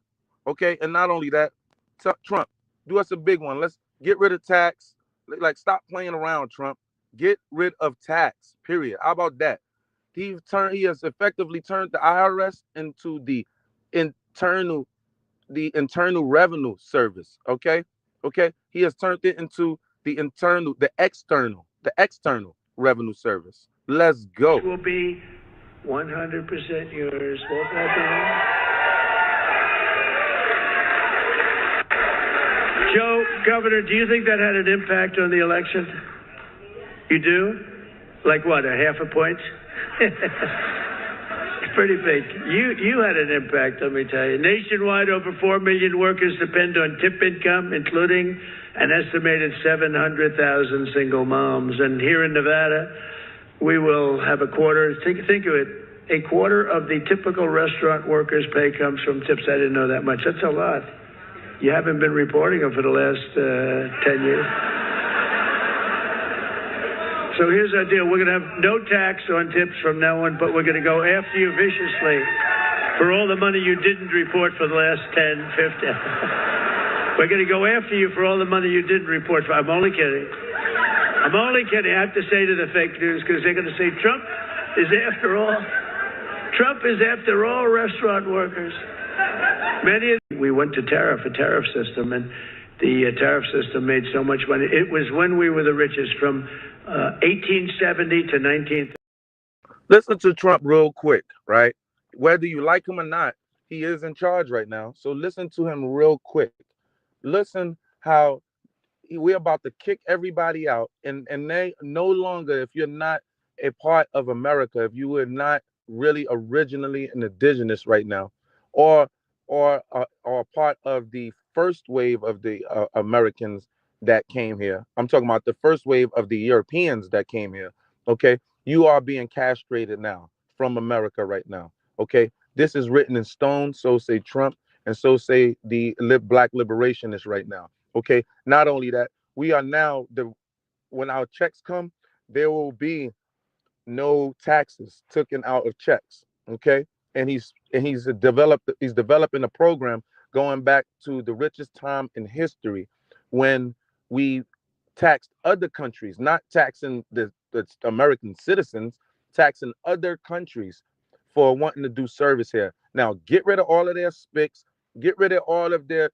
and not only that, Trump, do us a big one. Let's get rid of tax. Like, stop playing around, Trump. Get rid of tax, period. How about that? He has effectively turned the IRS into the internal revenue service. Okay. He has turned it into the external revenue service. Let's go. It will be 100% yours. Joe, Governor, do you think that had an impact on the election? You do? Like what, a half a point? Pretty big. You had an impact, let me tell you. Nationwide, over 4 million workers depend on tip income, including an estimated 700,000 single moms. And here in Nevada, we will have a quarter, think of it, a quarter of the typical restaurant worker's pay comes from tips. I didn't know that much. That's a lot. You haven't been reporting them for the last 10 years. So here's our deal. We're going to have no tax on tips from now on, but we're going to go after you viciously for all the money you didn't report for the last 10, 15. We're going to go after you for all the money you didn't report for. I'm only kidding. I have to say to the fake news, because they're going to say Trump is after all restaurant workers. We went to a tariff system, and the tariff system made so much money. It was when we were the richest from 1870 to 1930. Listen to Trump real quick, right? Whether you like him or not, he is in charge right now. So listen to him real quick. Listen how we're about to kick everybody out, and they no longer, if you're not a part of America, if you were not really originally an indigenous right now, or part of the first wave of the Americans that came here. I'm talking about the first wave of the Europeans that came here. Okay, you are being castrated now from America right now. Okay, this is written in stone. So say Trump, and so say the black liberationists right now. Okay, not only that, we are now when our checks come, there will be no taxes taken out of checks. Okay, and he's developing a program going back to the richest time in history, when we taxed other countries, not taxing the American citizens, taxing other countries for wanting to do service here. Now get rid of all of their spics, get rid of all of their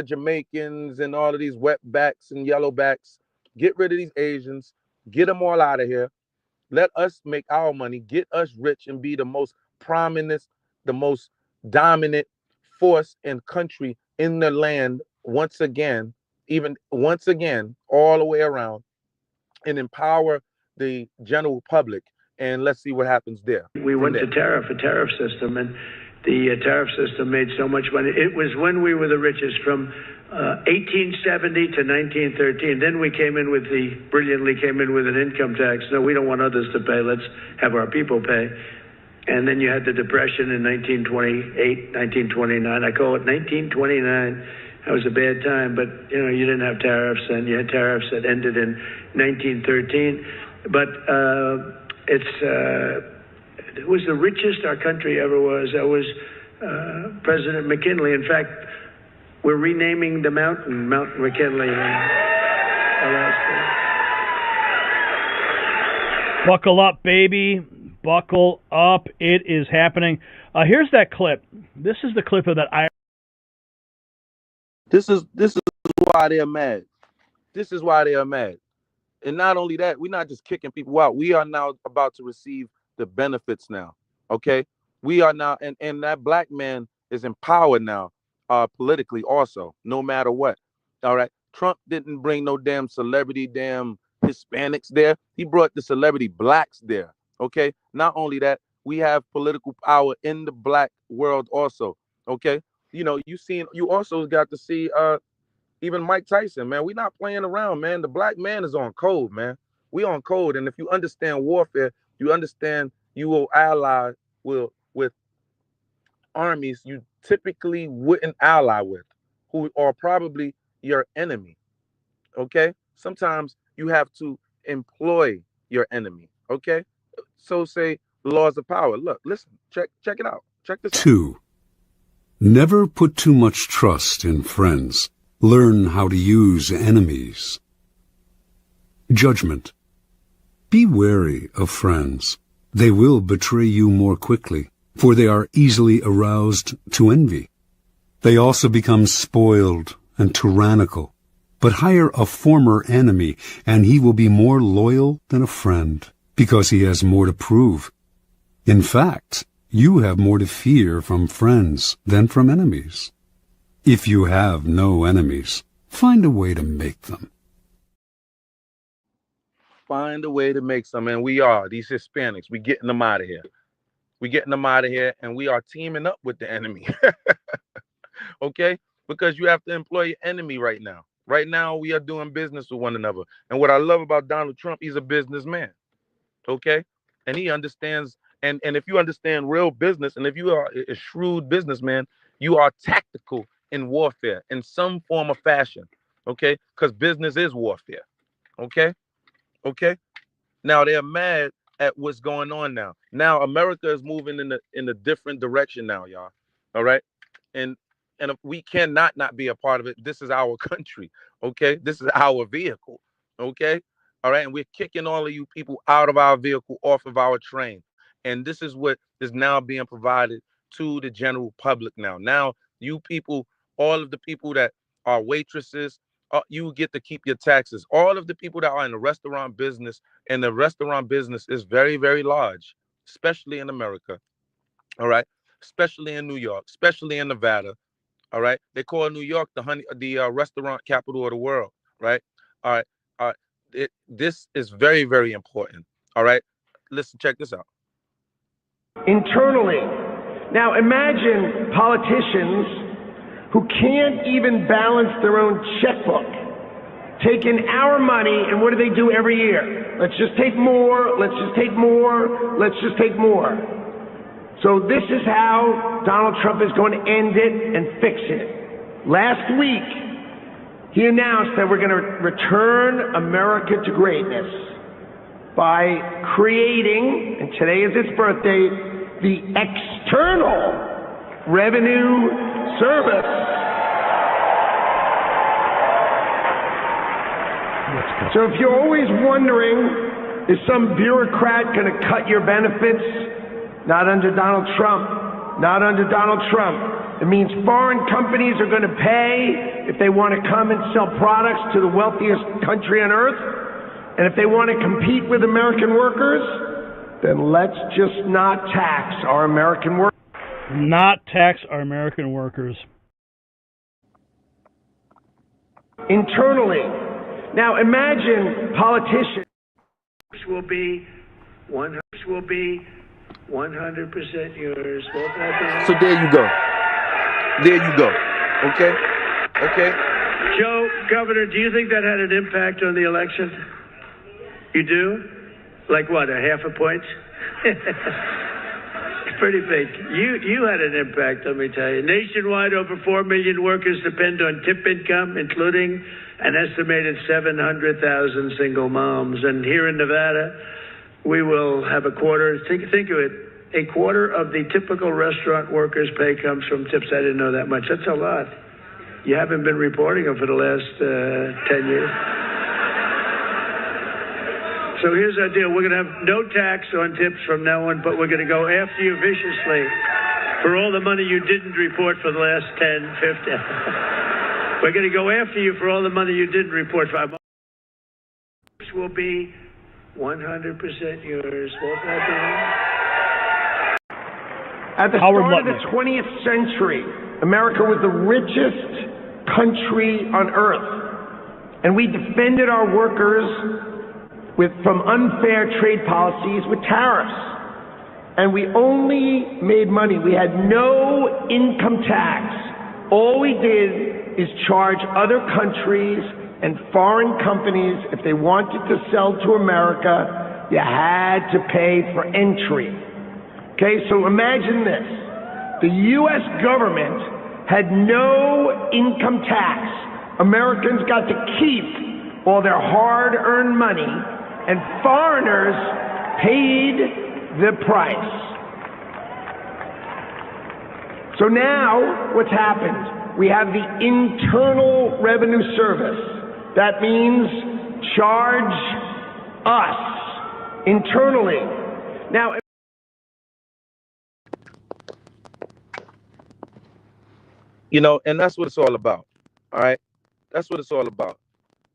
Jamaicans and all of these wetbacks and yellowbacks. Get rid of these Asians, get them all out of here. Let us make our money, get us rich, and be the most prominent, the most dominant force and country in the land once again, all the way around, and empower the general public. And let's see what happens there. We went to a tariff system, and the tariff system made so much money. It was when we were the richest from 1870 to 1913. Then we brilliantly came in with an income tax. No, we don't want others to pay. Let's have our people pay. And then you had the Depression in 1928, 1929. I call it 1929. That was a bad time, but you didn't have tariffs, and you had tariffs that ended in 1913. But it was the richest our country ever was. That was President McKinley. In fact, we're renaming the mountain Mount McKinley in Alaska. Buckle up, baby. Buckle up. It is happening. Here's that clip. This is the clip of that. This is why they're mad. This is why they are mad. And not only that, we're not just kicking people out. We are now about to receive the benefits now. Okay? We are now, and that black man is empowered now, politically also, no matter what. All right? Trump didn't bring no damn celebrity, damn Hispanics there. He brought the celebrity blacks there. Okay? Not only that, we have political power in the black world also. Okay? You also got to see even Mike Tyson, man. We're not playing around, man. The black man is on code, man. We on code. And if you understand warfare, you understand you will ally with armies you typically wouldn't ally with, who are probably your enemy. Okay? Sometimes you have to employ your enemy. Okay? So say the laws of power. Look, listen, check it out. Check this out. 2. Never put too much trust in friends. Learn how to use enemies. Judgment. Be wary of friends. They will betray you more quickly, for they are easily aroused to envy. They also become spoiled and tyrannical. But hire a former enemy, and he will be more loyal than a friend, because he has more to prove. In fact, you have more to fear from friends than from enemies. If you have no enemies, find a way to make them. Find a way to make some, and we are, these Hispanics, we getting them out of here. We getting them out of here, and we are teaming up with the enemy. Okay? Because you have to employ your enemy right now. Right now, we are doing business with one another. And what I love about Donald Trump, he's a businessman. Okay? And he understands, and if you understand real business, and if you are a shrewd businessman, you are tactical in warfare in some form of fashion. Okay? Because business is warfare. Okay? Okay? Now they're mad at what's going on now. Now America is moving in a different direction now, y'all. All right? And we cannot not be a part of it. This is our country. Okay? This is our vehicle. Okay? All right? And we're kicking all of you people out of our vehicle, off of our train. And this is what is now being provided to the general public now. Now, you people, all of the people that our waitresses. You get to keep your taxes. All of the people that are in the restaurant business, and the restaurant business is very, very large, especially in America. All right, especially in New York, especially in Nevada. All right, they call New York the restaurant capital of the world. Right. All right. All right. This is very, very important. All right. Listen, check this out. Internally. Now imagine politicians who can't even balance their own checkbook, taking our money, and what do they do every year? Let's just take more, let's just take more, let's just take more. So this is how Donald Trump is going to end it and fix it. Last week, he announced that we're going to return America to greatness by creating, and today is its birthday, the External Revenue Service. So if you're always wondering, is some bureaucrat going to cut your benefits? Not under Donald Trump. Not under Donald Trump. It means foreign companies are going to pay if they want to come and sell products to the wealthiest country on earth. And if they want to compete with American workers, then let's just not tax our American workers. Not tax our American workers. Internally. Now imagine politicians will be 100% yours. So there you go. There you go. Okay? Okay? Joe, Governor, do you think that had an impact on the election? You do? Like what, a half a point? It's pretty big. You had an impact, let me tell you. Nationwide, over 4 million workers depend on tip income, including an estimated 700,000 single moms. And here in Nevada, we will have a quarter, think of it, a quarter of the typical restaurant workers' pay comes from tips. I didn't know that much. That's a lot. You haven't been reporting them for the last 10 years. So here's our deal. We're going to have no tax on tips from now on, but we're going to go after you viciously for all the money you didn't report for the last 10, 15. We're going to go after you for all the money you didn't report for. Tips will be 100% yours. At the start of the 20th century, America was the richest country on earth. And we defended our workers from unfair trade policies with tariffs. And we only made money. We had no income tax. All we did is charge other countries and foreign companies, if they wanted to sell to America, you had to pay for entry. Okay, so imagine this. The U.S. government had no income tax. Americans got to keep all their hard-earned money, and foreigners paid the price. So now, what's happened? We have the Internal Revenue Service. That means charge us internally. Now, you know, and that's what it's all about. All right, that's what it's all about.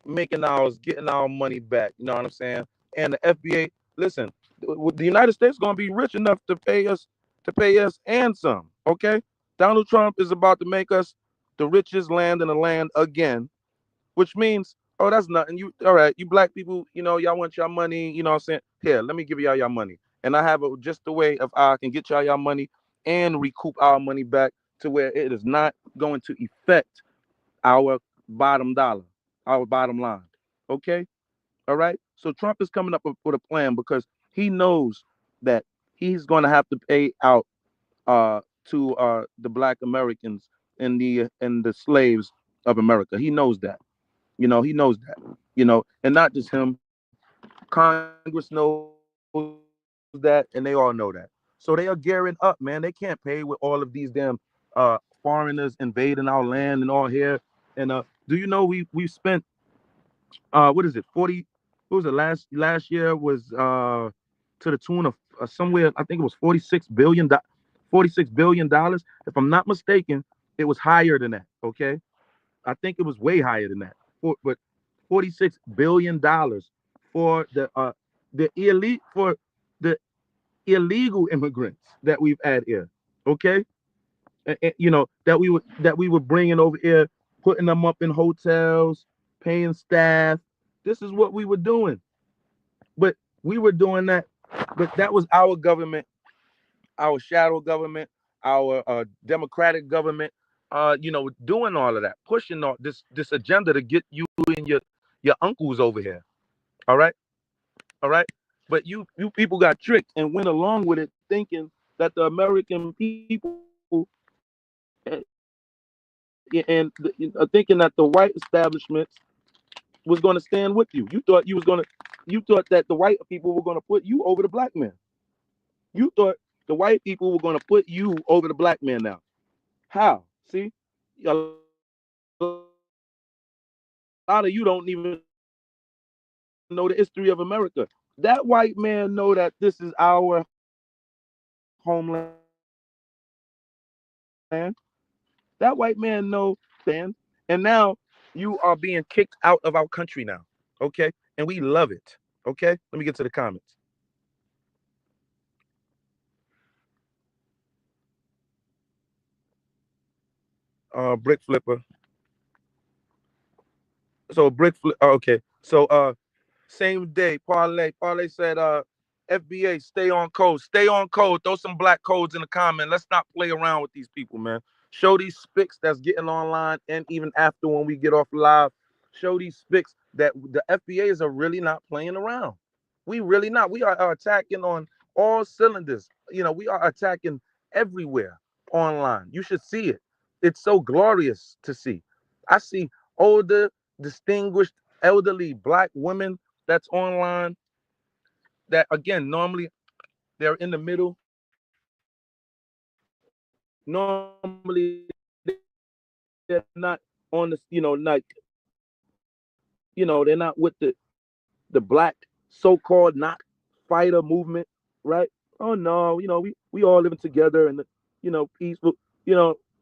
Making ours, getting our money back. You know what I'm saying? And the FBA, listen, the United States is going to be rich enough to pay us and some. Okay, Donald Trump is about to make us the richest land in the land again, which means, oh, that's nothing. You all right? You black people, you know, y'all want your money. You know what I'm saying? Here, let me give y'all your money, and I have just a way of I can get y'all your money and recoup our money back to where it is not going to affect our bottom dollar, our bottom line. Okay? All right? So Trump is coming up with a plan because he knows that he's going to have to pay out to the black Americans and the slaves of America. He knows that. You know, he knows that. You know, and not just him. Congress knows that, and they all know that. So they are gearing up, man. They can't pay with all of these damn foreigners invading our land and all here. And do you know we spent what is it, 40? What was it last year was to the tune of somewhere, I think it was $46 billion. $46 billion. If I'm not mistaken, it was higher than that. Okay, I think it was way higher than that. But $46 billion for the elite for the illegal immigrants that we've had here. Okay, you know that we were bringing over here, putting them up in hotels, paying staff. This is what we were doing, but we were doing that. But that was our government, our shadow government, our democratic government. Doing all of that, pushing all this agenda to get you and your uncles over here. All right, all right. But you people got tricked and went along with it, thinking that the American people thinking that the white establishment was going to stand with you. You thought that the white people were going to put you over the black man. You thought the white people were going to put you over the black man now. How? See, a lot of you don't even know the history of America. That white man know that this is our homeland. That white man know, man. And now you are being kicked out of our country now. Okay? And we love it. Okay? Let me get to the comments. Brick flipper. So okay. So same day, Parlay said FBA, stay on code. Stay on code. Throw some black codes in the comment. Let's not play around with these people, man. Show these spics that's getting online, and even after when we get off live, show these spics that the FBAs are really not playing around. We really not. We are attacking on all cylinders. We are attacking everywhere online. You should see it. It's so glorious to see. I see older, distinguished, elderly black women that's online that, again, normally they're in the middle. Normally they're not on the, they're not with the black so-called not fighter movement, right? Oh no, we all living together and peaceful,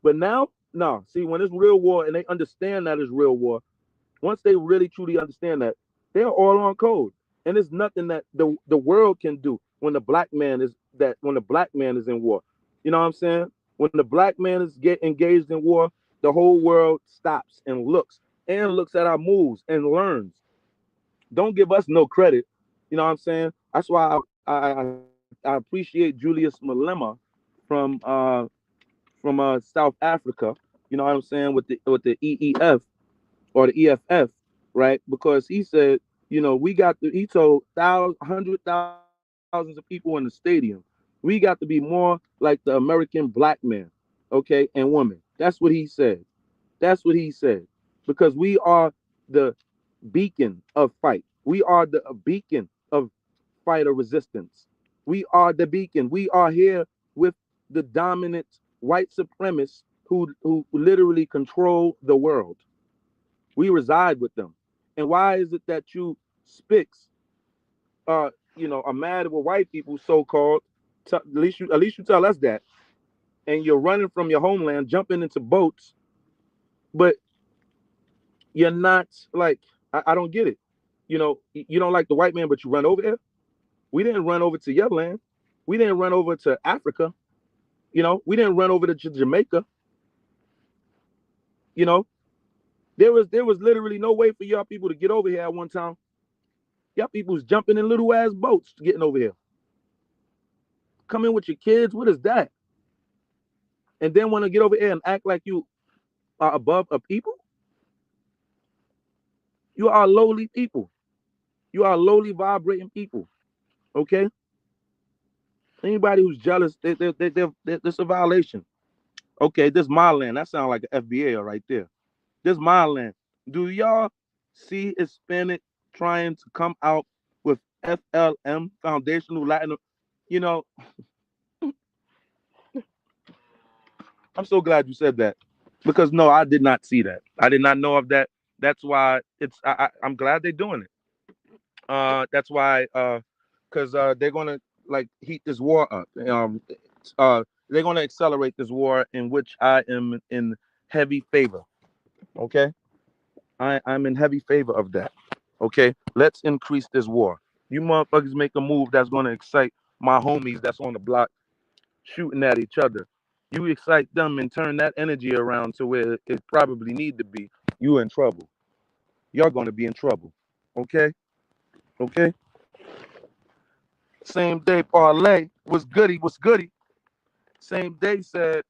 but now, no. See, when it's real war and they understand that it's real war, once they really truly understand that, they're all on code. And there's nothing that the world can do when the black man is in war. You know what I'm saying? When the black man is engaged in war, the whole world stops and looks at our moves and learns. Don't give us no credit. You know what I'm saying? That's why I appreciate Julius Malema from South Africa. You know what I'm saying, with the EEF or the EFF, right? Because he said, he told hundreds of thousands of people in the stadium, we got to be more like the American black man, okay, and woman. That's what he said. That's what he said. Because we are the beacon of fight. We are the beacon of fighter resistance. We are the beacon. We are here with the dominant white supremacists who literally control the world. We reside with them. And why is it that you spics are mad with white people, so-called? At least you tell us that. And you're running from your homeland, jumping into boats, but you're not like, I don't get it. You don't like the white man, but you run over here. We didn't run over to your land. We didn't run over to Africa. We didn't run over to Jamaica. There was literally no way for y'all people to get over here at one time. Y'all people's jumping in little ass boats getting over here. Come in with your kids. What is that? And then want to get over here and act like you are above a people? You are lowly people. You are lowly vibrating people. Okay? Anybody who's jealous, that's a violation. Okay, this is my land. That sounds like an FBA right there. This is my land. Do y'all see Hispanic trying to come out with FLM, Foundational Latin? I'm so glad you said that, because no, I did not see that. I did not know of that. That's why I'm glad they're doing it. That's why, because they're gonna heat this war up. They're gonna accelerate this war, in which I am in heavy favor. Okay, I'm in heavy favor of that. Okay, let's increase this war. You motherfuckers make a move that's going to excite my homies that's on the block shooting at each other. You excite them and turn that energy around to where it probably need to be. You in trouble. Y'all going to be in trouble. Okay? Okay? Same day parlay was goody. Same day said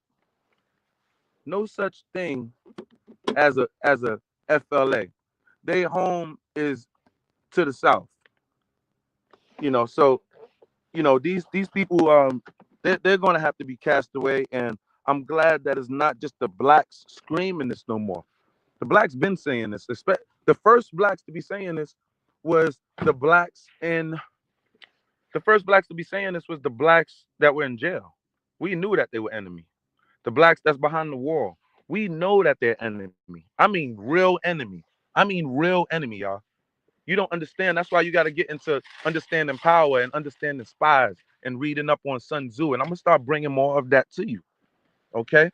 no such thing as a FLA. They home is to the south. So these people they're going to have to be cast away, and I'm glad that it's not just the blacks screaming this no more. The blacks been saying this. The first blacks to be saying this was the blacks in the first blacks to be saying this was the blacks that were in jail. We knew that they were enemy. The blacks that's behind the wall, we know that they're enemy. I mean real enemy. Y'all. You don't understand. That's why you got to get into understanding power and understanding spies and reading up on Sun Tzu. And I'm going to start bringing more of that to you. Okay?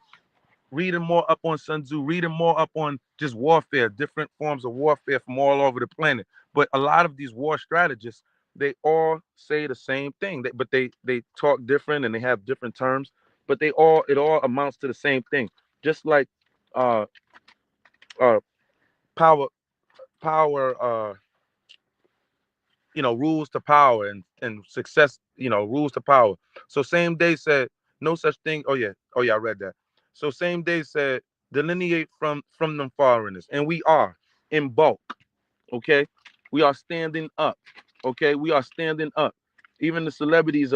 Reading more up on Sun Tzu, reading more up on just warfare, different forms of warfare from all over the planet. But a lot of these war strategists, they all say the same thing, but they talk different and they have different terms, but it all amounts to the same thing. Just like uh, uh, power, rules to power and success, rules to power. So same day said no such thing. Oh yeah, I read that. So same day said delineate from them foreigners, and we are in bulk. Okay, we are standing up. Okay, we are standing up. Even the celebrities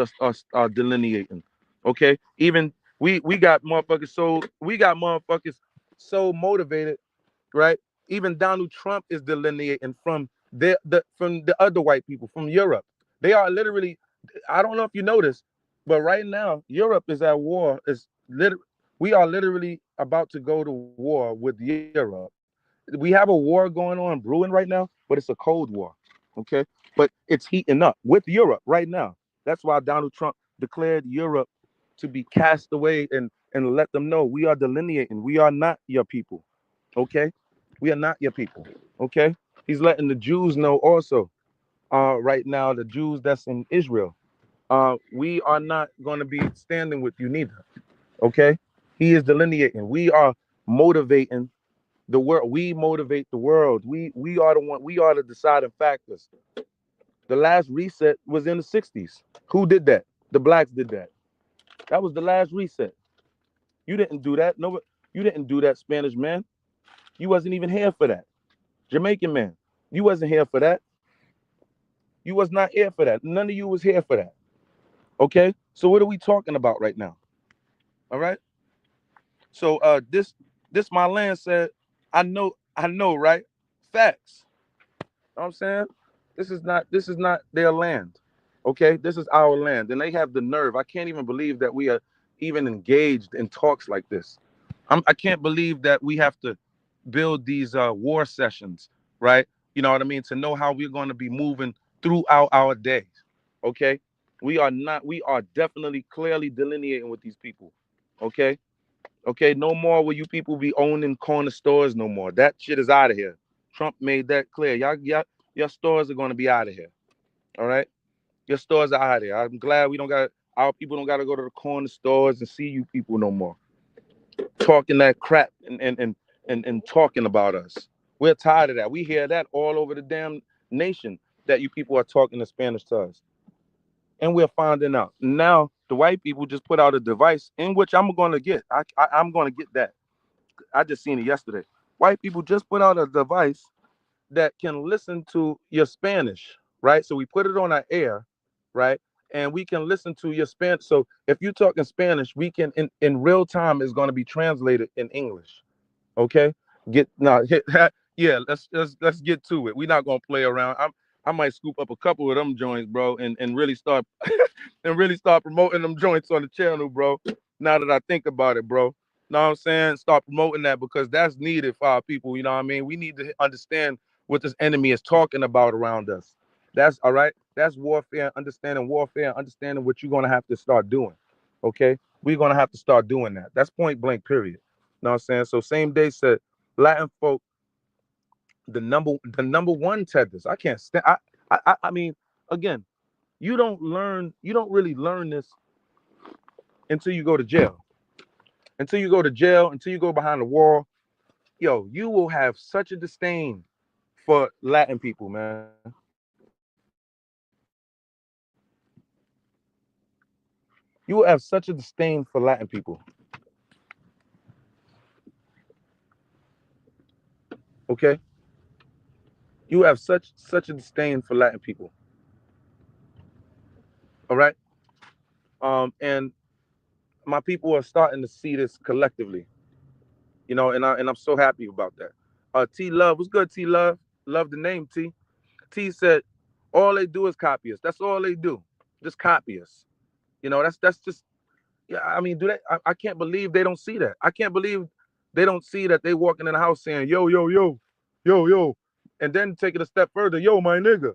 are delineating. Okay, even we got motherfuckers. So we got motherfuckers so motivated, right? Even Donald Trump is delineating from from the other white people from Europe. They are literally. I don't know if you notice, but right now Europe is at war. We are literally about to go to war with Europe. We have a war going on brewing right now, but it's a cold war. Okay, but it's heating up with Europe right now. That's why Donald Trump declared Europe to be cast away and let them know we are delineating. We are not your people. Okay, we are not your people. Okay, he's letting the Jews know also. Right now, the Jews that's in Israel, we are not going to be standing with you neither. Okay, he is delineating. We are motivating the world. We motivate the world. We are the one. We are the deciding factors. The last reset was in the '60s. Who did that? The blacks did that. That was the last reset. You didn't do that. No, you didn't do that, Spanish man. You wasn't even here for that. Jamaican man, you wasn't here for that. You was not here for that. None of you was here for that. Okay? So what are we talking about right now? All right? So this my land said, I know, right? Facts. You know what I'm saying? This is not their land. Okay? This is our land. And they have the nerve. I can't even believe that we are even engaged in talks like this. I can't believe that we have to build these war sessions, right? You know what I mean? To know how we're going to be moving throughout our days. Okay? We are definitely clearly delineating with these people. Okay? Okay, no more will you people be owning corner stores no more. That shit is out of here. Trump made that clear. Your stores are going to be out of here. All right? Your stores are out of here. I'm glad our people don't got to go to the corner stores and see you people no more. Talking that crap and talking about us. We're tired of that. We hear that all over the damn nation that you people are talking in Spanish to us. And we're finding out. Now, the white people just put out a device in which I'm going to get. I'm going to get that. I just seen it yesterday. White people just put out a device that can listen to your Spanish, right? So we put it on our air, right? And we can listen to your Spanish. So if you're talking Spanish, we can in real time is going to be translated in English. Okay? Yeah, let's get to it. We're not gonna play around. I might scoop up a couple of them joints, bro, and really start and really start promoting them joints on the channel, bro. Now that I think about it, bro. Know what I'm saying? Start promoting that because that's needed for our people. You know what I mean? We need to understand what this enemy is talking about around us. That's all right. That's warfare, understanding what you're gonna have to start doing. Okay? We're gonna have to start doing that. That's point blank, period. You know what I'm saying? So same day said Latin folk the number one tethers. I can't stand. I mean, again, you don't really learn this until you go to jail. Until you go to jail, until you go behind the wall, yo, you will have such a disdain for Latin people, man. You will have such a disdain for Latin people. Okay? You have such a disdain for Latin people. All right? And my people are starting to see this collectively. You know, and I'm so happy about that. T Love, what's good, T Love? Love the name, T. T said, all they do is copy us. That's all they do. Just copy us. You know, that's just, yeah, I mean, I can't believe they don't see that. I can't believe they don't see that they walking in the house saying, yo, yo, yo, yo, yo, and then take it a step further, yo, my nigga.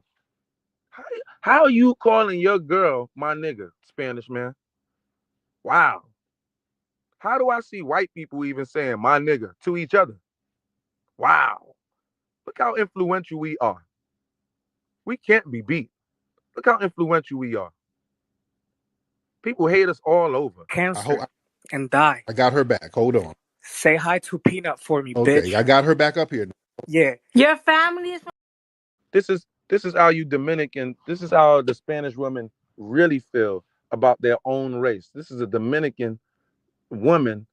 How are you calling your girl my nigga, Spanish man? Wow. How do I see white people even saying my nigga to each other? Wow. Look how influential we are. We can't be beat. Look how influential we are. People hate us all over. Cancer and die. I got her back. Hold on. Say hi to Peanut for me, Okay, bitch. I got her back up here. Yeah. Your family is. This is how you Dominican, this is how the Spanish women really feel about their own race. This is a Dominican woman,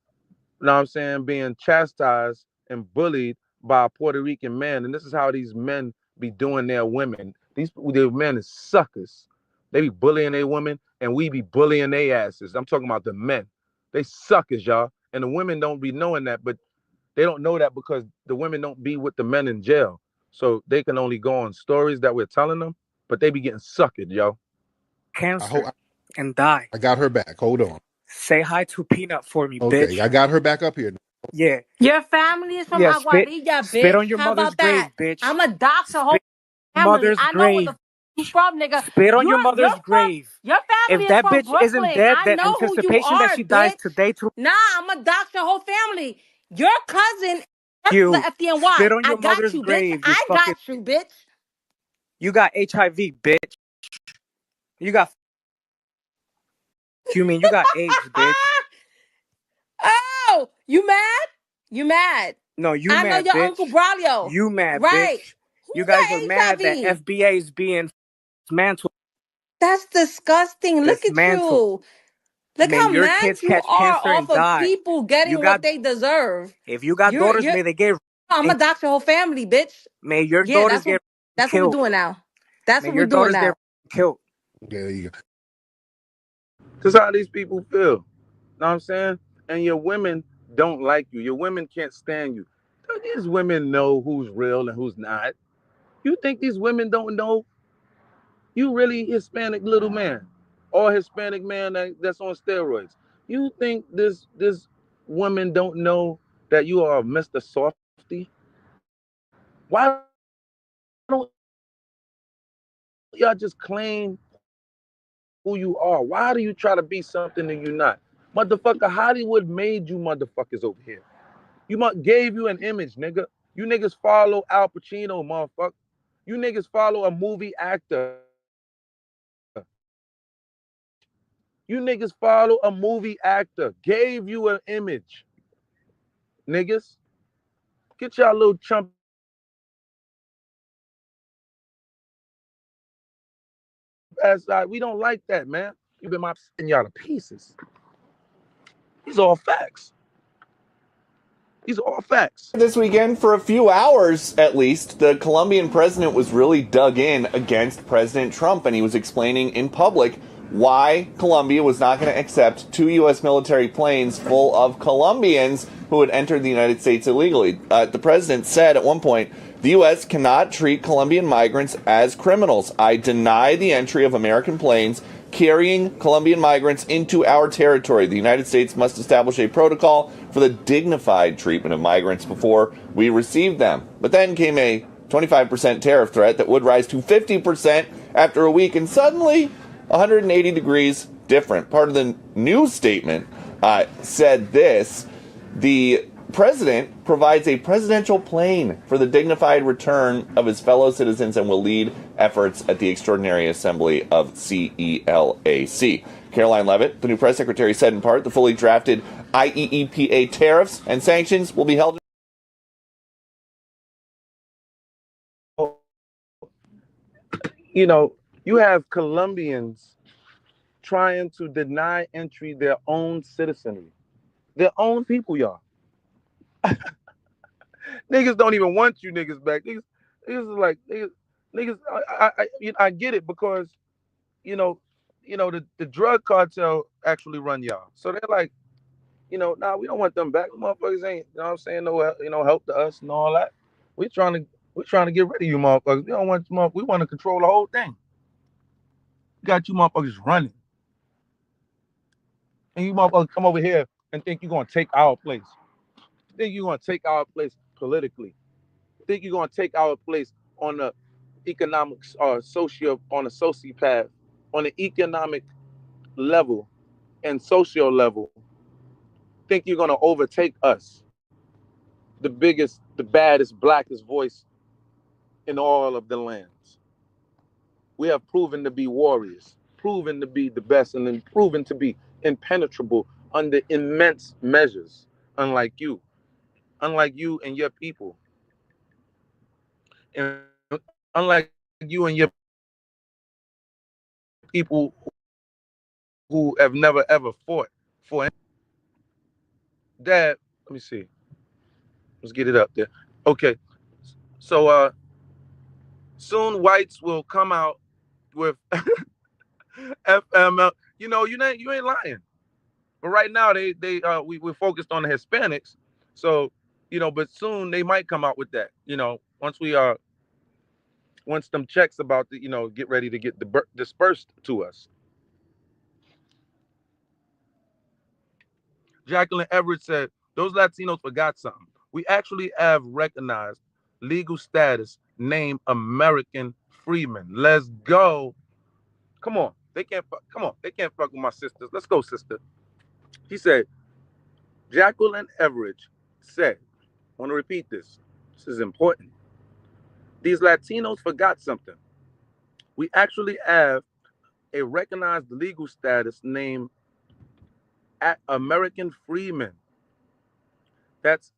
you know what I'm saying, being chastised and bullied by a Puerto Rican man. And this is how these men be doing their women. Their men is suckers. They be bullying their women and we be bullying their asses. I'm talking about the men. They suckers, y'all. And the women don't be knowing that, but they don't know that because the women don't be with the men in jail. So they can only go on stories that we're telling them, but they be getting sucked, yo. Cancer and die. I got her back. Hold on. Say hi to Peanut for me, Okay, bitch. I got her back up here. Yeah. Your family is from Aguadilla, bitch. Spit on your How mother's about that? grave, bitch. I'm a dox a whole family. Mother's I know grave. where the you from, nigga. Spit on your mother's grave. Your family If that is from bitch Brooklyn. isn't dead, I then know who you anticipation are, that she dies bitch. today too. Nah, I'm a dox your whole family. Your cousin, that's You the FDNY. spit on I your got mother's you, grave. bitch. I got you, bitch. You got HIV, bitch. You got. You mean you got AIDS, bitch? Oh, you mad? You mad? No, you I mad, know your bitch. Uncle Braulio. You mad, right? bitch. Who You guys are got mad HIV? that FBA is being dismantled. That's disgusting. Look at Dismantled. you. Look May how your mad kids you catch are cancer off and of die. people getting You what got. they deserve. If you got daughters, may they get. I'm a dox your whole family, bitch. May your Yeah, daughters get that's killed. what we're doing now. That's May what your we're doing daughters now. get killed. There you go. This is how these people feel. Know what I'm saying? And your women don't like you. Your women can't stand you. These women know who's real and who's not. You think these women don't know? You really Hispanic little man or Hispanic man that's on steroids. You think this woman don't know that you are Mr. Softy? Why don't y'all just claim who you are? Why do you try to be something that you're not? Motherfucker, Hollywood made you motherfuckers over here. Gave you an image, nigga. You niggas follow Al Pacino, motherfucker. You niggas follow a movie actor. You niggas follow a movie actor. Gave you an image. Niggas. Get y'all little chump ass out. We don't like that, man. You've been sending y'all to pieces. These are all facts. These are all facts. This weekend, for a few hours at least, the Colombian president was really dug in against President Trump, and he was explaining in public why Colombia was not going to accept 2 U.S. military planes full of Colombians who had entered the United States illegally. The president said at one point, the U.S. cannot treat Colombian migrants as criminals. I deny the entry of American planes carrying Colombian migrants into our territory. The United States must establish a protocol for the dignified treatment of migrants before we receive them. But then came a 25% tariff threat that would rise to 50% after a week, and suddenly 180 degrees different. Part of the news statement said this: the president provides a presidential plane for the dignified return of his fellow citizens and will lead efforts at the Extraordinary Assembly of CELAC. Caroline Leavitt, the new press secretary, said in part the fully drafted IEEPA tariffs and sanctions will be held. You know, you have Colombians trying to deny entry their own citizenry, their own people, y'all. Niggas don't even want you niggas back. Niggas is like niggas. I get it because the drug cartel actually run y'all. So they're like, nah, we don't want them back. Motherfuckers ain't, you know what I'm saying, no help to us and all that. We're trying to get rid of you motherfuckers. We don't want we want to control the whole thing. We got you motherfuckers running. And you motherfuckers come over here and think you're gonna take our place. Think you're gonna take our place politically. Think you're gonna take our place on the economics or on the sociopath, on the economic level and social level. Think you're gonna overtake us, the biggest, the baddest, blackest voice in all of the lands. We have proven to be warriors, proven to be the best, and then proven to be impenetrable under immense measures, unlike you and your people. And unlike you and your people who have never ever fought for anything. Dad, let me see. Let's get it up there. Okay. So soon whites will come out with FML. You ain't lying. But right now we're focused on the Hispanics. So, but soon they might come out with that. Once them checks about the, get ready to get dispersed to us. Jacqueline Everett said, those Latinos forgot something. We actually have recognized legal status named American freemen. Let's go. Come on. They can't fuck with my sisters. Let's go, sister. He said, Jacqueline Everett said, I want to repeat this. This is important. These Latinos forgot something. We actually have a recognized legal status named American freemen. That's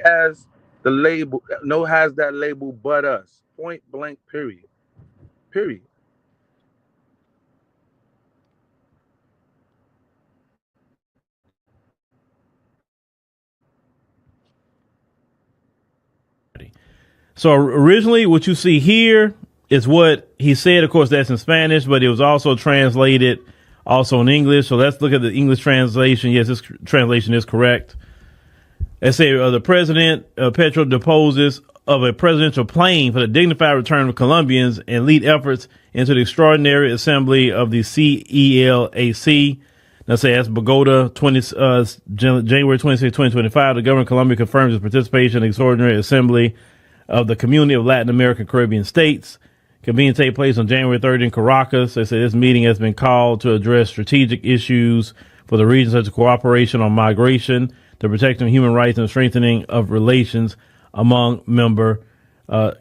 as the label, no has that label but us. Point blank, period. Period. So originally what you see here is what he said. Of course, that's in Spanish, but it was also translated also in English. So let's look at the English translation. Yes, this translation is correct. They say the president, Petro, deposes of a presidential plane for the dignified return of Colombians and lead efforts into the Extraordinary Assembly of the CELAC. Let's say that's Bogota, January 26, 2025. The government of Colombia confirms its participation in the Extraordinary Assembly of the Community of Latin American Caribbean States. Convened to take place on January 3rd in Caracas. They say this meeting has been called to address strategic issues for the region, such as cooperation on migration, the protection of human rights, and strengthening of relations among member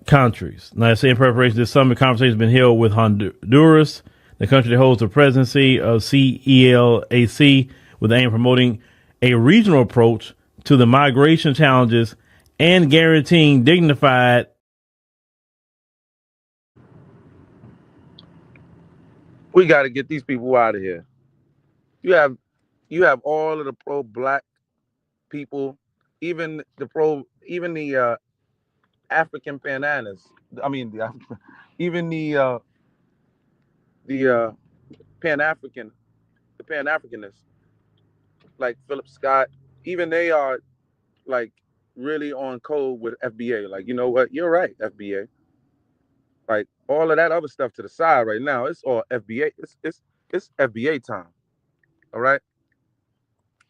countries. Now, I say in preparation, this summit conversation has been held with Honduras, the country that holds the presidency of CELAC, with the aim of promoting a regional approach to the migration challenges and guaranteeing dignified. We got to get these people out of here. You have all of the pro-black people, even the African bananas. I mean, even the Pan-African, the Pan-Africanists, like Philip Scott. Even they are like really on code with FBA. Like, you know what? You're right, FBA. Like all of that other stuff to the side right now, it's all FBA. It's FBA time. All right.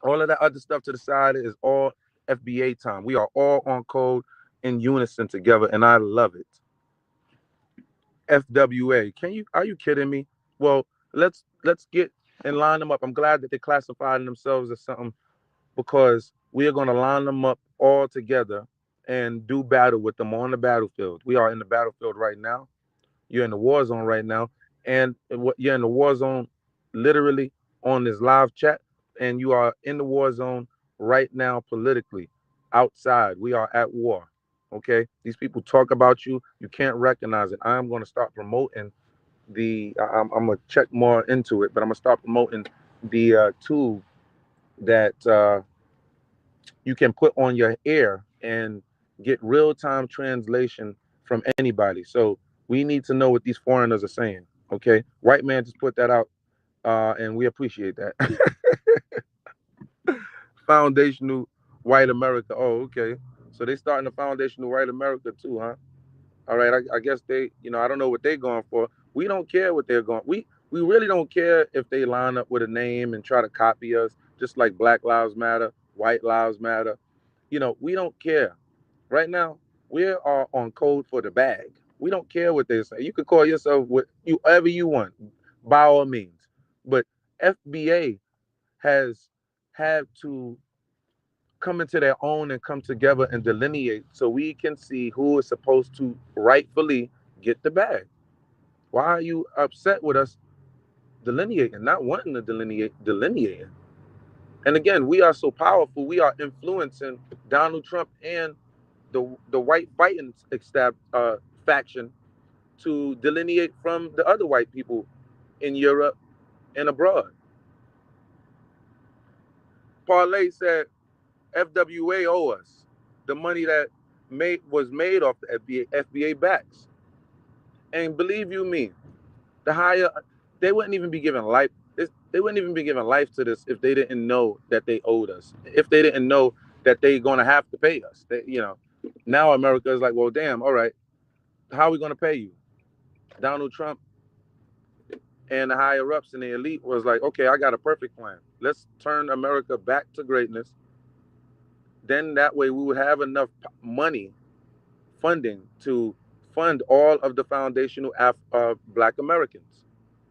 All of that other stuff to the side is all FBA time. We are all on code in unison together, and I love it. FWA. Are you kidding me? Well, let's get and line them up. I'm glad that they classified themselves as something, because we are going to line them up all together and do battle with them on the battlefield. We are in the battlefield right now. You're in the war zone right now, and you're in the war zone literally on this live chat, and you are in the war zone right now politically outside. We are at war. Okay, these people talk about you. You can't recognize it. I'm going to start promoting I'm going to check more into it, but I'm going to start promoting the tool that you can put on your ear and get real-time translation from anybody. So we need to know what these foreigners are saying. Okay, white man just put that out, and we appreciate that. Foundational white America. Oh, okay. So they starting the foundational white America too, huh? All right. I guess they, I don't know what they're going for. We don't care what they're going. We really don't care if they line up with a name and try to copy us, just like Black Lives Matter, White Lives Matter. We don't care. Right now, we are on code for the bag. We don't care what they say. You can call yourself whatever you want, by all means. But FBA has had to come into their own and come together and delineate so we can see who is supposed to rightfully get the bag. Why are you upset with us delineating, not wanting to delineating? And again, we are so powerful, we are influencing Donald Trump and the white fighting faction to delineate from the other white people in Europe and abroad. Parlay said FWA owe us the money that was made off the FBA backs. And believe you me, they wouldn't even be giving life. They wouldn't even be giving life to this if they didn't know that they owed us. If they didn't know that they're gonna have to pay us. Now America is like, well, damn, all right, how are we gonna pay you? Donald Trump and the higher ups and the elite was like, okay, I got a perfect plan. Let's turn America back to greatness. Then that way we would have enough money, funding to fund all of the foundational Black Americans.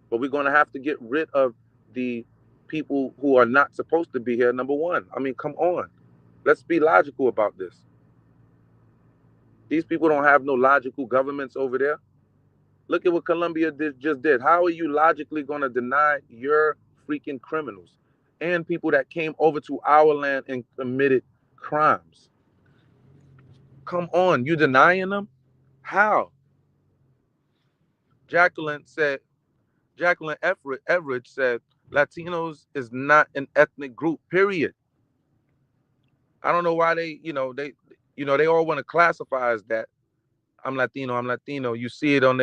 But we're going to have to get rid of the people who are not supposed to be here, number one. I mean, come on. Let's be logical about this. These people don't have no logical governments over there. Look at what Colombia just did. How are you logically going to deny your freaking criminals and people that came over to our land and committed crimes? Come on, you denying them? How? Jacqueline Everett said, Latinos is not an ethnic group, period. I don't know why they all want to classify as that. I'm Latino. You see it on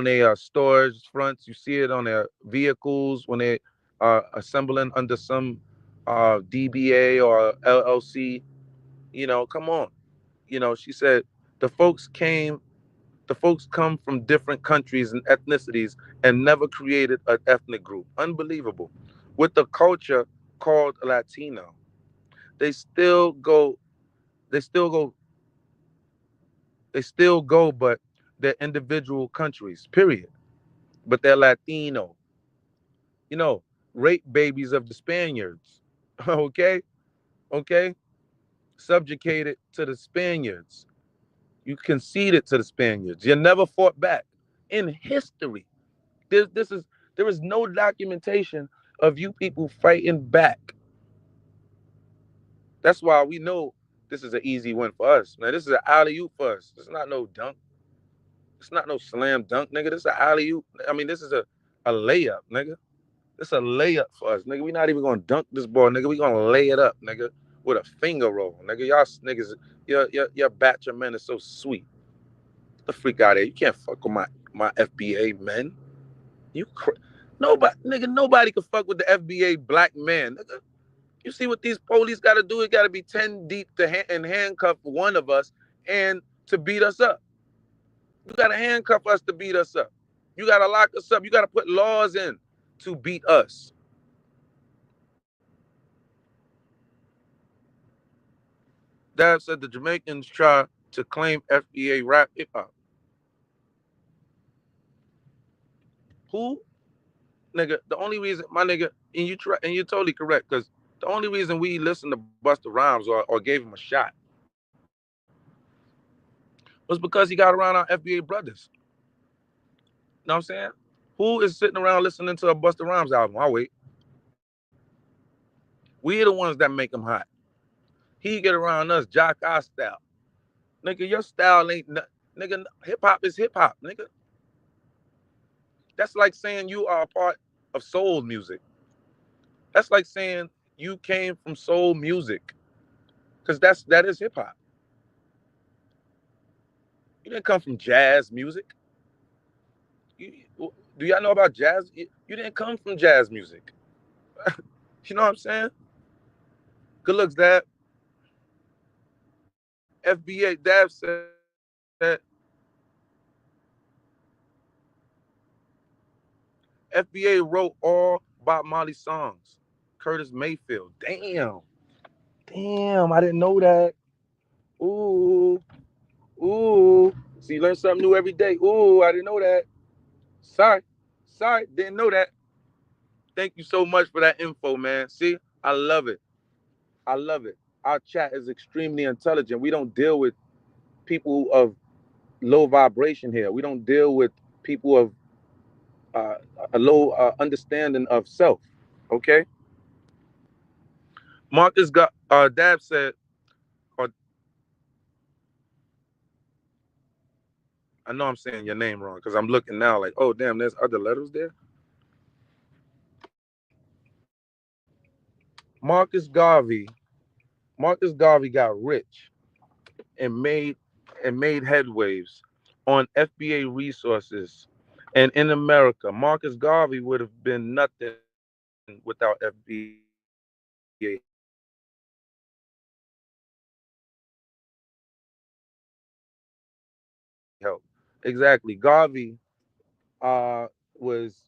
their storage fronts. You see it on their vehicles when they are assembling under some DBA or LLC. Come on. She said the folks come from different countries and ethnicities and never created an ethnic group. Unbelievable. With the culture called Latino, they still go, but they're individual countries, period. But they're Latino. Rape babies of the Spaniards. Okay? Okay? Subjugated to the Spaniards. You conceded to the Spaniards. You never fought back. In history, there is no documentation of you people fighting back. That's why we know this is an easy win for us. Now, this is an alley-oop for us. It's not no dunk. It's not no slam dunk, nigga. This is an alley-oop. I mean, this is a layup, nigga. This is a layup for us, nigga. We not even gonna dunk this ball, nigga. We gonna lay it up, nigga, with a finger roll, nigga. Y'all niggas, your batch of men is so sweet. Get the freak out of here. You can't fuck with my FBA men. Nobody can fuck with the FBA black man, nigga. You see what these police got to do? It got to be 10 deep to handcuff one of us and to beat us up. You got to handcuff us to beat us up. You got to lock us up. You got to put laws in to beat us. Dad said the Jamaicans try to claim FBA rap hip hop. Who? nigga. The only reason, my nigga, and you're totally correct, because the only reason we listened to Busta Rhymes or gave him a shot was because he got around our FBA brothers. You know what I'm saying? Who is sitting around listening to a Busta Rhymes album? I'll wait. We are the ones that make him hot. He get around us, jock our style. Nigga, your style ain't, nigga, hip hop is hip hop, nigga. That's like saying you are a part of soul music. That's like saying you came from soul music, because that is hip hop. You didn't come from jazz music. You, do y'all know about jazz? You didn't come from jazz music. You know what I'm saying? Good looks, Dad. FBA, Dad said FBA wrote all Bob Marley songs. Curtis Mayfield. Damn. Damn, I didn't know that. Ooh. Ooh. So you learn something new every day. Ooh, I didn't know that. Sorry. Sorry, didn't know that. Thank you so much for that info, man. See, I love it. I love it. Our chat is extremely intelligent. We don't deal with people of low vibration here. We don't deal with people of uh, a low understanding of self. Okay. Marcus got Dab said, or I know I'm saying your name wrong because I'm looking now like, oh damn, there's other letters there. Marcus Garvey. Marcus Garvey got rich and made headwaves on FBA resources. And in America, Marcus Garvey would have been nothing without FBA help. Exactly. Garvey was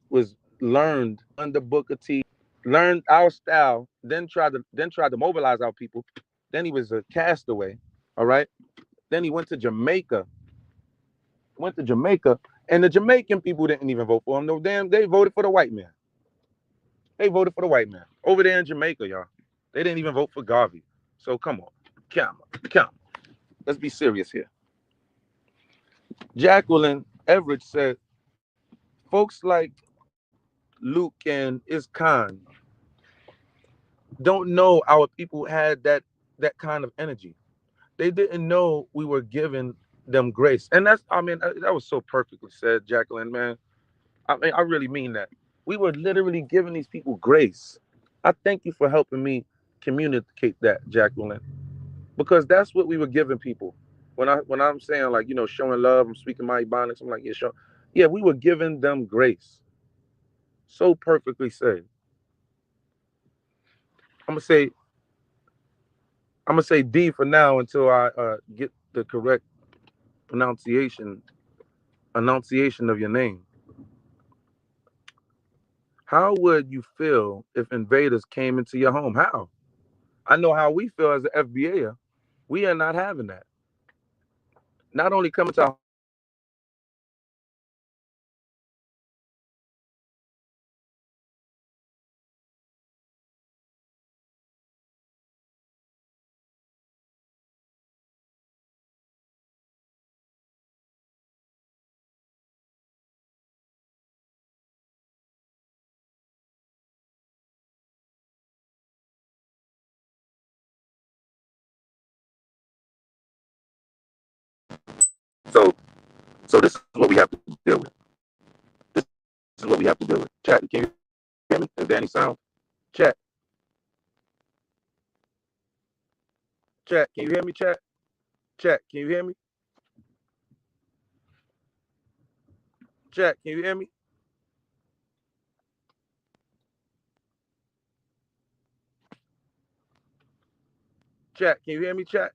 was learned under Booker T, learned our style, then tried to mobilize our people. Then he was a castaway. All right. Then he went to Jamaica, and the Jamaican people didn't even vote for him. No damn, they voted for the white man. They voted for the white man over there in Jamaica, y'all. They didn't even vote for Garvey. So come on, come. Let's be serious here. Jacqueline Everett said, folks like Luke and Iskan don't know our people had that kind of energy. They didn't know we were giving them grace. And that was so perfectly said, Jacqueline, man. I mean, I really mean that. We were literally giving these people grace. I thank you for helping me communicate that, Jacqueline, because that's what we were giving people. When I'm saying, like, showing love, I'm speaking my ebonics. I'm like, yeah, we were giving them grace. So perfectly said. I'm gonna say I'm gonna say D for now until I get the correct pronunciation enunciation of your name. How would you feel if invaders came into your home? How? I know how we feel as an FBA. We are not having that. Not only coming to our so so this is what we have to deal with. This is what we have to deal with. Chat, can you hear me? Is there any sound? Chat, chat, can you hear me? Chat, can you hear me? Chat, can you hear me? Chat, can you hear me? Chat,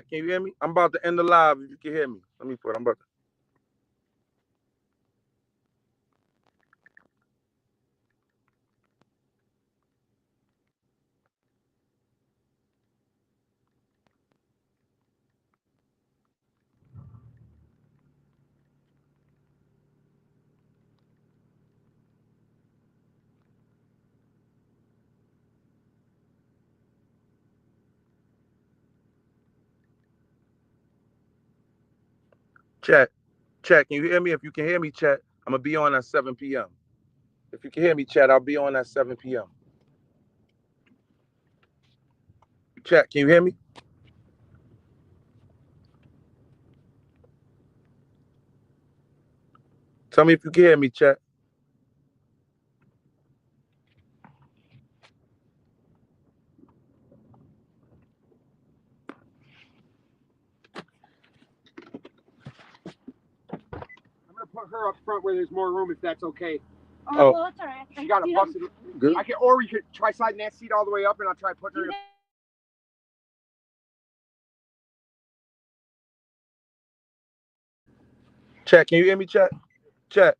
can you hear me? I'm about to end the live if you can hear me. Let me put I'm about to Chat. Chat, can you hear me? If you can hear me, chat, I'm going to be on at 7 p.m. If you can hear me, chat, I'll be on at 7 p.m. Chat, can you hear me? Tell me if you can hear me, chat. I'm gonna put her up front where there's more room, if that's okay. Oh, well, that's all right. She got a busted. Good. I can, or we could try sliding that seat all the way up, and I'll try putting her. Chat, can you hear me, chat? Chat.